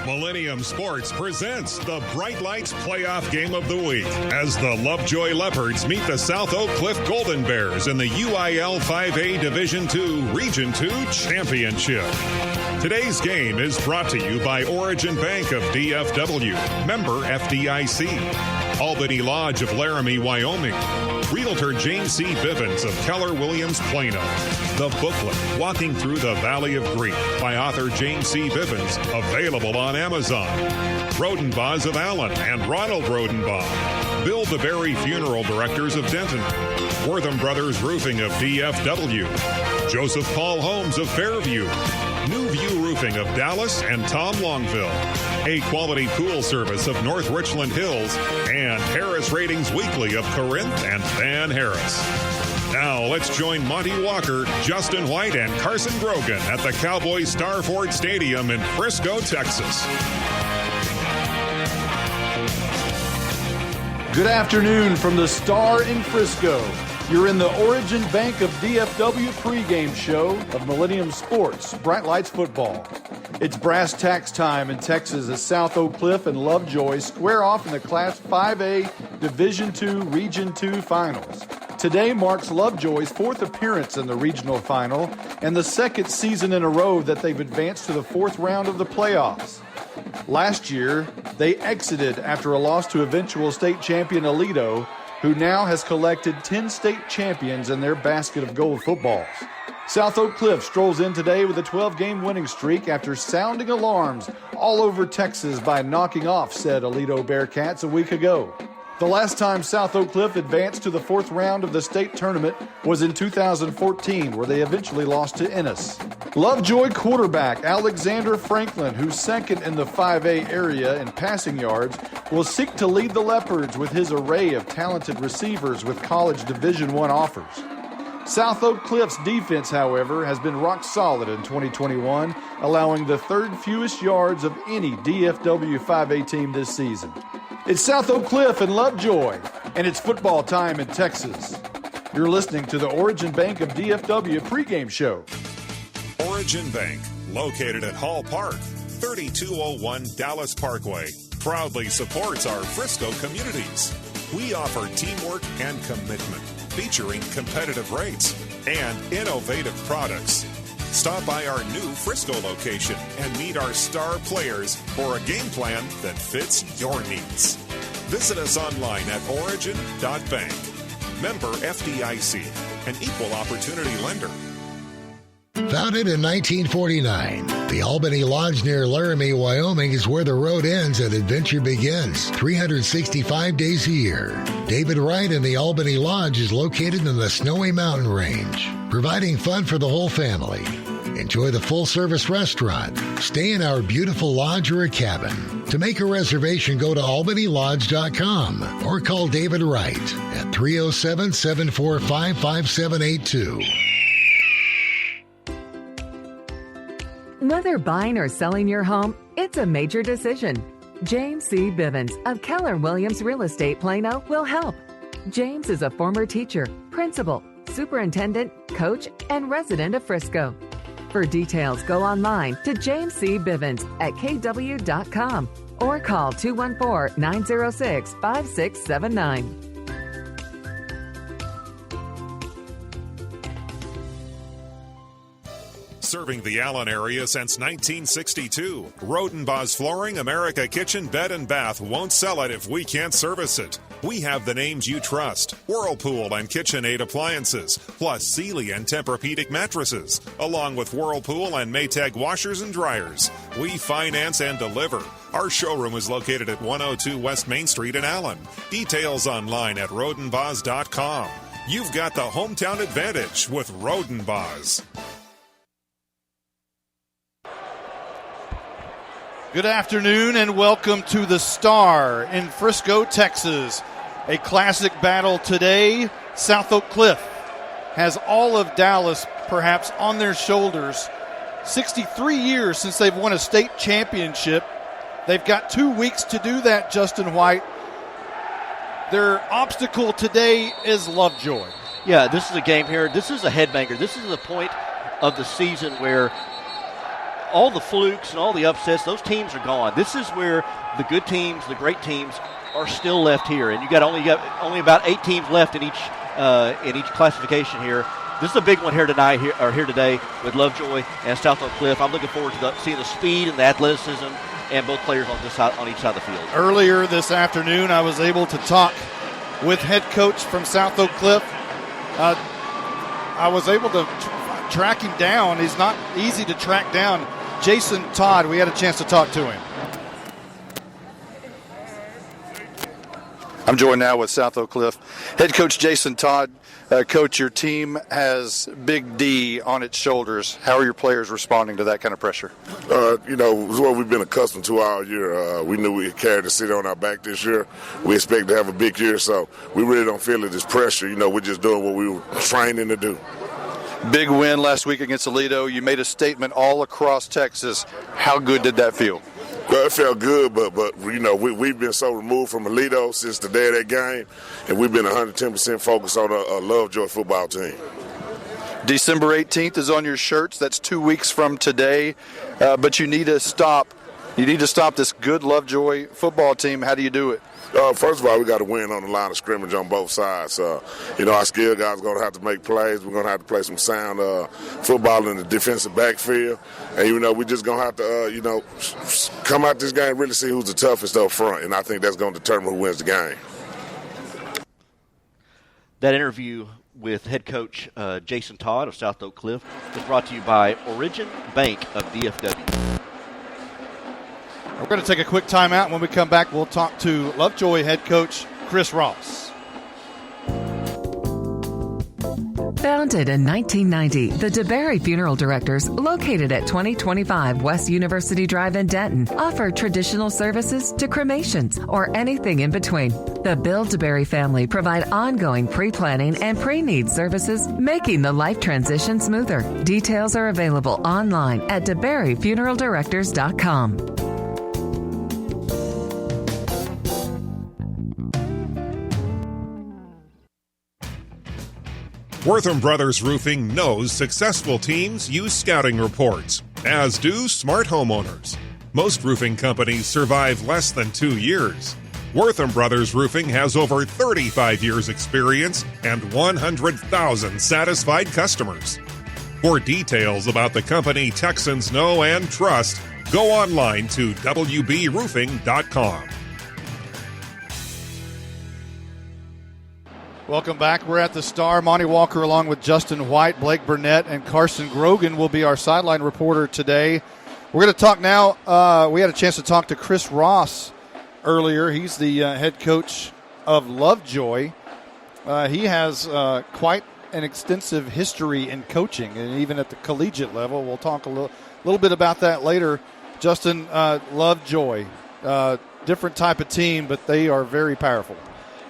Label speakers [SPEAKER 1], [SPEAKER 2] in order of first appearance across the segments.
[SPEAKER 1] Millennium Sports presents the Bright Lights Playoff Game of the Week as the Lovejoy Leopards meet the South Oak Cliff Golden Bears in the UIL 5A Division II Region II Championship. Today's game is brought to you by Origin Bank of DFW, member FDIC, Albany Lodge of Laramie, Wyoming, Realtor James C. Bivens of Keller Williams, Plano. The booklet, Walking Through the Valley of Grief by author James C. Bivens, available on Amazon. Rodenbaugh of Allen and Ronald Rodenbaugh. Bill DeBerry Funeral Directors of Denton. Wortham Brothers Roofing of DFW. Joseph Paul Holmes of Fairview. New View Roofing of Dallas and Tom Longville. A Quality Pool Service of North Richland Hills. And Harris Ratings Weekly of Corinth and Van Harris. Now let's join Monty Walker, Justin White, and Carson Grogan at the Cowboys Star Ford Stadium in Frisco, Texas.
[SPEAKER 2] Good afternoon from the Star in Frisco. You're in the Origin Bank of DFW pregame show of Millennium Sports, Bright Lights Football. It's brass tacks time in Texas as South Oak Cliff and Lovejoy square off in the Class 5A Division II Region II Finals. Today marks Lovejoy's fourth appearance in the regional final and the second season in a row that they've advanced to the fourth round of the playoffs. Last year, they exited after a loss to eventual state champion Aledo, who now has collected 10 state champions in their basket of gold footballs. South Oak Cliff strolls in today with a 12-game winning streak after sounding alarms all over Texas by knocking off said Aledo Bearcats a week ago. The last time South Oak Cliff advanced to the fourth round of the state tournament was in 2014, where they eventually lost to Ennis. Lovejoy quarterback Alexander Franklin, who's second in the 5A area in passing yards, will seek to lead the Leopards with his array of talented receivers with college Division I offers. South Oak Cliff's defense, however, has been rock solid in 2021, allowing the third fewest yards of any DFW 5A team this season. It's South Oak Cliff and Lovejoy, and it's football time in Texas. You're listening to the Origin Bank of DFW pregame show.
[SPEAKER 1] Origin Bank, located at Hall Park, 3201 Dallas Parkway, proudly supports our Frisco communities. We offer teamwork and commitment, featuring competitive rates and innovative products. Stop by our new Frisco location and meet our star players for a game plan that fits your needs. Visit us online at origin.bank. Member FDIC, an equal opportunity lender.
[SPEAKER 3] Founded in 1949, the Albany Lodge near Laramie, Wyoming is where the road ends and adventure begins, 365 days a year. David Wright and the Albany Lodge is located in the Snowy Mountain Range, providing fun for the whole family. Enjoy the full-service restaurant. Stay in our beautiful lodge or a cabin. To make a reservation, go to albanylodge.com or call David Wright at 307-745-5782.
[SPEAKER 4] Whether buying or selling your home, it's a major decision. James C. Bivens of Keller Williams Real Estate Plano will help. James is a former teacher, principal, superintendent, coach, and resident of Frisco. For details, go online to James C. Bivens at kw.com or call 214-906-5679.
[SPEAKER 1] Serving the Allen area since 1962. Rodenbaugh's Flooring America Kitchen Bed and Bath won't sell it if we can't service it. We have the names you trust: Whirlpool and KitchenAid appliances, plus Sealy and Tempur-Pedic mattresses, along with Whirlpool and Maytag washers and dryers. We finance and deliver. Our showroom is located at 102 West Main Street in Allen. Details online at rodenbaughs.com. You've got the hometown advantage with Rodenbaughs.
[SPEAKER 2] Good afternoon and welcome to the Star in Frisco, Texas. A classic battle today. South Oak Cliff has all of Dallas perhaps on their shoulders. 63 years since they've won a state championship. They've got 2 weeks to do that, Justin White. Their obstacle today is Lovejoy.
[SPEAKER 5] Yeah, this is a game here. This is a headbanger. This is the point of the season where all the flukes and all the upsets, those teams are gone. This is where the good teams, the great teams, are still left here, and you got only about 8 teams left in each classification here. This is a big one here today with Lovejoy and South Oak Cliff. I'm looking forward to seeing the speed and the athleticism and both players on each side of the field.
[SPEAKER 2] Earlier this afternoon, I was able to talk with head coach from South Oak Cliff. I was able to track him down. He's not easy to track down. Jason Todd, we had a chance to talk to him. I'm joined now with South Oak Cliff head coach Jason Todd. Coach, your team has Big D on its shoulders. How are your players responding to that kind of pressure?
[SPEAKER 6] It's what we've been accustomed to all year. We knew we had carried the city on our back this year. We expect to have a big year, so we really don't feel it as pressure. We're just doing what we were training to do.
[SPEAKER 2] Big win last week against Aledo. You made a statement all across Texas. How good did that feel?
[SPEAKER 6] Well, it felt good, but we've been so removed from Aledo since the day of that game, and we've been 110% focused on a Lovejoy football team.
[SPEAKER 2] December 18th is on your shirts. That's 2 weeks from today, but you need to stop. You need to stop this good Lovejoy football team. How do you do it?
[SPEAKER 6] First of all, we got to win on the line of scrimmage on both sides. Our skilled guys are going to have to make plays. We're going to have to play some sound football in the defensive backfield. And, we're just going to have to, come out this game and really see who's the toughest up front. And I think that's going to determine who wins the game.
[SPEAKER 5] That interview with head coach Jason Todd of South Oak Cliff is brought to you by Origin Bank of DFW.
[SPEAKER 2] We're going to take a quick timeout. When we come back, we'll talk to Lovejoy head coach Chris Ross.
[SPEAKER 4] Founded in 1990, the DeBerry Funeral Directors, located at 2025 West University Drive in Denton, offer traditional services to cremations or anything in between. The Bill DeBerry family provide ongoing pre-planning and pre-need services, making the life transition smoother. Details are available online at DeBerryFuneralDirectors.com.
[SPEAKER 1] Wortham Brothers Roofing knows successful teams use scouting reports, as do smart homeowners. Most roofing companies survive less than 2 years. Wortham Brothers Roofing has over 35 years experience and 100,000 satisfied customers. For details about the company Texans know and trust, go online to wbroofing.com.
[SPEAKER 2] Welcome back. We're at the Star. Monty Walker along with Justin White, Blake Burnett, and Carson Grogan will be our sideline reporter today. We're going to talk now. We had a chance to talk to Chris Ross earlier. He's the head coach of Lovejoy. He has quite an extensive history in coaching, and even at the collegiate level. We'll talk a little bit about that later. Justin, Lovejoy, different type of team, but they are very powerful.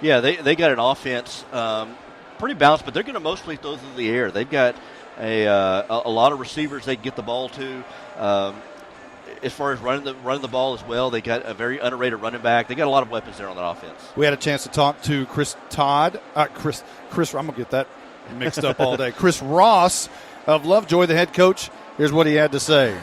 [SPEAKER 5] Yeah, they got an offense pretty balanced, but they're going to mostly throw through the air. They've got a lot of receivers they can get the ball to. As far as running the ball as well, they got a very underrated running back. They got a lot of weapons there on that offense.
[SPEAKER 2] We had a chance to talk to Chris Todd. Chris, I'm going to get that mixed up all day. Chris Ross of Lovejoy, the head coach. Here's what he had to say.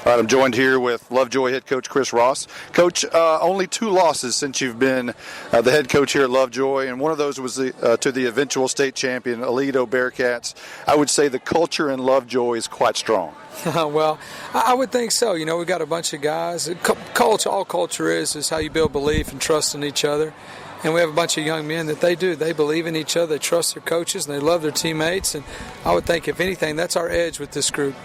[SPEAKER 2] All right, I'm joined here with Lovejoy head coach Chris Ross. Coach, only 2 losses since you've been the head coach here at Lovejoy, and one of those was to the eventual state champion, Aledo Bearcats. I would say the culture in Lovejoy is quite strong.
[SPEAKER 7] Well, I would think so. We've got a bunch of guys. Culture, all culture is how you build belief and trust in each other. And we have a bunch of young men that they do. They believe in each other. They trust their coaches, and they love their teammates. And I would think, if anything, that's our edge with this group.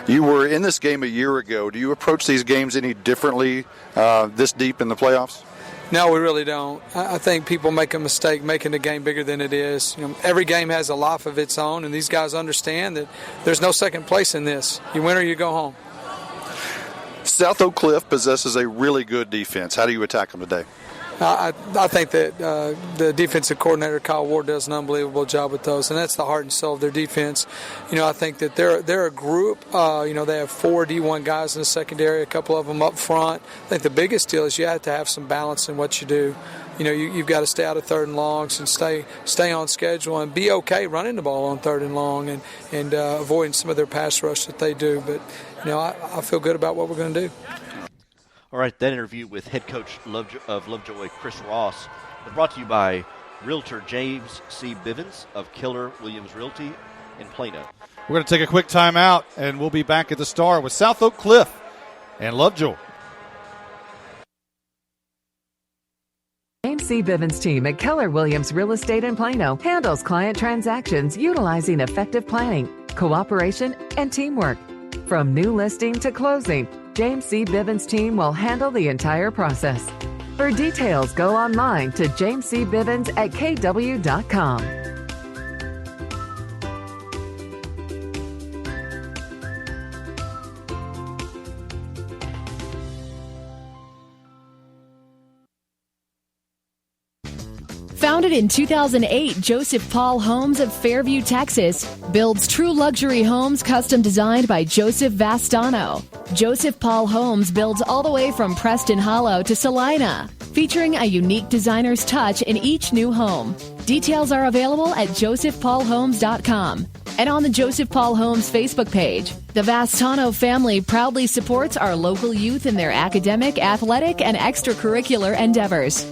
[SPEAKER 2] You were in this game a year ago. Do you approach these games any differently this deep in the playoffs?
[SPEAKER 7] No, we really don't. I think people make a mistake making the game bigger than it is. Every game has a life of its own, and these guys understand that there's no second place in this. You win or you go home.
[SPEAKER 2] South Oak Cliff possesses a really good defense. How do you attack them today?
[SPEAKER 7] I think that the defensive coordinator, Kyle Ward, does an unbelievable job with those, and that's the heart and soul of their defense. I think that they're a group. They have 4 D1 guys in the secondary, a couple of them up front. I think the biggest deal is you have to have some balance in what you do. You've got to stay out of 3rd and longs and stay on schedule and be okay running the ball on 3rd and long and avoiding some of their pass rush that they do. But, I feel good about what we're going to do.
[SPEAKER 5] All right, that interview with head coach of Lovejoy, Chris Ross, was brought to you by Realtor James C. Bivens of Keller Williams Realty in Plano.
[SPEAKER 8] We're going to take a quick timeout, and we'll be back at the Star with South Oak Cliff and Lovejoy.
[SPEAKER 4] James C. Bivens' team at Keller Williams Real Estate in Plano handles client transactions utilizing effective planning, cooperation, and teamwork. From new listing to closing, James C. Bivens' team will handle the entire process. For details, go online to jamescbivens@kw.com.
[SPEAKER 9] Founded in 2008, Joseph Paul Homes of Fairview, Texas, builds true luxury homes custom designed by Joseph Vastano. Joseph Paul Homes builds all the way from Preston Hollow to Salina, featuring a unique designer's touch in each new home. Details are available at josephpaulhomes.com and on the Joseph Paul Homes Facebook page. The Vastano family proudly supports our local youth in their academic, athletic, and extracurricular endeavors.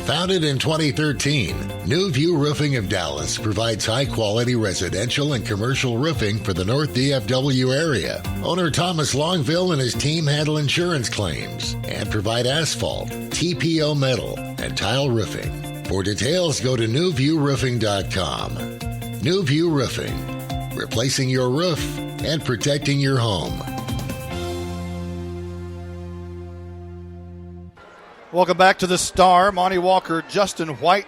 [SPEAKER 3] Founded in 2013, New View Roofing of Dallas provides high-quality residential and commercial roofing for the North DFW area. Owner Thomas Longville and his team handle insurance claims and provide asphalt, TPO metal, and tile roofing. For details, go to newviewroofing.com. New View Roofing, replacing your roof and protecting your home.
[SPEAKER 8] Welcome back to the Star. Monty Walker, Justin White,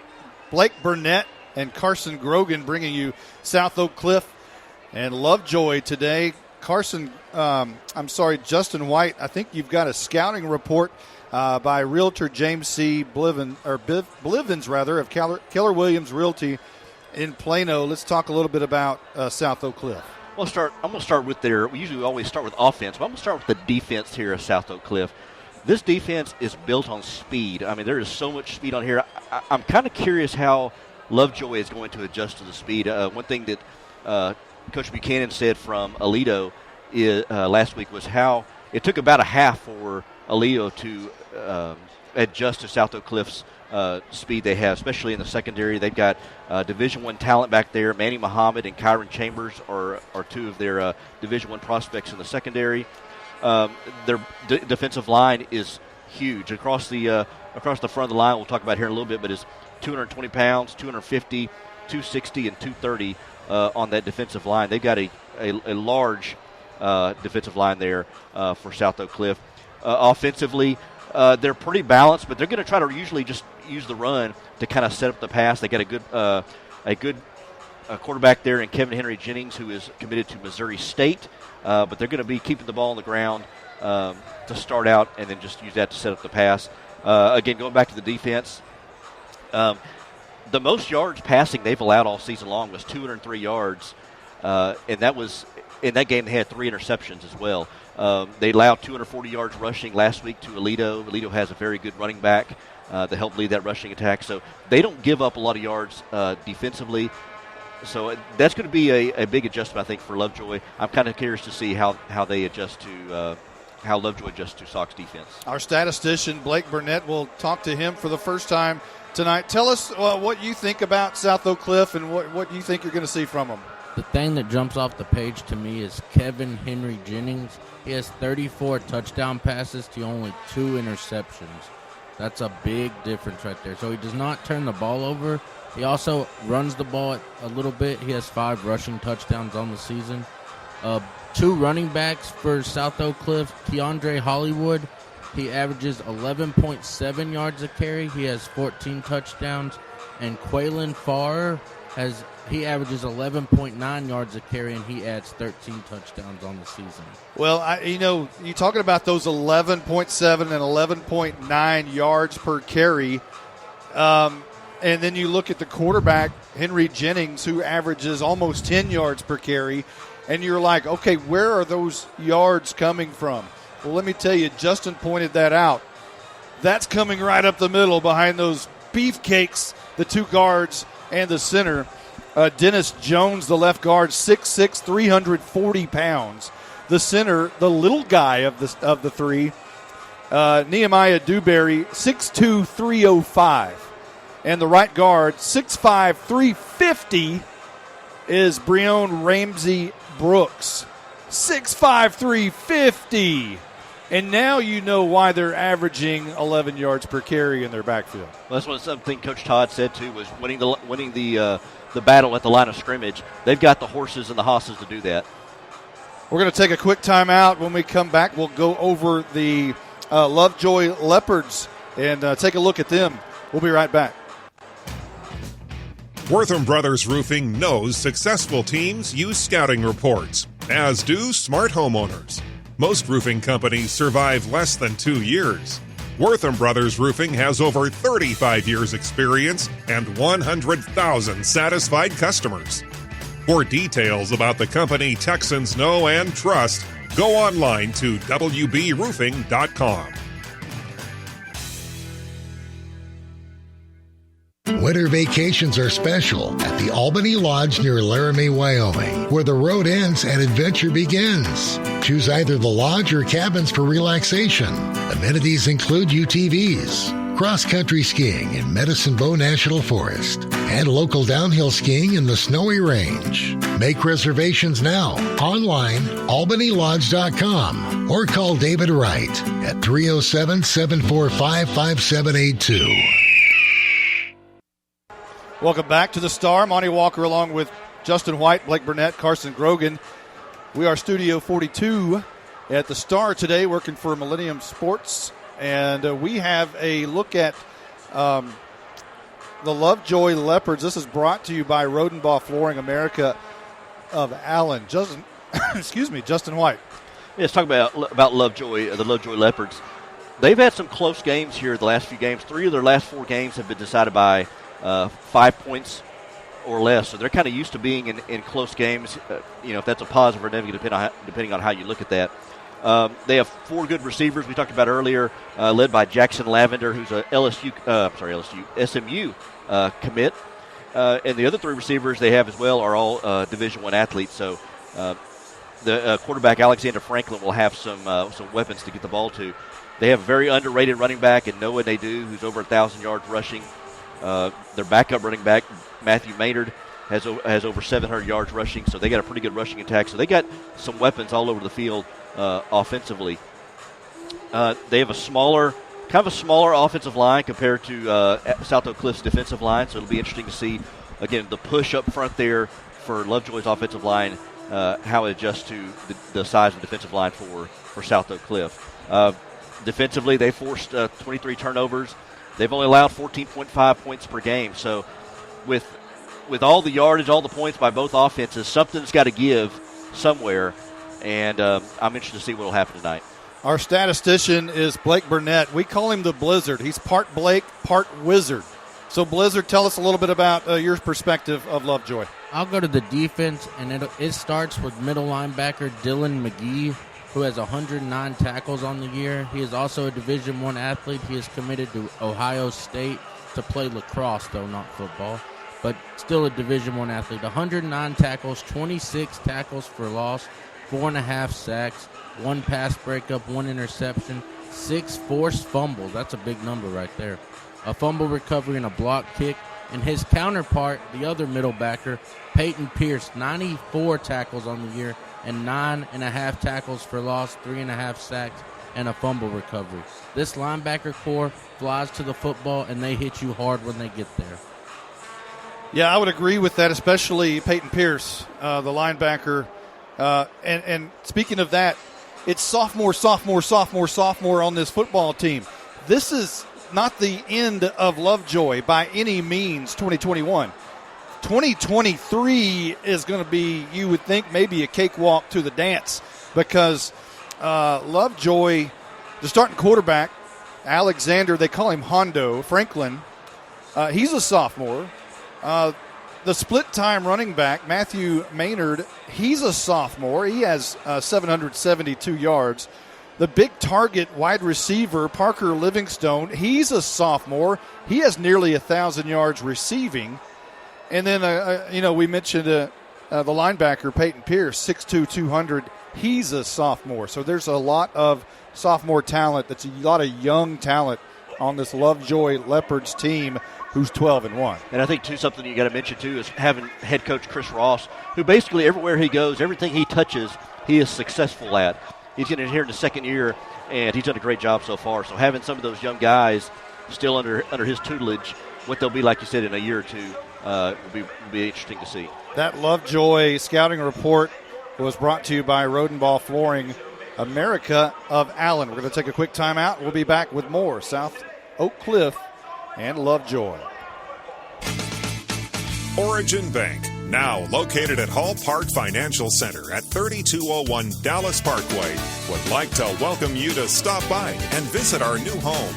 [SPEAKER 8] Blake Burnett, and Carson Grogan bringing you South Oak Cliff and Lovejoy today. Justin White, I think you've got a scouting report by Realtor James C. Blivens of Keller Williams Realty in Plano. Let's talk a little bit about South Oak Cliff.
[SPEAKER 5] I'm going to start with we usually always start with offense, but I'm going to start with the defense here at South Oak Cliff. This defense is built on speed. I mean, there is so much speed on here. I'm kind of curious how Lovejoy is going to adjust to the speed. One thing that Coach Buchanan said from Aledo last week was how it took about a half for Aledo to adjust to South Oak Cliff's speed they have, especially in the secondary. They've got Division I talent back there. Manny Muhammad and Kyron Chambers are 2 of their Division I prospects in the secondary. Their defensive line is huge across the front of the line. We'll talk about here in a little bit, but is 220 pounds, 250, 260, and 230 on that defensive line. They've got a large defensive line there for South Oak Cliff. Offensively, they're pretty balanced, but they're going to try to usually just use the run to kind of set up the pass. They got a good quarterback there in Kevin Henry Jennings, who is committed to Missouri State. But they're going to be keeping the ball on the ground to start out and then just use that to set up the pass. Again, going back to the defense, the most yards passing they've allowed all season long was 203 yards, and that was in that game they had 3 interceptions as well. They allowed 240 yards rushing last week to Aledo. Aledo has a very good running back to help lead that rushing attack, so they don't give up a lot of yards defensively. So that's going to be a big adjustment, I think, for Lovejoy. I'm kind of curious to see how they adjust to how Lovejoy adjusts to Sox defense.
[SPEAKER 8] Our statistician, Blake Burnett, will talk to him for the first time tonight. Tell us what you think about South Oak Cliff and what you think you're going to see from them.
[SPEAKER 10] The thing that jumps off the page to me is Kevin Henry Jennings. He has 34 touchdown passes to only 2 interceptions. That's a big difference right there. So he does not turn the ball over. He also runs the ball a little bit. He has 5 rushing touchdowns on the season. 2 running backs for South Oak Cliff. Keandre Hollywood, he averages 11.7 yards a carry. He has 14 touchdowns. And Quaylen Farr he averages 11.9 yards a carry, and he adds 13 touchdowns on the season.
[SPEAKER 8] Well, you're talking about those 11.7 and 11.9 yards per carry. And then you look at the quarterback, Henry Jennings, who averages almost 10 yards per carry. And you're like, okay, where are those yards coming from? Well, let me tell you, Justin pointed that out. That's coming right up the middle behind those beefcakes, the two guards and the center. Dennis Jones, the left guard, 6'6", 340 pounds. The center, the little guy of the three, Nehemiah Dewberry, 6'2", 305. And the right guard, 6'5", 350, is Breon Ramsey Brooks, 6'5", 350. And now you know why they're averaging 11 yards per carry in their backfield.
[SPEAKER 5] Well, that's something Coach Todd said, too, was winning the battle at the line of scrimmage. They've got the horses and the hosses to do that.
[SPEAKER 8] We're going to take a quick timeout. When we come back, we'll go over the Lovejoy Leopards and take a look at them. We'll be right back.
[SPEAKER 1] Wortham Brothers Roofing knows successful teams use scouting reports, as do smart homeowners. Most roofing companies survive less than 2 years. Wortham Brothers Roofing has over 35 years experience and 100,000 satisfied customers. For details about the company Texans know and trust, go online to wbroofing.com.
[SPEAKER 3] Winter vacations are special at the Albany Lodge near Laramie, Wyoming, where the road ends and adventure begins. Choose either the lodge or cabins for relaxation. Amenities include UTVs, cross-country skiing in Medicine Bow National Forest, and local downhill skiing in the Snowy Range. Make reservations now, online, albanylodge.com, or call David Wright at 307-745-5782.
[SPEAKER 8] Welcome back to the Star. Monty Walker along with Justin White, Blake Burnett, Carson Grogan. We are Studio 42 at the Star today, working for Millennium Sports. And we have a look at the Lovejoy Leopards. This is brought to you by Rodenbaugh Flooring America of Allen. Justin White.
[SPEAKER 5] Yeah, let's talk about Lovejoy, the Lovejoy Leopards. They've had some close games here the last few games. 3 of their last 4 games have been decided by 5 points or less. So they're kind of used to being in close games. If that's a positive or negative, depending on how you look at that. They have 4 good receivers we talked about earlier, led by Jackson Lavender, who's a SMU commit. And the other 3 receivers they have as well are all Division I athletes. So the quarterback Alexander Franklin will have some weapons to get the ball to. They have a very underrated running back in Noah Nadeau, who's over 1,000 yards rushing. Their backup running back, Matthew Maynard, has over 700 yards rushing, so they got a pretty good rushing attack. So they got some weapons all over the field offensively. They have a smaller offensive line compared to South Oak Cliff's defensive line, so it'll be interesting to see, again, the push up front there for Lovejoy's offensive line, how it adjusts to the size of the defensive line for South Oak Cliff. Defensively, they forced 23 turnovers. They've only allowed 14.5 points per game. So with all the yardage, all the points by both offenses, something's got to give somewhere, and I'm interested to see what will happen tonight.
[SPEAKER 8] Our statistician is Blake Burnett. We call him the Blizzard. He's part Blake, part Wizard. So, Blizzard, tell us a little bit about your perspective of Lovejoy.
[SPEAKER 10] I'll go to the defense, and it starts with middle linebacker Dylan Mcgee, who has 109 tackles on the year. He is also a Division I athlete. He is committed to Ohio State to play lacrosse, though not football, but still a Division I athlete. 109 tackles, 26 tackles for loss, 4.5 sacks, 1 pass breakup, 1 interception, 6 forced fumbles. That's a big number right there. A fumble recovery and a block kick. And his counterpart, the other middle backer, Peyton Pierce, 94 tackles on the year and 9.5 tackles for loss, 3.5 sacks, and a fumble recovery. This linebacker core flies to the football, and they hit you hard when they get there.
[SPEAKER 8] Yeah, I would agree with that, especially Peyton Pierce, the linebacker. And speaking of that, it's sophomore on this football team. This is not the end of Lovejoy by any means, 2021. 2023 is going to be, you would think, maybe a cakewalk to the dance, because Lovejoy, the starting quarterback, Alexander, they call him Hondo, Franklin, he's a sophomore. The split-time running back, Matthew Maynard, he's a sophomore. He has 772 yards. The big target wide receiver, Parker Livingstone, he's a sophomore. He has nearly 1,000 yards receiving. And then, we mentioned the linebacker, Peyton Pierce, 6'2", 200. He's a sophomore. So there's a lot of sophomore talent. That's a lot of young talent on this Lovejoy Leopards team, who's 12-1.
[SPEAKER 5] And I think, too, something you got to mention, too, is having head coach Chris Ross, who basically everywhere he goes, everything he touches, he is successful at. He's getting here in the second year, and he's done a great job so far. So having some of those young guys still under his tutelage, what they'll be, like you said, in a year or two, will be interesting to see. That
[SPEAKER 8] Lovejoy scouting report was brought to you by Rodenball Flooring America of Allen. We're going to take a quick timeout. We'll be back with more South Oak Cliff and Lovejoy.
[SPEAKER 1] Origin Bank, now located at Hall Park Financial Center at 3201 Dallas Parkway, would like to welcome you to stop by and visit our new home.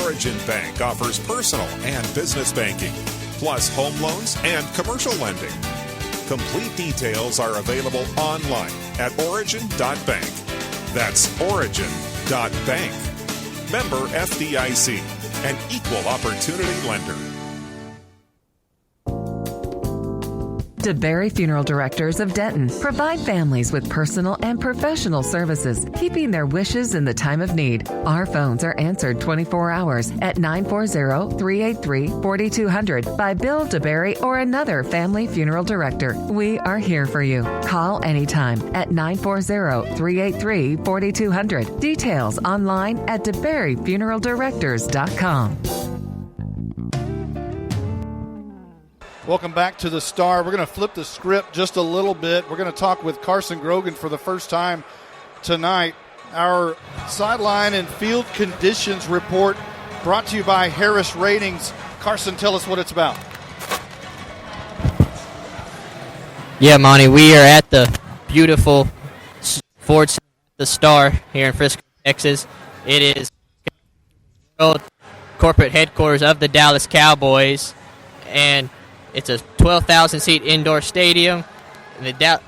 [SPEAKER 1] Origin Bank offers personal and business banking, plus home loans and commercial lending. Complete details are available online at origin.bank. That's origin.bank. Member FDIC, an equal opportunity lender.
[SPEAKER 4] DeBerry Funeral Directors of Denton provide families with personal and professional services, keeping their wishes in the time of need. Our phones are answered 24 hours at 940-383-4200 by Bill DeBerry or another family funeral director. We are here for you. Call anytime at 940-383-4200. Details online at DeBerryFuneralDirectors.com.
[SPEAKER 8] Welcome back to the Star. We're going to flip the script just a little bit. We're going to talk with Carson Grogan for the first time tonight. Our sideline and field conditions report brought to you by Harris Ratings. Carson, tell us what it's about.
[SPEAKER 11] Yeah, Monty, we are at the beautiful Ford Center, the Star here in Frisco, Texas. It is world corporate headquarters of the Dallas Cowboys, and it's a 12,000-seat indoor stadium, and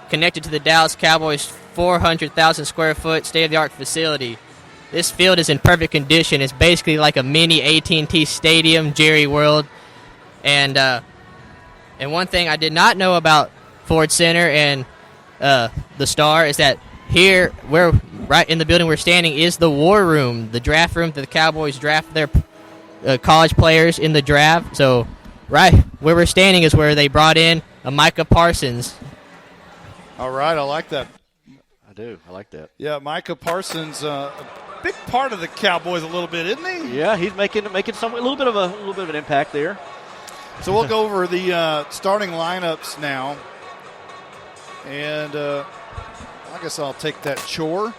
[SPEAKER 11] connected to the Dallas Cowboys' 400,000-square-foot state-of-the-art facility. This field is in perfect condition. It's basically like a mini AT&T Stadium, Jerry World. And one thing I did not know about Ford Center and the Star is that here, where right in the building we're standing, is the war room, the draft room that the Cowboys draft their college players in the draft. So right where we're standing is where they brought in Micah Parsons.
[SPEAKER 8] All right, I like that.
[SPEAKER 5] I do. I like that.
[SPEAKER 8] Yeah, Micah Parsons, a big part of the Cowboys a little bit, isn't he?
[SPEAKER 5] Yeah, he's making a little bit of an impact there.
[SPEAKER 8] So we'll go over the starting lineups now, and I guess I'll take that chore.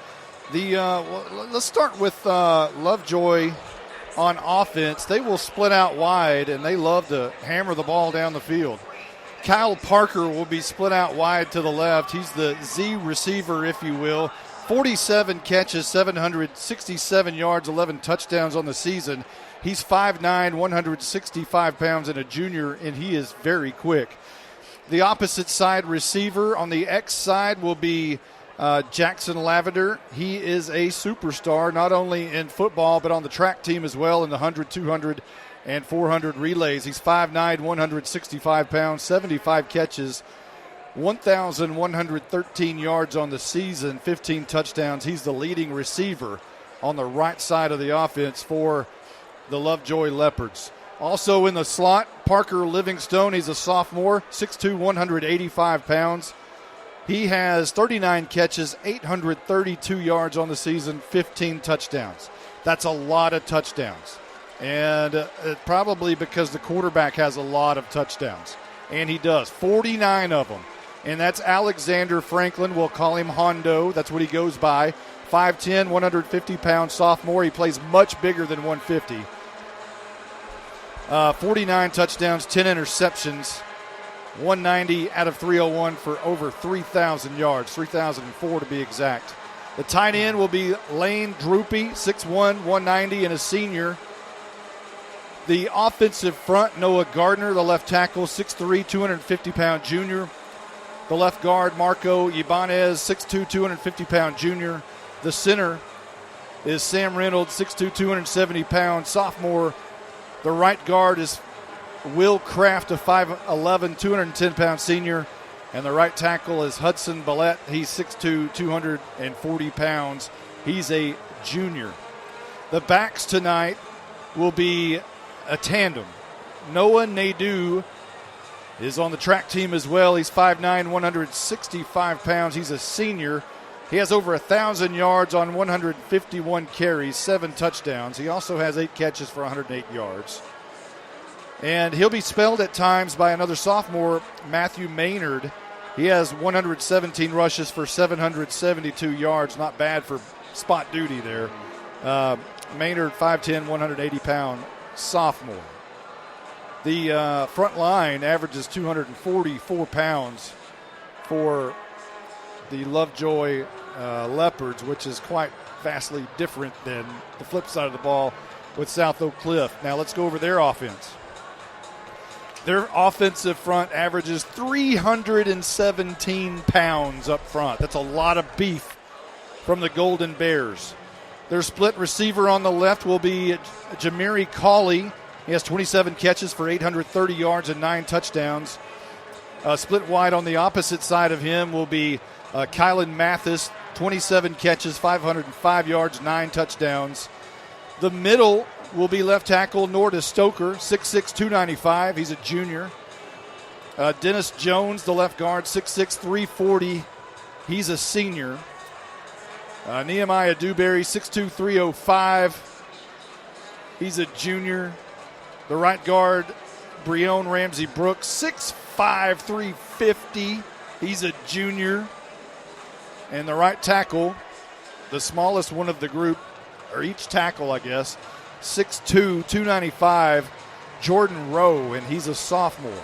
[SPEAKER 8] Let's start with Lovejoy. On offense, they will split out wide, and they love to hammer the ball down the field. Kyle Parker will be split out wide to the left. He's the Z receiver, if you will. 47 catches, 767 yards, 11 touchdowns on the season. He's 5'9", 165 pounds, and a junior, and he is very quick. The opposite side receiver on the X side will be Jackson Lavender. He is a superstar, not only in football, but on the track team as well in the 100, 200, and 400 relays. He's 5'9", 165 pounds, 75 catches, 1,113 yards on the season, 15 touchdowns. He's the leading receiver on the right side of the offense for the Lovejoy Leopards. Also in the slot, Parker Livingstone. He's a sophomore, 6'2", 185 pounds. He has 39 catches, 832 yards on the season, 15 touchdowns. That's a lot of touchdowns. And probably because the quarterback has a lot of touchdowns. And he does, 49 of them. And that's Alexander Franklin. We'll call him Hondo. That's what he goes by. 5'10", 150-pound sophomore. He plays much bigger than 150. 49 touchdowns, 10 interceptions, 190 out of 301 for over 3,000 yards, 3,004 to be exact. The tight end will be Lane Droopy, 6'1", 190, and a senior. The offensive front, Noah Gardner, the left tackle, 6'3", 250-pound junior. The left guard, Marco Ibanez, 6'2", 250-pound junior. The center is Sam Reynolds, 6'2", 270-pound sophomore. The right guard is Will Kraft, a 5'11", 210-pound senior. And the right tackle is Hudson Ballette. He's 6'2", 240 pounds. He's a junior. The backs tonight will be a tandem. Noah Nadeau is on the track team as well. He's 5'9", 165 pounds. He's a senior. He has over 1,000 yards on 151 carries, 7 touchdowns. He also has 8 catches for 108 yards. And he'll be spelled at times by another sophomore, Matthew Maynard. He has 117 rushes for 772 yards. Not bad for spot duty there. Maynard, 5'10", 180-pound sophomore. The front line averages 244 pounds for the Lovejoy Leopards, which is quite vastly different than the flip side of the ball with South Oak Cliff. Now let's go over their offense. Their offensive front averages 317 pounds up front. That's a lot of beef from the Golden Bears. Their split receiver on the left will be Jamiri Cawley. He has 27 catches for 830 yards and 9 touchdowns. Split wide on the opposite side of him will be Kylan Mathis, 27 catches, 505 yards, 9 touchdowns. The middle will be left tackle Norda Stoker, 6'6", 295. He's a junior. Dennis Jones, the left guard, 6'6", 340. He's a senior. Nehemiah Dewberry, 6'2", 305. He's a junior. The right guard, Breon Ramsey Brooks, 6'5", 350. He's a junior. And the right tackle, the smallest one of the group, or each tackle, I guess, 6'2", 295, Jordan Rowe, and he's a sophomore.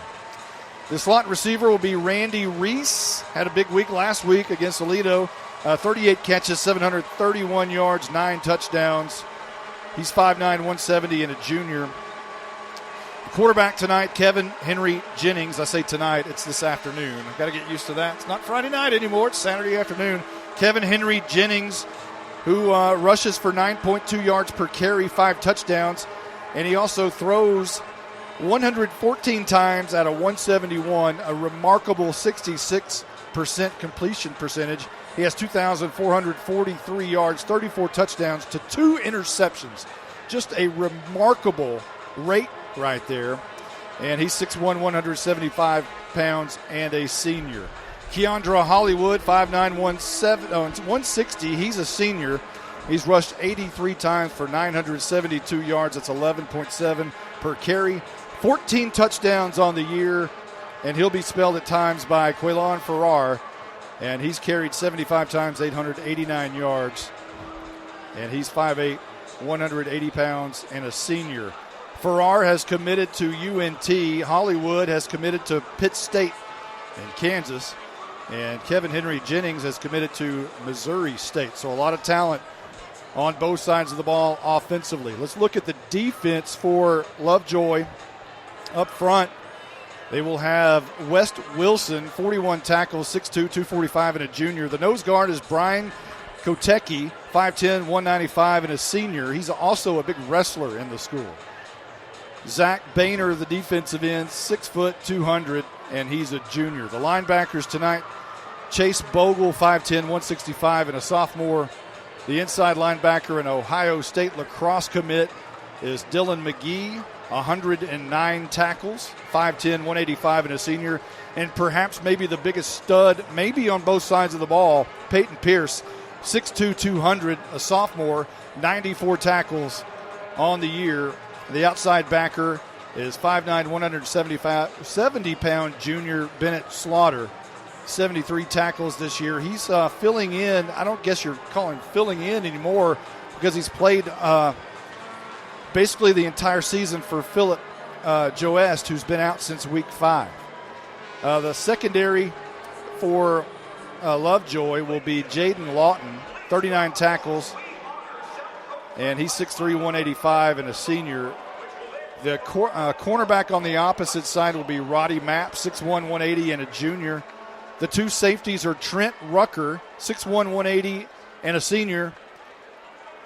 [SPEAKER 8] The slot receiver will be Randy Reese. Had a big week last week against Aledo. 38 catches, 731 yards, 9 touchdowns. He's 5'9", 170, and a junior. The quarterback tonight, Kevin Henry Jennings. I say tonight, it's this afternoon. I've got to get used to that. It's not Friday night anymore. It's Saturday afternoon. Kevin Henry Jennings, who rushes for 9.2 yards per carry, 5 touchdowns. And he also throws 114 times out of 171, a remarkable 66% completion percentage. He has 2,443 yards, 34 touchdowns to 2 interceptions. Just a remarkable rate right there. And he's 6'1", 175 pounds and a senior. Keandra Hollywood, 5'9", 160. He's a senior. He's rushed 83 times for 972 yards. That's 11.7 per carry. 14 touchdowns on the year, and he'll be spelled at times by Quaylon Farrar. And he's carried 75 times, 889 yards. And he's 5'8", 180 pounds, and a senior. Farrar has committed to UNT. Hollywood has committed to Pitt State and Kansas. And Kevin Henry Jennings has committed to Missouri State. So a lot of talent on both sides of the ball offensively. Let's look at the defense for Lovejoy. Up front, they will have West Wilson, 41 tackles, 6'2", 245, and a junior. The nose guard is Brian Kotecki, 5'10", 195, and a senior. He's also a big wrestler in the school. Zach Boehner, the defensive end, 6 foot, 200, and he's a junior. The linebackers tonight, Chase Bogle, 5'10", 165, and a sophomore. The inside linebacker, an Ohio State lacrosse commit, is Dylan Mcgee, 109 tackles, 5'10", 185, and a senior. And perhaps maybe the biggest stud, maybe on both sides of the ball, Peyton Pierce, 6'2", 200, a sophomore, 94 tackles on the year. The outside backer is 5'9", 170-pound junior Bennett Slaughter. 73 tackles this year. He's filling in. I don't guess you're calling filling in anymore because he's played basically the entire season for Philip Joest, who's been out since week 5. The secondary for Lovejoy will be Jaden Lawton, 39 tackles, and he's 6'3", 185, and a senior. The cornerback on the opposite side will be Roddy Mapp, 6'1", 180, and a junior. The two safeties are Trent Rucker, 6'1", 180, and a senior.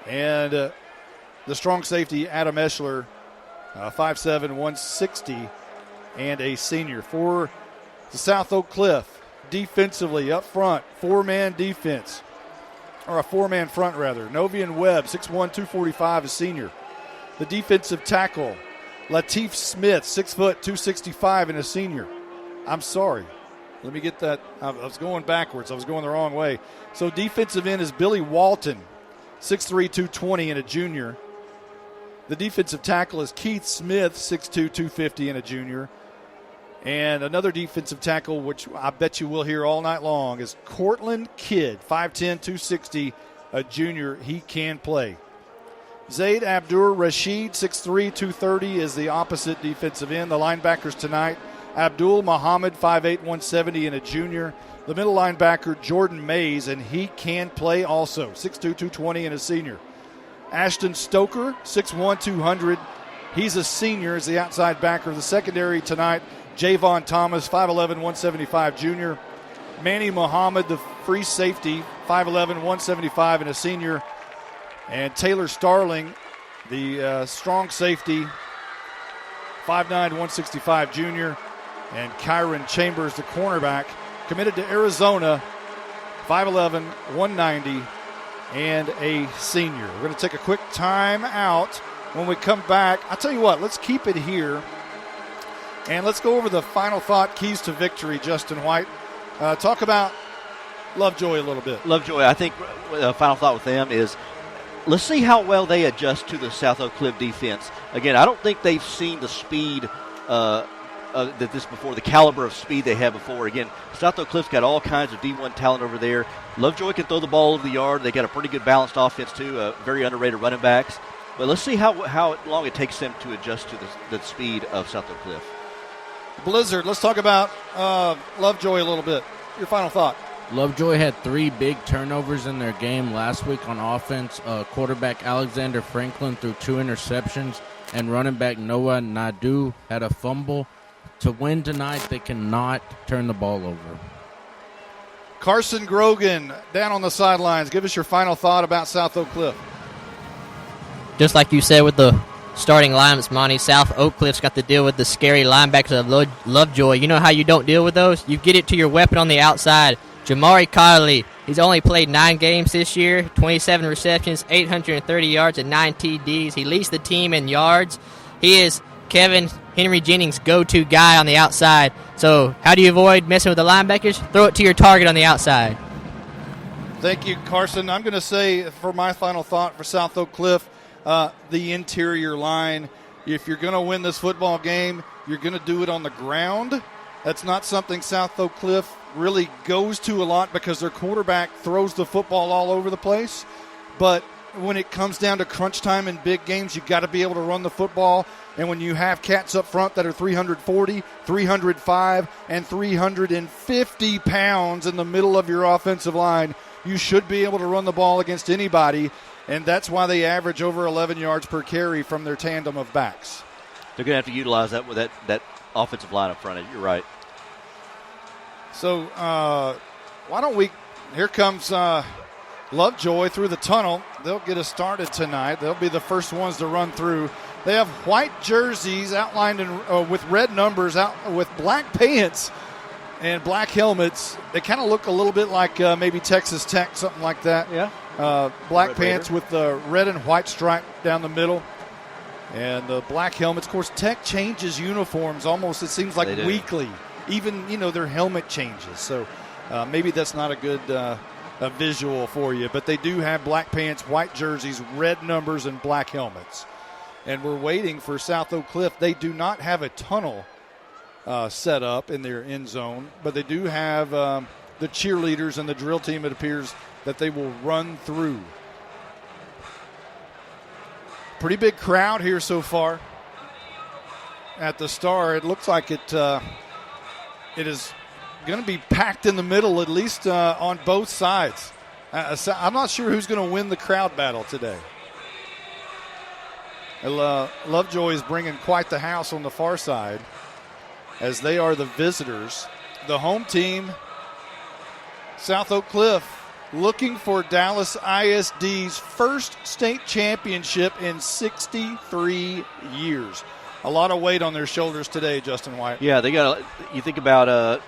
[SPEAKER 8] And the strong safety, Adam Eschler, 5'7", 160, and a senior. For the South Oak Cliff, defensively up front, four-man defense, or a four-man front rather. Novian Webb, 6'1", 245, a senior. The defensive tackle, Lateef Smith, 6 foot, 265, and a senior. I'm sorry. Let me get that. I was going backwards. I was going the wrong way. So defensive end is Billy Walton, 6'3", 220, and a junior. The defensive tackle is Keith Smith, 6'2", 250, and a junior. And another defensive tackle, which I bet you will hear all night long, is Cortland Kidd, 5'10", 260, a junior. He can play. Zaid Abdur Rashid, 6'3", 230, is the opposite defensive end. The linebackers tonight, Abdul Muhammad, 5'8", 170, and a junior. The middle linebacker, Jordan Mays, and he can play also, 6'2", 220, and a senior. Ashton Stoker, 6'1", 200. He's a senior as the outside backer. The secondary tonight, Javon Thomas, 5'11", 175, junior. Manny Muhammad, the free safety, 5'11", 175, and a senior. And Taylor Starling, the strong safety, 5'9", 165, junior. And Kyron Chambers, the cornerback, committed to Arizona, 5'11", 190, and a senior. We're going to take a quick time out. When we come back, I'll tell you what, let's keep it here. And let's go over the final thought, keys to victory, Justin White. Talk about Lovejoy a little bit.
[SPEAKER 5] Lovejoy, I think final thought with them is let's see how well they adjust to the South Oak Cliff defense. Again, I don't think they've seen the speed the caliber of speed they had before. Again, South Oak Cliff's got all kinds of D1 talent over there. Lovejoy can throw the ball over the yard. They got a pretty good balanced offense, too, very underrated running backs. But let's see how long it takes them to adjust to the speed of South Oak Cliff.
[SPEAKER 8] Blizzard, let's talk about Lovejoy a little bit. Your final thought.
[SPEAKER 10] Lovejoy had 3 big turnovers in their game last week on offense. Quarterback Alexander Franklin threw 2 interceptions, and running back Noah Nadu had a fumble. To win tonight, they cannot turn the ball over.
[SPEAKER 8] Carson Grogan, down on the sidelines. Give us your final thought about South Oak Cliff.
[SPEAKER 11] Just like you said with the starting lineups, Monty, South Oak Cliff's got to deal with the scary linebackers of Lovejoy. You know how you don't deal with those? You get it to your weapon on the outside. Jamari Connolly, he's only played 9 games this year, 27 receptions, 830 yards, and 9 TDs. He leads the team in yards. He is Kevin Henry Jennings' go-to guy on the outside. So how do you avoid messing with the linebackers? Throw it to your target on the outside.
[SPEAKER 8] Thank you, Carson. I'm going to say for my final thought for South Oak Cliff, the interior line. If you're going to win this football game, you're going to do it on the ground. That's not something South Oak Cliff really goes to a lot because their quarterback throws the football all over the place. But when it comes down to crunch time in big games, you've got to be able to run the football. And when you have cats up front that are 340, 305, and 350 pounds in the middle of your offensive line, you should be able to run the ball against anybody. And that's why they average over 11 yards per carry from their tandem of backs.
[SPEAKER 5] They're going to have to utilize that with that offensive line up front. You're right.
[SPEAKER 8] So why don't we – here comes Lovejoy through the tunnel. They'll get us started tonight. They'll be the first ones to run through. They have white jerseys outlined with red numbers out with black pants and black helmets. They kind of look a little bit like maybe Texas Tech, something like that.
[SPEAKER 5] Yeah.
[SPEAKER 8] Black
[SPEAKER 5] Red
[SPEAKER 8] pants
[SPEAKER 5] Raider.
[SPEAKER 8] with the red and white stripe down the middle. And the black helmets. Of course, Tech changes uniforms almost, it seems like, weekly. Even, their helmet changes. So maybe that's not a good a visual for you. But they do have black pants, white jerseys, red numbers, and black helmets. And we're waiting for South Oak Cliff. They do not have a tunnel set up in their end zone, but they do have the cheerleaders and the drill team, it appears, that they will run through. Pretty big crowd here so far at the Star. It looks like it is going to be packed in the middle, at least on both sides. I'm not sure who's going to win the crowd battle today. Lovejoy is bringing quite the house on the far side, as they are the visitors. The home team, South Oak Cliff, looking for Dallas ISD's first state championship in 63 years. A lot of weight on their shoulders today, Justin White.
[SPEAKER 5] Yeah, they got. You think about,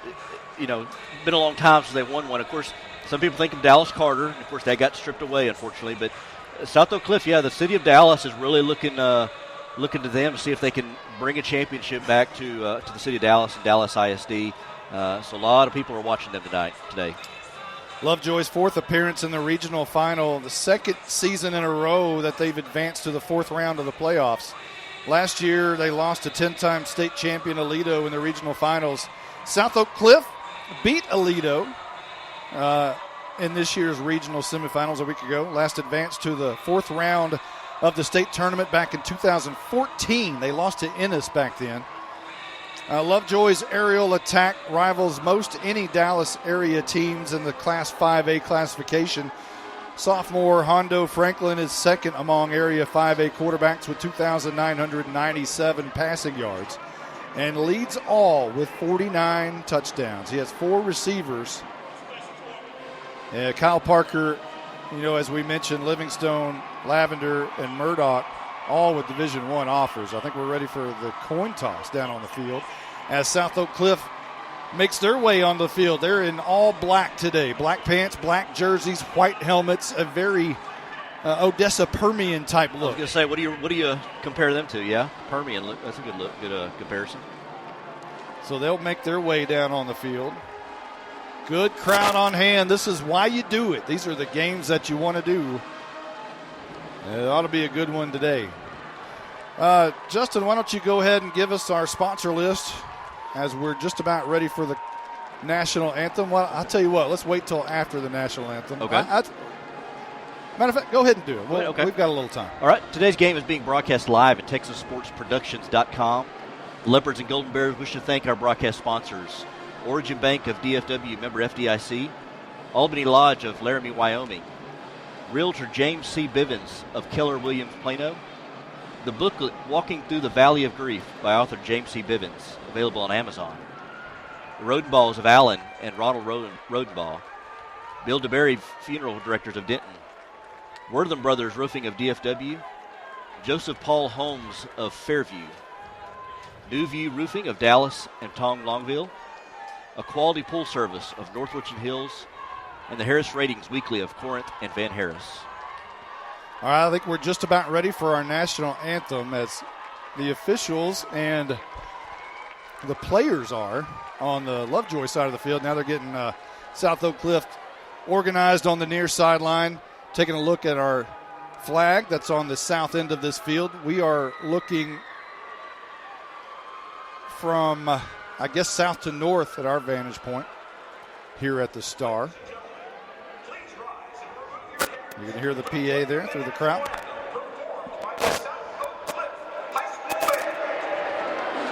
[SPEAKER 5] been a long time since they won one. Of course, some people think of Dallas Carter. And of course, that got stripped away, unfortunately. But South Oak Cliff, the city of Dallas is really looking to them to see if they can bring a championship back to the city of Dallas and Dallas ISD. So a lot of people are watching them today.
[SPEAKER 8] Lovejoy's fourth appearance in the regional final, the second season in a row that they've advanced to the fourth round of the playoffs. Last year, they lost to 10-time state champion Aledo in the regional finals. South Oak Cliff beat Aledo in this year's regional semifinals a week ago. Last advanced to the fourth round of the state tournament back in 2014. They lost to Ennis back then. Lovejoy's aerial attack rivals most any Dallas area teams in the Class 5A classification. Sophomore Hondo Franklin is second among Area 5A quarterbacks with 2,997 passing yards and leads all with 49 touchdowns. He has 4 receivers. Kyle Parker, as we mentioned, Livingstone, Lavender, and Murdoch, all with Division I offers. I think we're ready for the coin toss down on the field as South Oak Cliff makes their way on the field. They're in all black today. Black pants, black jerseys, white helmets, a very Odessa Permian type look.
[SPEAKER 5] I was going to say, what do you compare them to? Yeah, Permian look. That's a good look, good comparison. So
[SPEAKER 8] they'll make their way down on the field. Good crowd on hand. This is why you do it. These are the games that you want to do. It ought to be a good one today. Justin, why don't you go ahead and give us our sponsor list as we're just about ready for the national anthem. Well, I'll tell you what, let's wait till after the national anthem.
[SPEAKER 5] Okay.
[SPEAKER 8] Matter of fact, go ahead and do it.
[SPEAKER 5] Okay.
[SPEAKER 8] We've got a little time.
[SPEAKER 5] All right. Today's game is being broadcast live at TexasSportsProductions.com. The Leopards and Golden Bears wish to thank our broadcast sponsors: Origin Bank of DFW, member FDIC; Albany Lodge of Laramie, Wyoming; Realtor James C. Bivens of Keller Williams, Plano; the booklet Walking Through the Valley of Grief by author James C. Bivens, available on Amazon; the Rodenballs of Allen and Ronald Rodenball; Bill DeBerry, funeral directors of Denton; Wortham Brothers Roofing of DFW; Joseph Paul Holmes of Fairview; New View Roofing of Dallas and Tong Longville; A Quality Pool Service of North Richland Hills; and the Harris Ratings Weekly of Corinth and Van Harris.
[SPEAKER 8] All right, I think we're just about ready for our national anthem as the officials and the players are on the Lovejoy side of the field. Now they're getting South Oak Cliff organized on the near sideline, taking a look at our flag that's on the south end of this field. We are looking from, south to north at our vantage point here at the Star. You're going to hear the PA there through the crowd.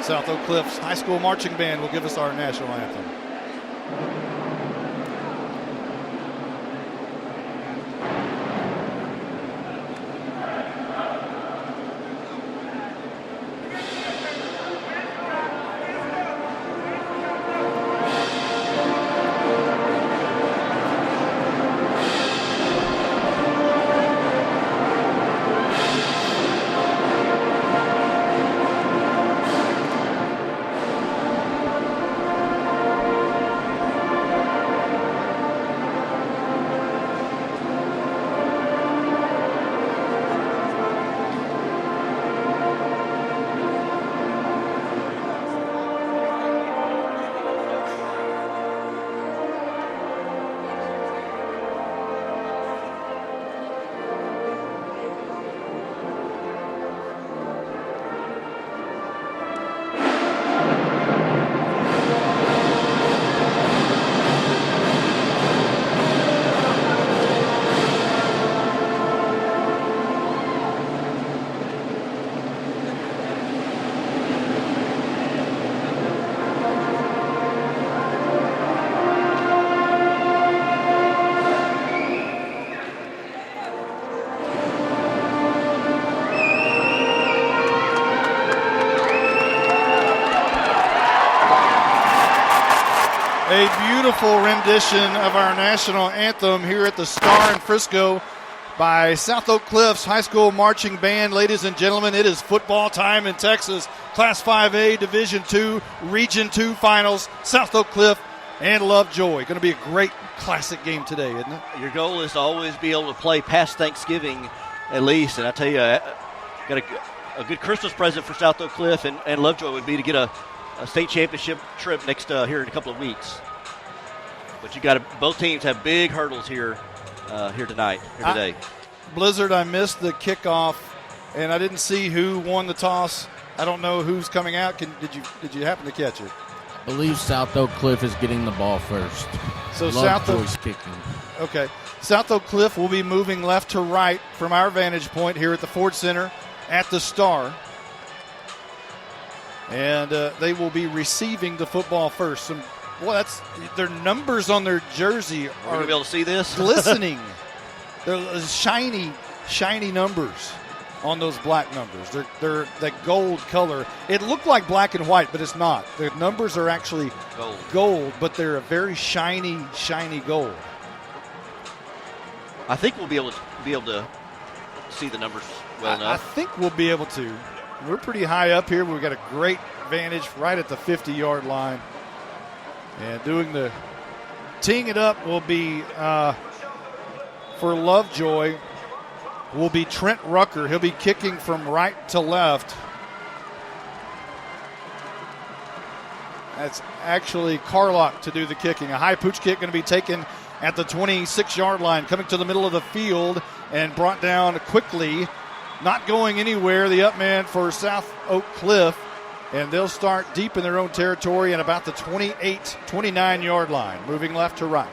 [SPEAKER 8] South Oak Cliff's high school marching band will give us our national anthem. beautiful rendition of our national anthem here at the Star in Frisco by South Oak Cliffs High School Marching Band. Ladies and gentlemen, it is football time in Texas. Class 5A, Division II, Region II Finals, South Oak Cliff and Lovejoy. Going to be a great classic game today, isn't it?
[SPEAKER 5] Your goal is to always be able to play past Thanksgiving at least. And I tell you, got a good Christmas present for South Oak Cliff and Lovejoy would be to get a state championship trip next here in a couple of weeks. But you got both teams have big hurdles here today.
[SPEAKER 8] Blizzard, I missed the kickoff, and I didn't see who won the toss. I don't know who's coming out. Did you happen to catch it?
[SPEAKER 10] I believe South Oak Cliff is getting the ball first.
[SPEAKER 8] So
[SPEAKER 10] Lovejoy's kicking.
[SPEAKER 8] Okay. South Oak Cliff will be moving left to right from our vantage point here at the Ford Center at the Star. And they will be receiving the football first. That's their numbers on their jersey
[SPEAKER 5] are going to be able to see this
[SPEAKER 8] glistening. They're shiny numbers on those black numbers. They're that gold color. It looked like black and white, but it's not. The numbers are actually gold, but they're a very shiny gold.
[SPEAKER 5] I think we'll be able to see the numbers well enough.
[SPEAKER 8] I think we'll be able to. We're pretty high up here. We've got a great vantage right at the 50-yard line. And teeing it up will be for Lovejoy will be Trent Rucker. He'll be kicking from right to left. That's actually Carlock to do the kicking. A high pooch kick going to be taken at the 26-yard line, coming to the middle of the field and brought down quickly. Not going anywhere, the up man for South Oak Cliff. And they'll start deep in their own territory at about the 29-yard line, moving left to right.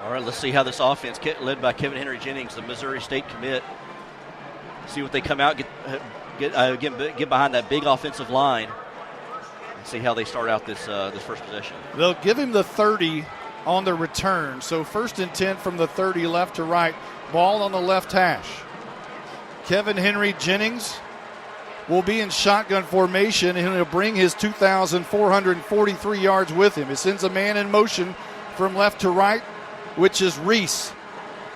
[SPEAKER 5] All right, let's see how this offense, led by Kevin Henry Jennings, the Missouri State commit, see what they come out, get behind that big offensive line, and see how they start out this first possession.
[SPEAKER 8] They'll give him the 30 on the return. So 1st and 10 from the 30, left to right, ball on the left hash. Kevin Henry Jennings will be in shotgun formation, and he'll bring his 2,443 yards with him. He sends a man in motion from left to right, which is Reese.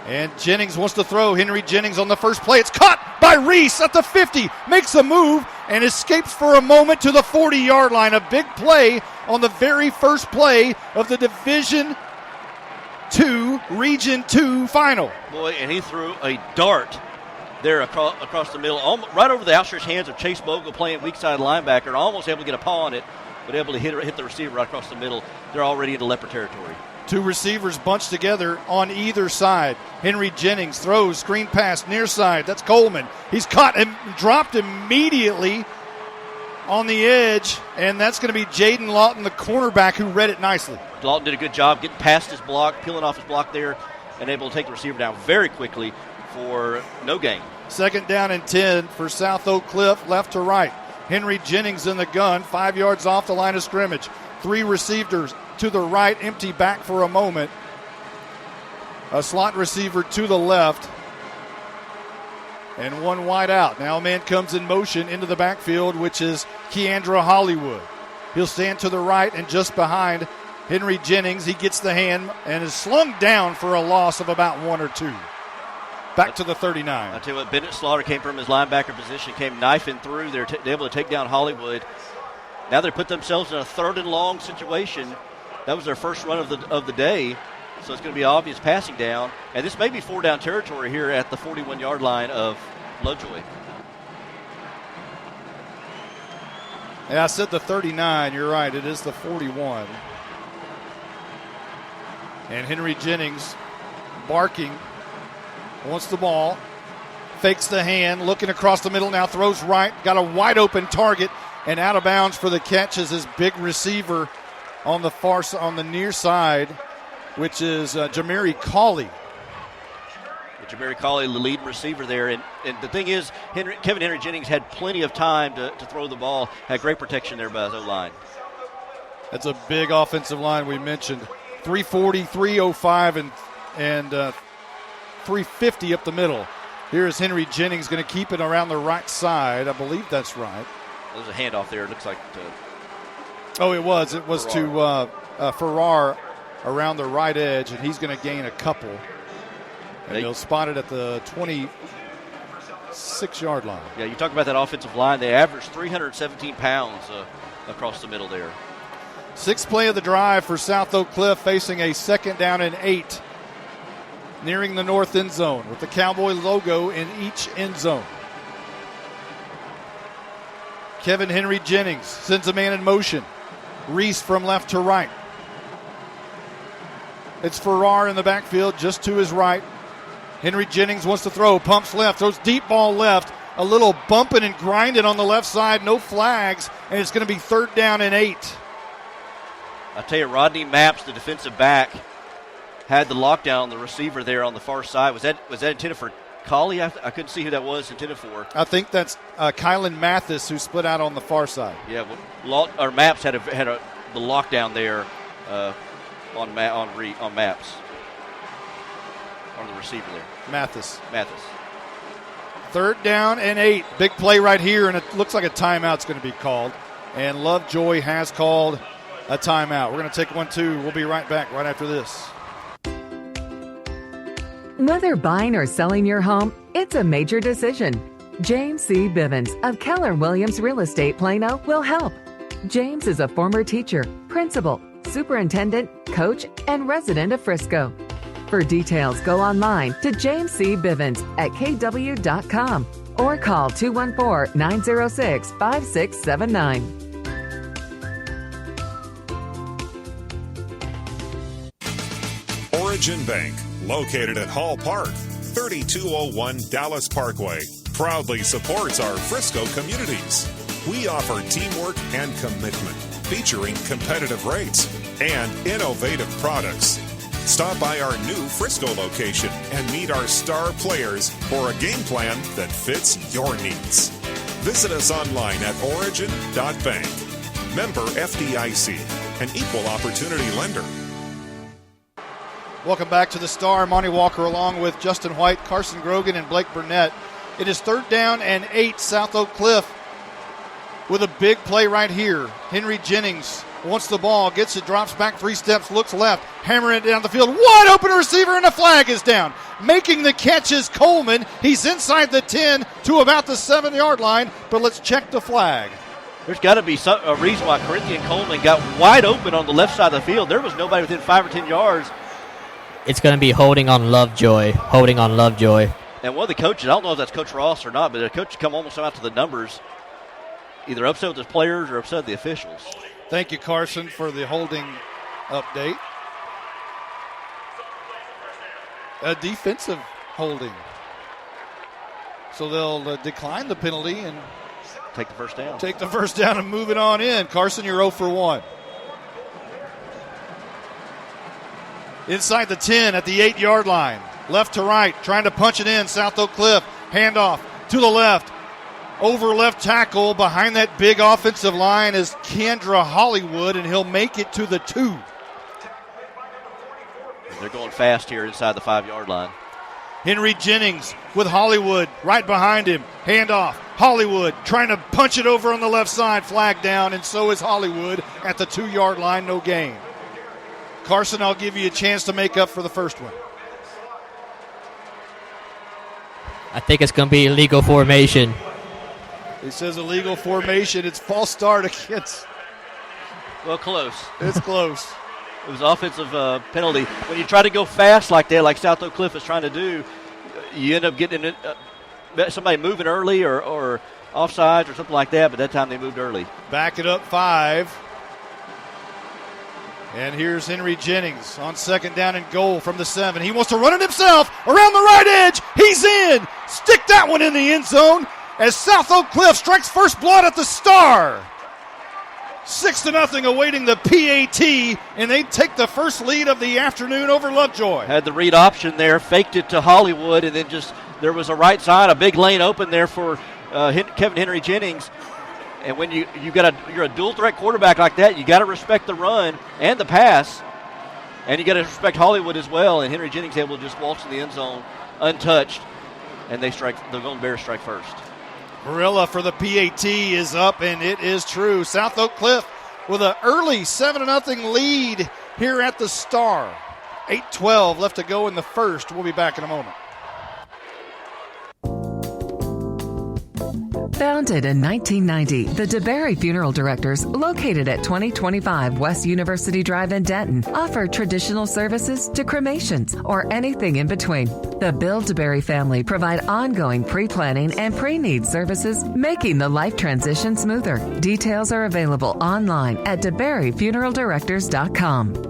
[SPEAKER 8] And Jennings wants to throw. Henry Jennings on the first play. It's caught by Reese at the 50. Makes a move and escapes for a moment to the 40-yard line. A big play on the very first play of the Division II, Region II final.
[SPEAKER 5] Boy, and he threw a dart there across the middle, right over the outstretched hands of Chase Bogle, playing weak side linebacker, almost able to get a paw on it, but able to hit the receiver right across the middle. They're already into leopard territory.
[SPEAKER 8] Two receivers bunched together on either side. Henry Jennings throws, screen pass, near side. That's Coleman. He's caught and dropped immediately on the edge, and that's going to be Jaden Lawton, the cornerback, who read it nicely.
[SPEAKER 5] Lawton did a good job getting past his block, peeling off his block there, and able to take the receiver down very quickly for no gain.
[SPEAKER 8] 2nd down and 10 for South Oak Cliff, left to right. Henry Jennings in the gun, 5 yards off the line of scrimmage. 3 receivers to the right, empty back for a moment. A slot receiver to the left. And 1 wide out. Now a man comes in motion into the backfield, which is Keandra Hollywood. He'll stand to the right and just behind Henry Jennings. He gets the hand and is slung down for a loss of about 1 or 2. Back to the 39.
[SPEAKER 5] I'll tell you what, Bennett Slaughter came from his linebacker position, came knifing through. They're able to take down Hollywood. Now they put themselves in a 3rd and long situation. That was their first run of the day, so it's going to be obvious passing down. And this may be 4-down territory here at the 41-yard line of Lovejoy.
[SPEAKER 8] Yeah, I said the 39. You're right. It is the 41. And Henry Jennings barking. Wants the ball, fakes the hand, looking across the middle now, throws right, got a wide open target, and out of bounds for the catch is his big receiver on the near side, which is Jamari Cawley.
[SPEAKER 5] Jamari Cawley, the lead receiver there, and the thing is, Kevin Henry Jennings had plenty of time to throw the ball, had great protection there by his O-line.
[SPEAKER 8] That's a big offensive line we mentioned. 340, 305, and 350 up the middle. Here is Henry Jennings going to keep it around the right side. I believe that's right.
[SPEAKER 5] There's a handoff there. It looks like
[SPEAKER 8] it was. It was to Farrar around the right edge, and he's going to gain a couple. And he'll spot it at the 26-yard line.
[SPEAKER 5] Yeah, you talk about that offensive line. They average 317 pounds across the middle there.
[SPEAKER 8] Sixth play of the drive for South Oak Cliff, facing a 2nd down and 8. Nearing the north end zone with the Cowboy logo in each end zone. Kevin Henry Jennings sends a man in motion. Reese from left to right. It's Farrar in the backfield just to his right. Henry Jennings wants to throw, pumps left, throws deep ball left. A little bumping and grinding on the left side, no flags, and it's going to be 3rd down and 8.
[SPEAKER 5] I tell you, Rodney Mapps, the defensive back, had the lockdown, the receiver there on the far side. Was that intended for Colley? I couldn't see who that was intended for.
[SPEAKER 8] I think that's Kylan Mathis, who split out on the far side.
[SPEAKER 5] Yeah, Mapps had the lockdown there on Mapps. On the receiver there.
[SPEAKER 8] Mathis.
[SPEAKER 5] 3rd
[SPEAKER 8] down and 8. Big play right here, and it looks like a timeout's going to be called. And Lovejoy has called a timeout. We're going to take 1, 2. We'll be right back right after this.
[SPEAKER 4] Whether buying or selling your home, it's a major decision. James C. Bivens of Keller Williams Real Estate Plano will help. James is a former teacher, principal, superintendent, coach, and resident of Frisco. For details, go online to James C. Bivens at kw.com or call 214-906-5679.
[SPEAKER 1] Origin Bank, located at Hall Park, 3201 Dallas Parkway, proudly supports our Frisco communities. We offer teamwork and commitment, featuring competitive rates and innovative products. Stop by our new Frisco location and meet our star players for a game plan that fits your needs. Visit us online at origin.bank. Member FDIC, an equal opportunity lender.
[SPEAKER 8] Welcome back to the Star. Monty Walker along with Justin White, Carson Grogan, and Blake Burnett. It is 3rd down and 8, South Oak Cliff, with a big play right here. Henry Jennings wants the ball, gets it, drops back 3 steps, looks left, hammering it down the field. Wide open receiver, and a flag is down. Making the catch is Coleman. He's inside the 10 to about the 7-yard line, but let's check the flag.
[SPEAKER 5] There's got to be a reason why Corinthian Coleman got wide open on the left side of the field. There was nobody within 5 or 10 yards.
[SPEAKER 11] It's going to be holding on Lovejoy.
[SPEAKER 5] And one of the coaches, I don't know if that's Coach Ross or not, but the coach come almost out to the numbers, either upset with his players or upset with the officials.
[SPEAKER 8] Thank you, Carson, for the holding update. A defensive holding. So they'll decline the penalty and
[SPEAKER 5] take the first down
[SPEAKER 8] and move it on in. Carson, you're 0 for 1. Inside the 10 at the 8-yard line. Left to right, trying to punch it in. South Oak Cliff, handoff to the left. Over left tackle behind that big offensive line is Kendra Hollywood, and he'll make it to the 2.
[SPEAKER 5] They're going fast here inside the 5-yard line.
[SPEAKER 8] Henry Jennings with Hollywood right behind him. Handoff. Hollywood trying to punch it over on the left side. Flag down, and so is Hollywood at the 2-yard line. No gain. Carson, I'll give you a chance to make up for the first one.
[SPEAKER 11] I think it's going to be illegal formation.
[SPEAKER 8] He says illegal formation. It's false start against.
[SPEAKER 5] Well, close.
[SPEAKER 8] It's close.
[SPEAKER 5] It was offensive penalty. When you try to go fast like that, like South Oak Cliff is trying to do, you end up getting somebody moving early or offsides or something like that, but that time they moved early.
[SPEAKER 8] Back it up 5. And here's Henry Jennings on 2nd down and goal from the 7. He wants to run it himself around the right edge. He's in. Stick that one in the end zone as South Oak Cliff strikes first blood at the Star. 6-0 awaiting the PAT, and they take the first lead of the afternoon over Lovejoy.
[SPEAKER 5] Had the read option there, faked it to Hollywood, and then just there was a right side, a big lane open there for Kevin Henry Jennings. And when you're a dual threat quarterback like that, you got to respect the run and the pass, and you got to respect Hollywood as well. And Henry Jennings able to just waltz in the end zone untouched, and the Golden Bears strike first.
[SPEAKER 8] Barilla for the PAT is up, and it is true. South Oak Cliff with an early 7-0 lead here at the Star. 8:12 left to go in the first. We'll be back in a moment.
[SPEAKER 4] Founded in 1990, the DeBerry Funeral Directors, located at 2025 West University Drive in Denton, offer traditional services to cremations or anything in between. The Bill DeBerry family provide ongoing pre-planning and pre-need services, making the life transition smoother. Details are available online at DeBerryFuneralDirectors.com.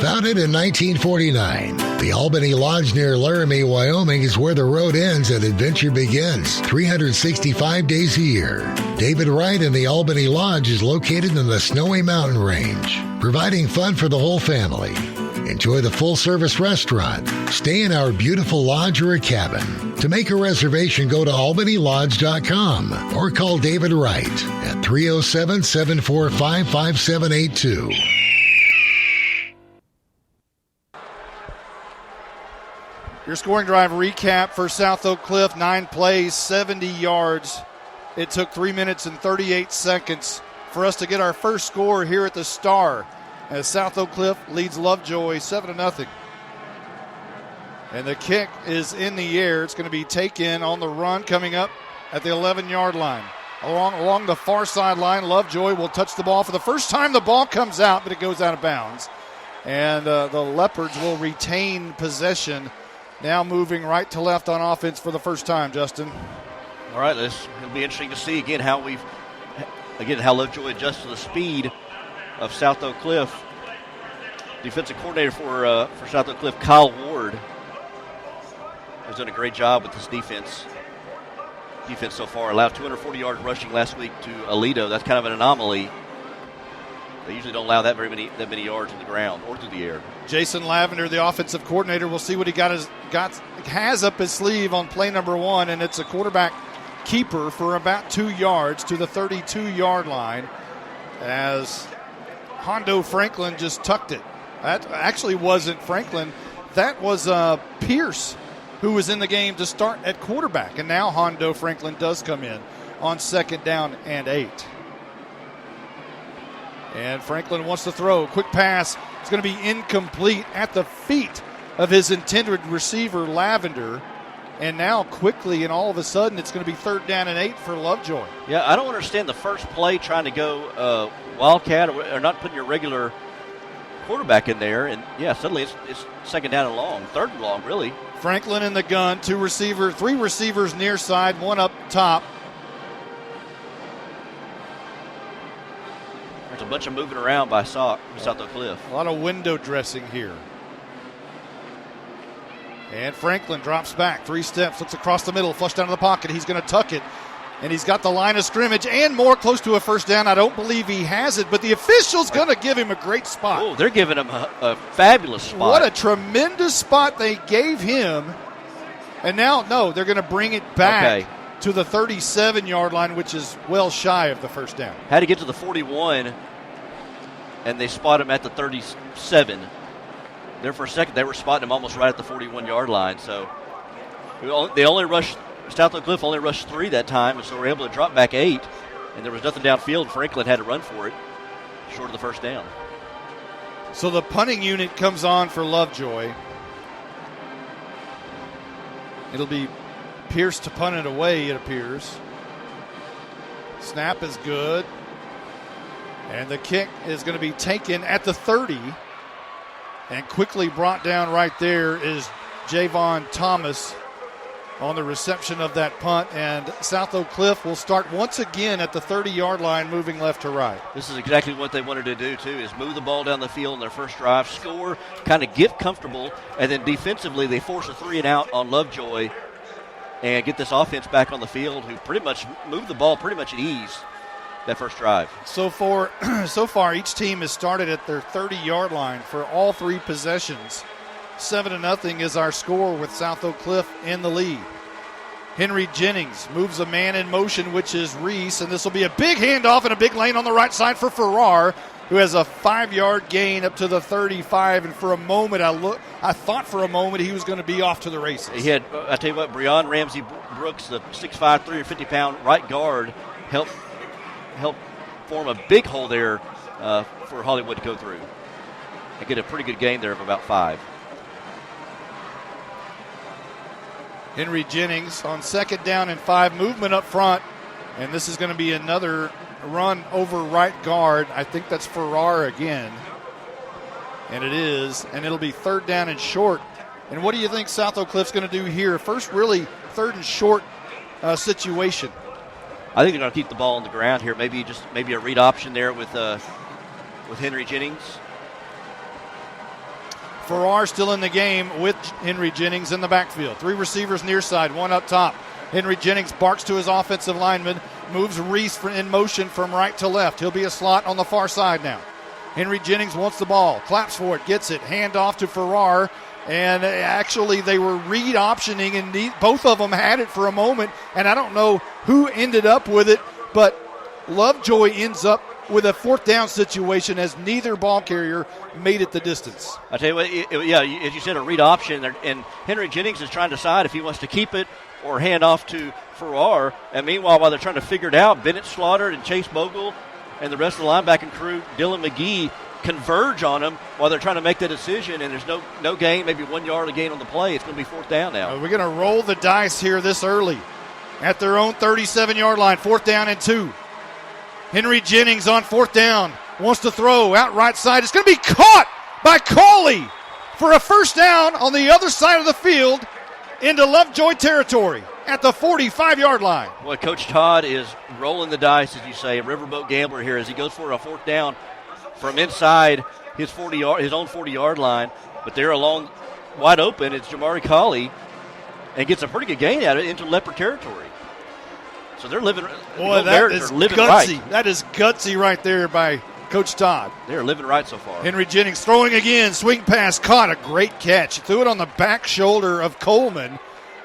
[SPEAKER 3] Founded in 1949, the Albany Lodge near Laramie, Wyoming is where the road ends and adventure begins, 365 days a year. David Wright and the Albany Lodge is located in the Snowy Mountain Range, providing fun for the whole family. Enjoy the full-service restaurant, stay in our beautiful lodge or a cabin. To make a reservation, go to albanylodge.com or call David Wright at 307-745-5782.
[SPEAKER 8] Your scoring drive recap for South Oak Cliff, 9 plays, 70 yards. It took 3 minutes and 38 seconds for us to get our first score here at the Star as South Oak Cliff leads Lovejoy 7-0. And the kick is in the air. It's going to be taken on the run coming up at the 11-yard line. Along the far sideline, Lovejoy will touch the ball for the first time. The ball comes out, but it goes out of bounds. And the Leopards will retain possession. Now moving right to left on offense for the first time, Justin.
[SPEAKER 5] All right, it'll be interesting to see again how Lovejoy adjusts to the speed of South Oak Cliff. Defensive coordinator for South Oak Cliff, Kyle Ward, has done a great job with this defense so far. Allowed 240 yards rushing last week to Aledo. That's kind of an anomaly. They usually don't allow that many yards on the ground or through the air.
[SPEAKER 8] Jason Lavender, the offensive coordinator, will see what he has up his sleeve on play number 1, and it's a quarterback keeper for about 2 yards to the 32-yard line as Hondo Franklin just tucked it. That actually wasn't Franklin. That was Pierce, who was in the game to start at quarterback, and now Hondo Franklin does come in on 2nd down and 8. And Franklin wants to throw. Quick pass. It's going to be incomplete at the feet of his intended receiver, Lavender. And now quickly and all of a sudden it's going to be 3rd down and 8 for Lovejoy.
[SPEAKER 5] Yeah, I don't understand the first play trying to go Wildcat or not putting your regular quarterback in there. And, yeah, suddenly it's 2nd down and long, 3rd and long, really.
[SPEAKER 8] Franklin in the gun, 3 receivers near side, 1 up top.
[SPEAKER 5] There's a bunch of moving around by South Oak Cliff.
[SPEAKER 8] A lot of window dressing here. And Franklin drops back 3 steps, looks across the middle, flush down to the pocket. He's going to tuck it. And he's got the line of scrimmage and more, close to a 1st down. I don't believe he has it, but the official's going to give him a great spot.
[SPEAKER 5] Oh, they're giving him a fabulous spot.
[SPEAKER 8] What a tremendous spot they gave him. And now, no, they're going to bring it back to the 37-yard line, which is well shy of the 1st down.
[SPEAKER 5] Had to get to the 41, and they spot him at the 37. There for a second, they were spotting him almost right at the 41-yard line. So South Oak Cliff only rushed 3 that time, and so we're able to drop back 8, and there was nothing downfield. Franklin had to run for it, short of the 1st down.
[SPEAKER 8] So the punting unit comes on for Lovejoy. It'll be Pierce to punt it away, it appears. Snap is good. And the kick is going to be taken at the 30. And quickly brought down right there is Javon Thomas on the reception of that punt. And South Oak Cliff will start once again at the 30-yard line, moving left to right.
[SPEAKER 5] This is exactly what they wanted to do, too, is move the ball down the field in their first drive, score, kind of get comfortable, and then defensively they force a 3-and-out on Lovejoy and get this offense back on the field, who pretty much moved the ball pretty much at ease that first drive.
[SPEAKER 8] So far, each team has started at their 30-yard line for all 3 possessions. 7-0 is our score with South Oak Cliff in the lead. Henry Jennings moves a man in motion, which is Reese, and this will be a big handoff and a big lane on the right side for Farrar. who has a 5-yard gain up to the 35. And for a moment, I thought for a moment he was going to be off to the races.
[SPEAKER 5] He had, I tell you what, Breon Ramsey Brooks, the 6'5", 350-pound right guard, helped form a big hole there for Hollywood to go through and get a pretty good gain there of about 5.
[SPEAKER 8] Henry Jennings on 2nd down and 5, movement up front, and this is going to be another run over right guard. I think that's Farrar again, and it is, and it'll be 3rd down and short. And what do you think South Oak Cliff's going to do here? First, really 3rd and short situation.
[SPEAKER 5] I think they're going to keep the ball on the ground here. Maybe a read option there with Henry Jennings.
[SPEAKER 8] Farrar still in the game with Henry Jennings in the backfield. 3 receivers near side, 1 up top. Henry Jennings barks to his offensive lineman, moves Reese in motion from right to left. He'll be a slot on the far side now. Henry Jennings wants the ball, claps for it, gets it, hand off to Farrar. And actually they were read optioning, and both of them had it for a moment. And I don't know who ended up with it, but Lovejoy ends up with a 4th down situation as neither ball carrier made it the distance.
[SPEAKER 5] I tell you what, as you said, a read option, and Henry Jennings is trying to decide if he wants to keep it or hand off to Farrar. And meanwhile, while they're trying to figure it out, Bennett Slaughter and Chase Bogle and the rest of the linebacking crew, Dylan Mcgee, converge on him while they're trying to make the decision, and there's no gain, maybe 1 yard of gain on the play. It's going to be 4th down now.
[SPEAKER 8] We're going to roll the dice here this early at their own 37-yard line, 4th down and 2. Henry Jennings on 4th down, wants to throw out right side. It's going to be caught by Cawley for a 1st down on the other side of the field into Lovejoy territory at the 45-yard line.
[SPEAKER 5] Well, Coach Todd is rolling the dice, as you say, a riverboat gambler here as he goes for a 4th down from inside his own 40-yard line, but they're along wide open. It's Jamari Cawley, and gets a pretty good gain out of it into Leopard territory. So they're living.
[SPEAKER 8] Boy, that is
[SPEAKER 5] living
[SPEAKER 8] gutsy.
[SPEAKER 5] Right.
[SPEAKER 8] That is gutsy right there by Coach Todd.
[SPEAKER 5] They're living right so far.
[SPEAKER 8] Henry Jennings throwing again, swing pass, caught, a great catch. Threw it on the back shoulder of Coleman,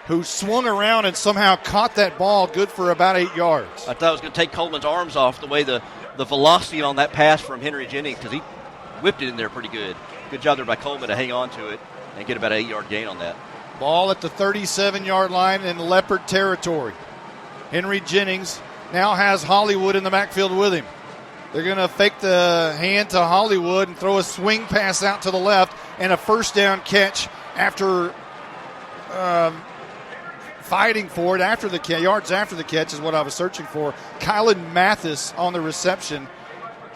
[SPEAKER 8] who swung around and somehow caught that ball, good for about 8 yards.
[SPEAKER 5] I thought it was going to take Coleman's arms off the way the velocity on that pass from Henry Jennings, because he whipped it in there pretty good. Good job there by Coleman to hang on to it and get about an 8-yard gain on that.
[SPEAKER 8] Ball at the 37-yard line in Leopard territory. Henry Jennings now has Hollywood in the backfield with him. They're going to fake the hand to Hollywood and throw a swing pass out to the left and a 1st down catch after fighting for it after the yards after the catch is what I was searching for. Kylan Mathis on the reception,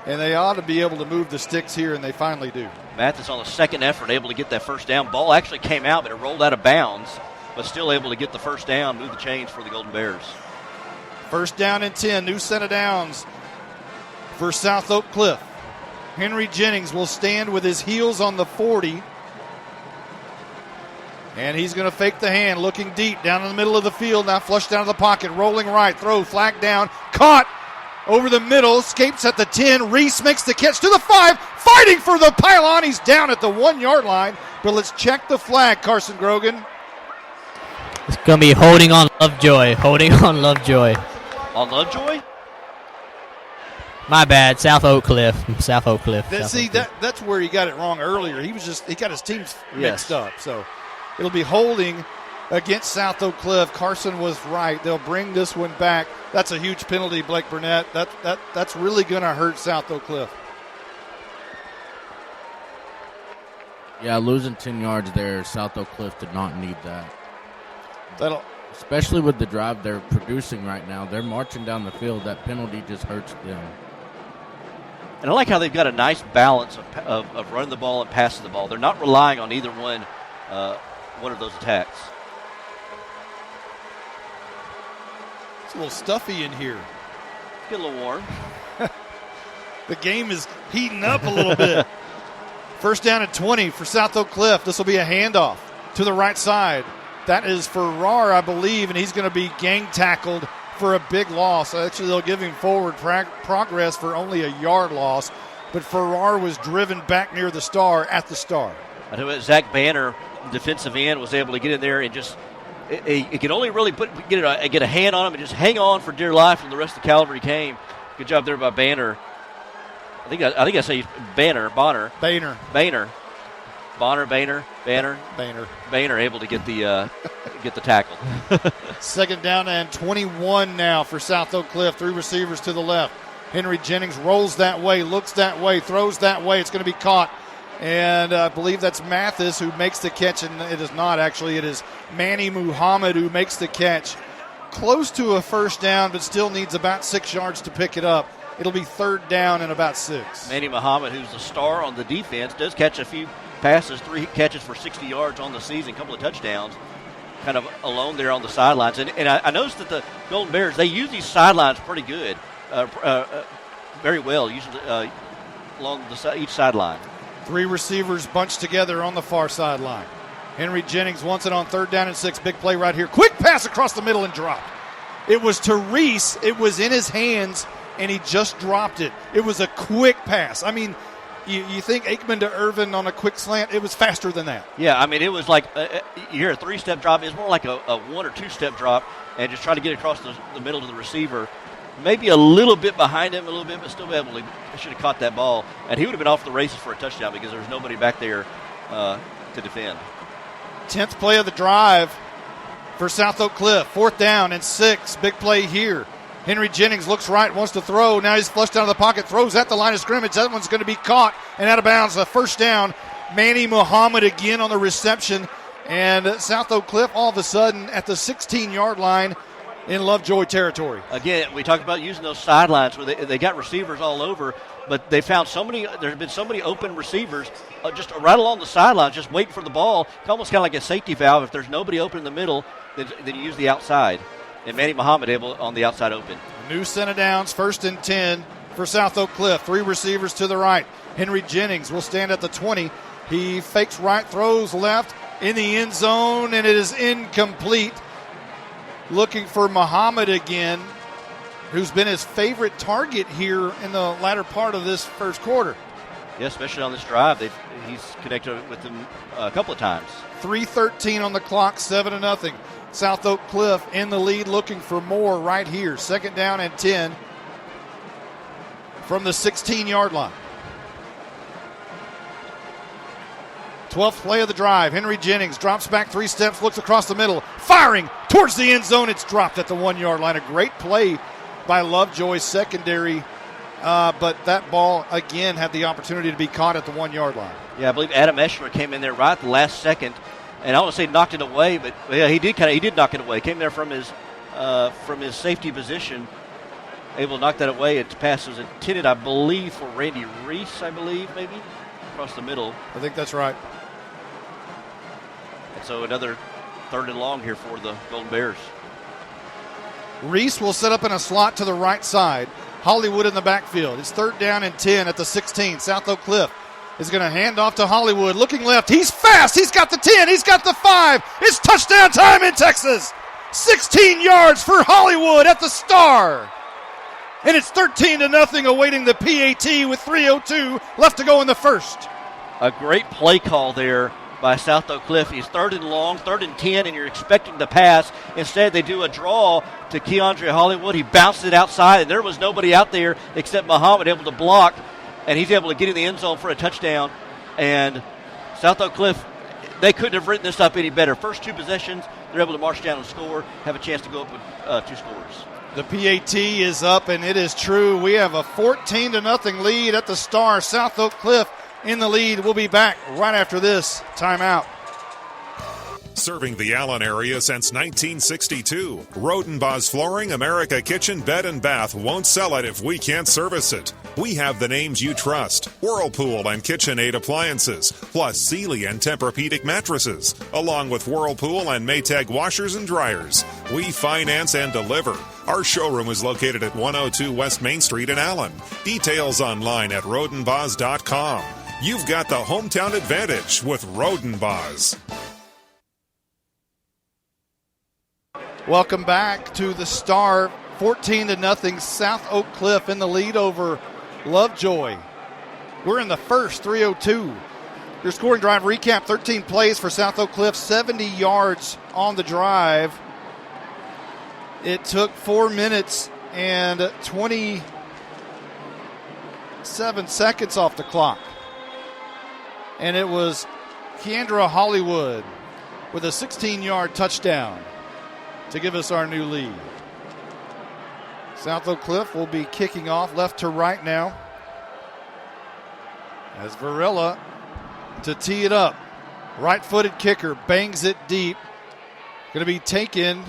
[SPEAKER 8] and they ought to be able to move the sticks here, and they finally do.
[SPEAKER 5] Mathis on the 2nd effort able to get that 1st down. Ball actually came out, but it rolled out of bounds, but still able to get the 1st down, move the chains for the Golden Bears.
[SPEAKER 8] 1st down and 10, new set of downs for South Oak Cliff. Henry Jennings will stand with his heels on the 40. And he's going to fake the hand, looking deep down in the middle of the field. Now flushed out of the pocket, rolling right, throw, flag down, caught over the middle, escapes at the 10. Reese makes the catch to the 5, fighting for the pylon. He's down at the 1-yard line. But let's check the flag, Carson Grogan.
[SPEAKER 11] It's going to be holding on Lovejoy. On
[SPEAKER 5] Lovejoy?
[SPEAKER 11] My bad. South Oak Cliff.
[SPEAKER 8] That's where he got it wrong earlier. He got his teams mixed up. So it'll be holding against South Oak Cliff. Carson was right. They'll bring this one back. That's a huge penalty, Blake Burnett. That's really going to hurt South Oak Cliff.
[SPEAKER 10] Yeah, losing 10 yards there, South Oak Cliff did not need that. Especially with the drive they're producing right now. They're marching down the field. That penalty just hurts them.
[SPEAKER 5] And I like how they've got a nice balance of running the ball and passing the ball. They're not relying on either one of those attacks.
[SPEAKER 8] It's a little stuffy in here.
[SPEAKER 5] Get a little warm.
[SPEAKER 8] The game is heating up a little bit. 1st down and 20 for South Oak Cliff. This will be a handoff to the right side. That is Farrar, I believe, and he's going to be gang tackled for a big loss. Actually, they'll give him forward progress for only a yard loss, but Farrar was driven back near the star at the star.
[SPEAKER 5] I know Zach Banner, defensive end, was able to get in there and just he could only really get a hand on him and just hang on for dear life when the rest of the cavalry came. Good job there by Banner. I think I say Banner able to get the tackle.
[SPEAKER 8] Second down and 21 now for South Oak Cliff. 3 receivers to the left. Henry Jennings rolls that way, looks that way, throws that way. It's going to be caught. And I believe that's Mathis who makes the catch, and it is not actually. It is Manny Muhammad who makes the catch. Close to a first down, but still needs about 6 yards to pick it up. It'll be third down and about 6.
[SPEAKER 5] Manny Muhammad, who's the star on the defense, does catch a few passes, 3 catches for 60 yards on the season, a couple of touchdowns, kind of alone there on the sidelines. And I noticed that the Golden Bears, they use these sidelines pretty good, very well, usually along each sideline.
[SPEAKER 8] 3 receivers bunched together on the far sideline. Henry Jennings wants it on third down and 6. Big play right here. Quick pass across the middle and dropped. It was to Reese. It was in his hands, and he just dropped it. It was a quick pass. I mean, you think Aikman to Irvin on a quick slant, it was faster than that.
[SPEAKER 5] Yeah, I mean, it was like you hear a 3-step drop. It's more like a 1 or 2-step drop, and just try to get across the middle to the receiver. Maybe a little bit behind him, but still be able to. Should have caught that ball, and he would have been off the races for a touchdown because there was nobody back there to defend.
[SPEAKER 8] 10th play of the drive for South Oak Cliff. 4th down and 6. Big play here. Henry Jennings looks right, wants to throw. Now he's flushed out of the pocket, throws at the line of scrimmage. That one's going to be caught and out of bounds. A first down. Manny Muhammad again on the reception. And South Oak Cliff all of a sudden at the 16-yard line in Lovejoy territory.
[SPEAKER 5] Again, we talked about using those sidelines where they got receivers all over, but they found there's been so many open receivers just right along the sidelines, just waiting for the ball. It's almost kind of like a safety valve. If there's nobody open in the middle, then you use the outside. And Manny Muhammad able on the outside open.
[SPEAKER 8] New set of downs, 1st and 10 for South Oak Cliff. 3 receivers to the right. Henry Jennings will stand at the 20. He fakes right, throws left in the end zone, and it is incomplete. Looking for Muhammad again, who's been his favorite target here in the latter part of this first quarter.
[SPEAKER 5] Yeah, especially on this drive. He's connected with them a couple of times.
[SPEAKER 8] 3:13 on the clock, 7-0. South Oak Cliff in the lead, looking for more right here. 2nd down and 10 from the 16-yard line. 12th play of the drive. Henry Jennings drops back 3 steps, looks across the middle, firing towards the end zone. It's dropped at the 1-yard line. A great play by Lovejoy's secondary, but that ball, again, had the opportunity to be caught at the 1-yard line.
[SPEAKER 5] Yeah, I believe Adam Eschler came in there right at the last second, and I don't want to say knocked it away, but yeah, he did knock it away. Came there from his safety position, able to knock that away. Its pass was intended, I believe, for Randy Reese, maybe, across the middle.
[SPEAKER 8] I think that's right.
[SPEAKER 5] And so another 3rd and long here for the Golden Bears.
[SPEAKER 8] Reese will set up in a slot to the right side. Hollywood in the backfield. It's 3rd down and 10 at the 16. South Oak Cliff is going to hand off to Hollywood. Looking left. He's fast. He's got the 10. He's got the 5. It's touchdown time in Texas. 16 yards for Hollywood at the Star. And it's 13-0 awaiting the PAT with 3:02 left to go in the first.
[SPEAKER 5] A great play call there by South Oak Cliff. He's 3rd and long, 3rd and 10, and you're expecting the pass. Instead, they do a draw to Keandre Hollywood. He bounced it outside, and there was nobody out there except Muhammad able to block, and he's able to get in the end zone for a touchdown. And South Oak Cliff, they couldn't have written this up any better. First 2 possessions, they're able to march down and score, have a chance to go up with 2 scores.
[SPEAKER 8] The PAT is up, and it is true. We have a 14-0 lead at the Star. South Oak Cliff in the lead. We'll be back right after this timeout.
[SPEAKER 1] Serving the Allen area since 1962. Rodenbaugh's Flooring, America Kitchen, Bed and Bath won't sell it if we can't service it. We have the names you trust. Whirlpool and KitchenAid appliances, plus Sealy and Tempur-Pedic mattresses, along with Whirlpool and Maytag washers and dryers. We finance and deliver. Our showroom is located at 102 West Main Street in Allen. Details online at rodenbaughs.com. You've got the hometown advantage with Rodenbaughs.
[SPEAKER 8] Welcome back to the Star. 14-0 South Oak Cliff in the lead over Lovejoy. We're in the first, 3:02. Your scoring drive recap, 13 plays for South Oak Cliff, 70 yards on the drive. It took 4 minutes and 7 seconds off the clock. And it was Keandra Hollywood with a 16-yard touchdown to give us our new lead. South Oak Cliff will be kicking off left to right now, as Varela to tee it up. Right-footed kicker bangs it deep. Going to be taken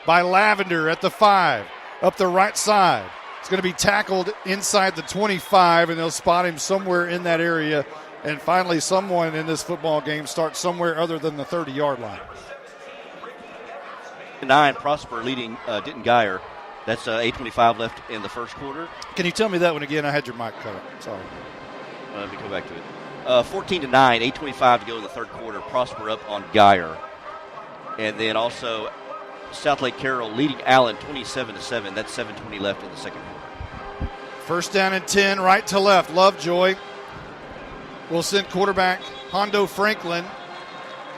[SPEAKER 8] by Lavender at the 5, up the right side. It's going to be tackled inside the 25, and they'll spot him somewhere in that area. And finally, someone in this football game starts somewhere other than the 30-yard line.
[SPEAKER 5] 9, Prosper leading Denton Geyer. That's 8:25 left in the first quarter.
[SPEAKER 8] Can you tell me that one again? I had your mic cut up. Sorry.
[SPEAKER 5] Let me go back to it. 14-9, 8:25 to go in the third quarter. Prosper up on Geyer. And then also South Lake Carroll leading Allen 27-7. That's 7:20 left in the second quarter.
[SPEAKER 8] First down and 10, right to left. Lovejoy will send quarterback Hondo Franklin.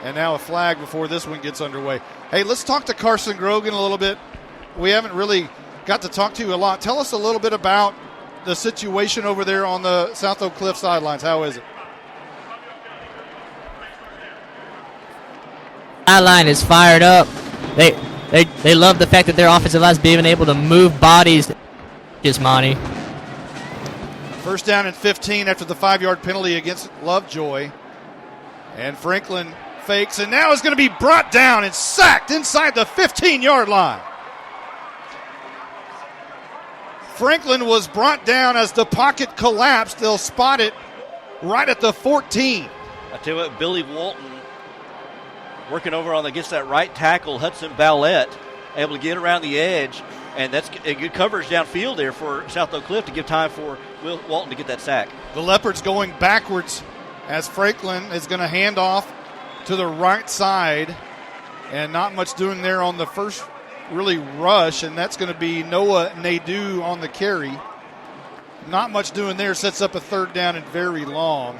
[SPEAKER 8] And now a flag before this one gets underway. Hey, let's talk to Carson Grogan a little bit. We haven't really got to talk to you a lot. Tell us a little bit about the situation over there on the South Oak Cliff sidelines. How is it?
[SPEAKER 11] Sideline is fired up. They love the fact that their offensive line's being able to move bodies. Just Monty.
[SPEAKER 8] First down and 15 after the 5-yard penalty against Lovejoy. And Franklin fakes and now is going to be brought down and sacked inside the 15-yard line. Franklin was brought down as the pocket collapsed. They'll spot it right at the 14.
[SPEAKER 5] I tell you what, Billy Walton working over on against that right tackle, Hudson Ballette, able to get around the edge, and that's a good coverage downfield there for South Oak Cliff to give time for Will Walton to get that sack.
[SPEAKER 8] The Leopards going backwards as Franklin is going to hand off to the right side, and not much doing there on the first really rush, and that's going to be Noah Nadeau on the carry. Not much doing there. Sets up a third down and very long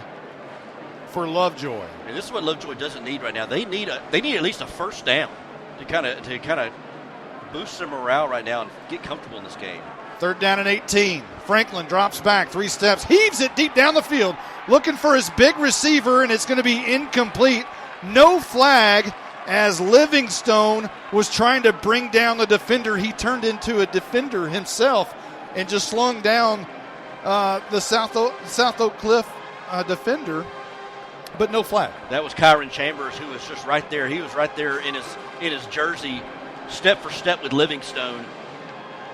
[SPEAKER 8] for Lovejoy.
[SPEAKER 5] And this is what Lovejoy doesn't need right now. They need at least a first down to kind of boost their morale right now and get comfortable in this game.
[SPEAKER 8] Third down and 18. Franklin drops back 3 steps, heaves it deep down the field, looking for his big receiver, and it's going to be incomplete. No flag as Livingstone was trying to bring down the defender. He turned into a defender himself and just slung down the South Oak Cliff defender, but no flag.
[SPEAKER 5] That was Kyron Chambers, who was just right there. He was right there in his jersey, step for step with Livingstone.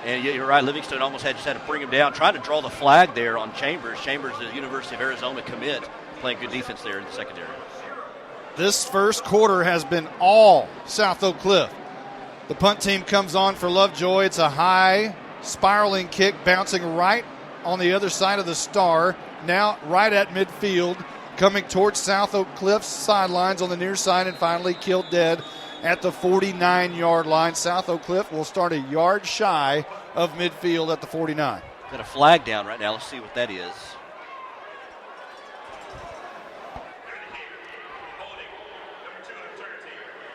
[SPEAKER 5] And you're right, Livingstone almost just had to bring him down, trying to draw the flag there on Chambers. Chambers, the University of Arizona commit, playing good defense there in the secondary.
[SPEAKER 8] This first quarter has been all South Oak Cliff. The punt team comes on for Lovejoy. It's a high spiraling kick bouncing right on the other side of the star. Now right at midfield, coming towards South Oak Cliff's sidelines on the near side, and finally killed dead at the 49-yard line. South Oak Cliff will start a yard shy of midfield at the 49.
[SPEAKER 5] Got a flag down right now. Let's see what that is.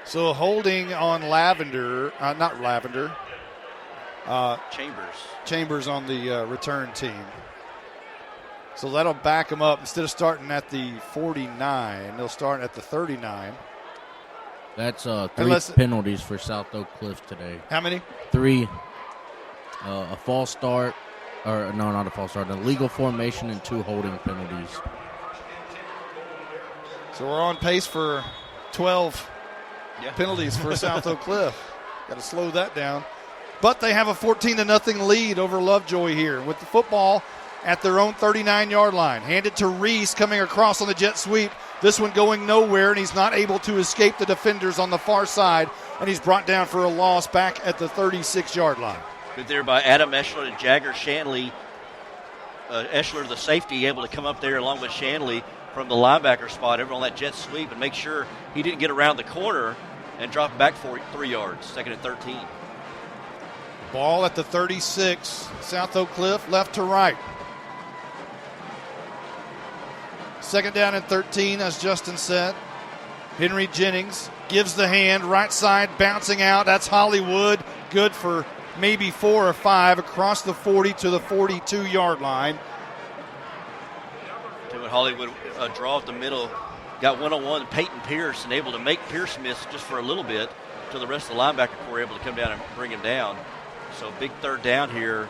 [SPEAKER 8] So holding on Lavender, not Lavender. Chambers on the return team. So that'll back them up. Instead of starting at the 49, they'll start at the 39.
[SPEAKER 10] That's 3 penalties for South Oak Cliff today.
[SPEAKER 8] How many?
[SPEAKER 10] 3. A false start, or no, not a false start, an illegal formation and 2 holding penalties.
[SPEAKER 8] So we're on pace for 12 penalties for South Oak Cliff. Got to slow that down. But they have a 14-0 lead over Lovejoy here with the football at their own 39-yard line. Handed to Reese coming across on the jet sweep. This one going nowhere, and he's not able to escape the defenders on the far side, and he's brought down for a loss back at the 36-yard line.
[SPEAKER 5] Good there by Adam Eschler and Jagger Shanley. Eschler, the safety, able to come up there along with Shanley from the linebacker spot over on that jet sweep and make sure he didn't get around the corner and drop back for 3 yards, 2nd and 13.
[SPEAKER 8] Ball at the 36. South Oak Cliff left to right. 2nd down and 13, as Justin said. Henry Jennings gives the hand, right side, bouncing out. That's Hollywood. Good for maybe 4 or 5 across the 40 to the 42-yard line.
[SPEAKER 5] To Hollywood draw at the middle. Got one-on-one Peyton Pierce and able to make Pierce miss just for a little bit until the rest of the linebacker core able to come down and bring him down. So big third down here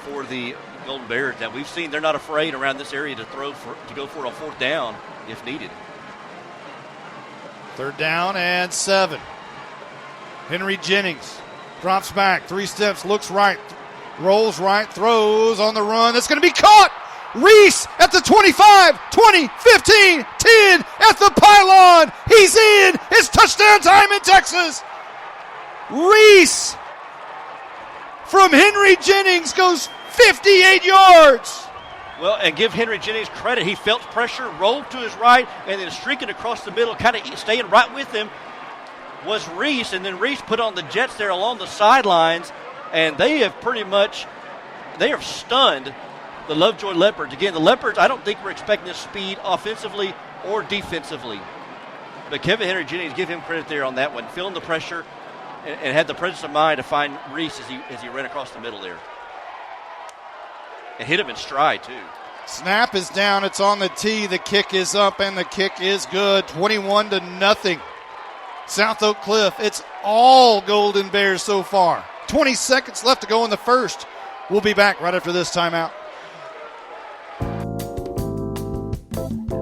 [SPEAKER 5] for the Golden Bears. Now we've seen they're not afraid around this area to go for it on fourth down if needed.
[SPEAKER 8] Third down and 7. Henry Jennings drops back, 3 steps, looks right, rolls right, throws on the run. That's going to be caught. Reese at the 25, 20, 15, 10 at the pylon. He's in. It's touchdown time in Texas. Reese from Henry Jennings goes 58 yards.
[SPEAKER 5] Well, and give Henry Jennings credit. He felt pressure, rolled to his right, and then streaking across the middle, kind of staying right with him, was Reese. And then Reese put on the Jets there along the sidelines, and they have stunned the Lovejoy Leopards. Again, the Leopards, I don't think we're expecting this speed offensively or defensively. But Kevin Henry Jennings, give him credit there on that one, feeling the pressure and had the presence of mind to find Reese as he ran across the middle there. And hit him in stride, too.
[SPEAKER 8] Snap is down. It's on the tee. The kick is up, and the kick is good. 21-0. South Oak Cliff. It's all Golden Bears so far. 20 seconds left to go in the first. We'll be back right after this timeout.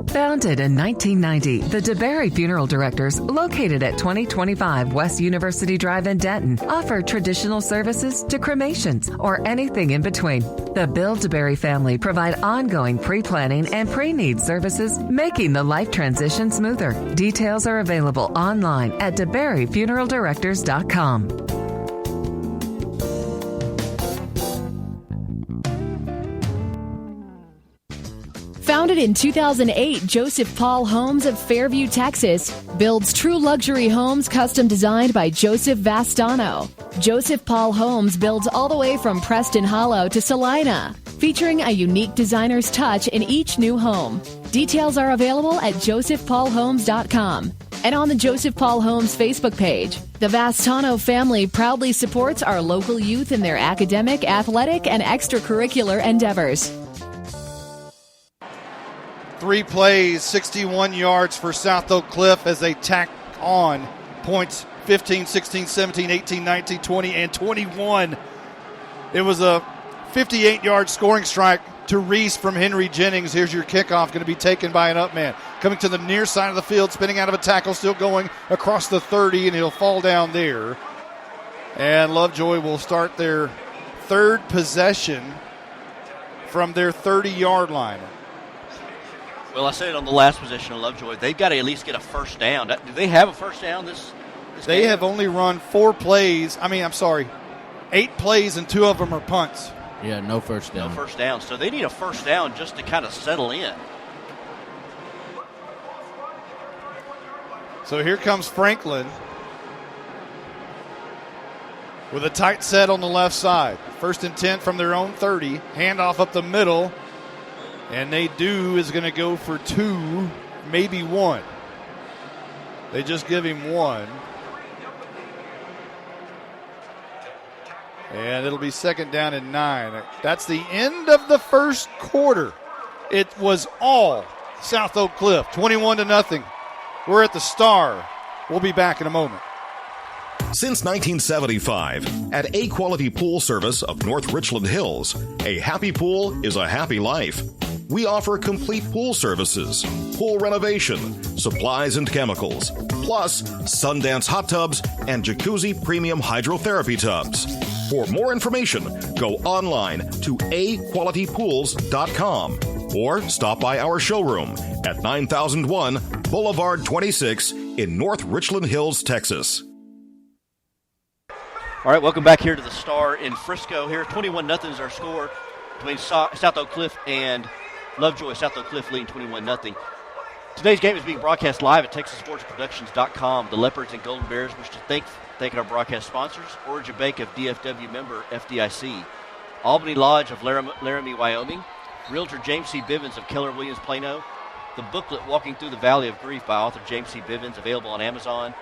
[SPEAKER 4] Founded in 1990, the DeBerry Funeral Directors, located at 2025 West University Drive in Denton, offer traditional services to cremations or anything in between. The Bill DeBerry family provide ongoing pre-planning and pre-need services, making the life transition smoother. Details are available online at DeBerryFuneralDirectors.com.
[SPEAKER 9] Founded in 2008, Joseph Paul Homes of Fairview, Texas, builds true luxury homes custom designed by Joseph Vastano. Joseph Paul Homes builds all the way from Preston Hollow to Salina, featuring a unique designer's touch in each new home. Details are available at josephpaulhomes.com and on the Joseph Paul Homes Facebook page. The Vastano family proudly supports our local youth in their academic, athletic, and extracurricular endeavors.
[SPEAKER 8] 3 plays, 61 yards for South Oak Cliff as they tack on points 15, 16, 17, 18, 19, 20, and 21. It was a 58-yard scoring strike to Reese from Henry Jennings. Here's your kickoff, going to be taken by an up man. Coming to the near side of the field, spinning out of a tackle, still going across the 30, and he'll fall down there. And Lovejoy will start their third possession from their 30-yard line.
[SPEAKER 5] Well, I said it on the last possession of Lovejoy. They've got to at least get a first down. Do they have a first down this
[SPEAKER 8] They
[SPEAKER 5] game?
[SPEAKER 8] have only run 8 plays, and 2 of them are punts.
[SPEAKER 10] Yeah, no first down.
[SPEAKER 5] No first down. So they need a first down just to kind of settle in.
[SPEAKER 8] So here comes Franklin with a tight set on the left side. First and 10 from their own 30. Handoff up the middle. And Nadeau is going to go for 2, maybe 1. They just give him 1. And it'll be second down and 9. That's the end of the first quarter. It was all South Oak Cliff, 21-0. We're at the Star. We'll be back in a moment.
[SPEAKER 12] Since 1975, at A Quality Pool Service of North Richland Hills, a happy pool is a happy life. We offer complete pool services, pool renovation, supplies and chemicals, plus Sundance hot tubs and Jacuzzi premium hydrotherapy tubs. For more information, go online to aqualitypools.com or stop by our showroom at 9001 Boulevard 26 in North Richland Hills, Texas.
[SPEAKER 5] All right, welcome back here to the Star in Frisco. Here, 21-0 is our score between South Oak Cliff and Lovejoy. South Oak Cliff leading 21-0. Today's game is being broadcast live at TexasSportsProductions.com. The Leopards and Golden Bears wish to thank our broadcast sponsors: Origin Bank of DFW, member FDIC; Albany Lodge of Laramie, Wyoming; Realtor James C. Bivens of Keller Williams, Plano; the booklet Walking Through the Valley of Grief by author James C. Bivens, available on Amazon;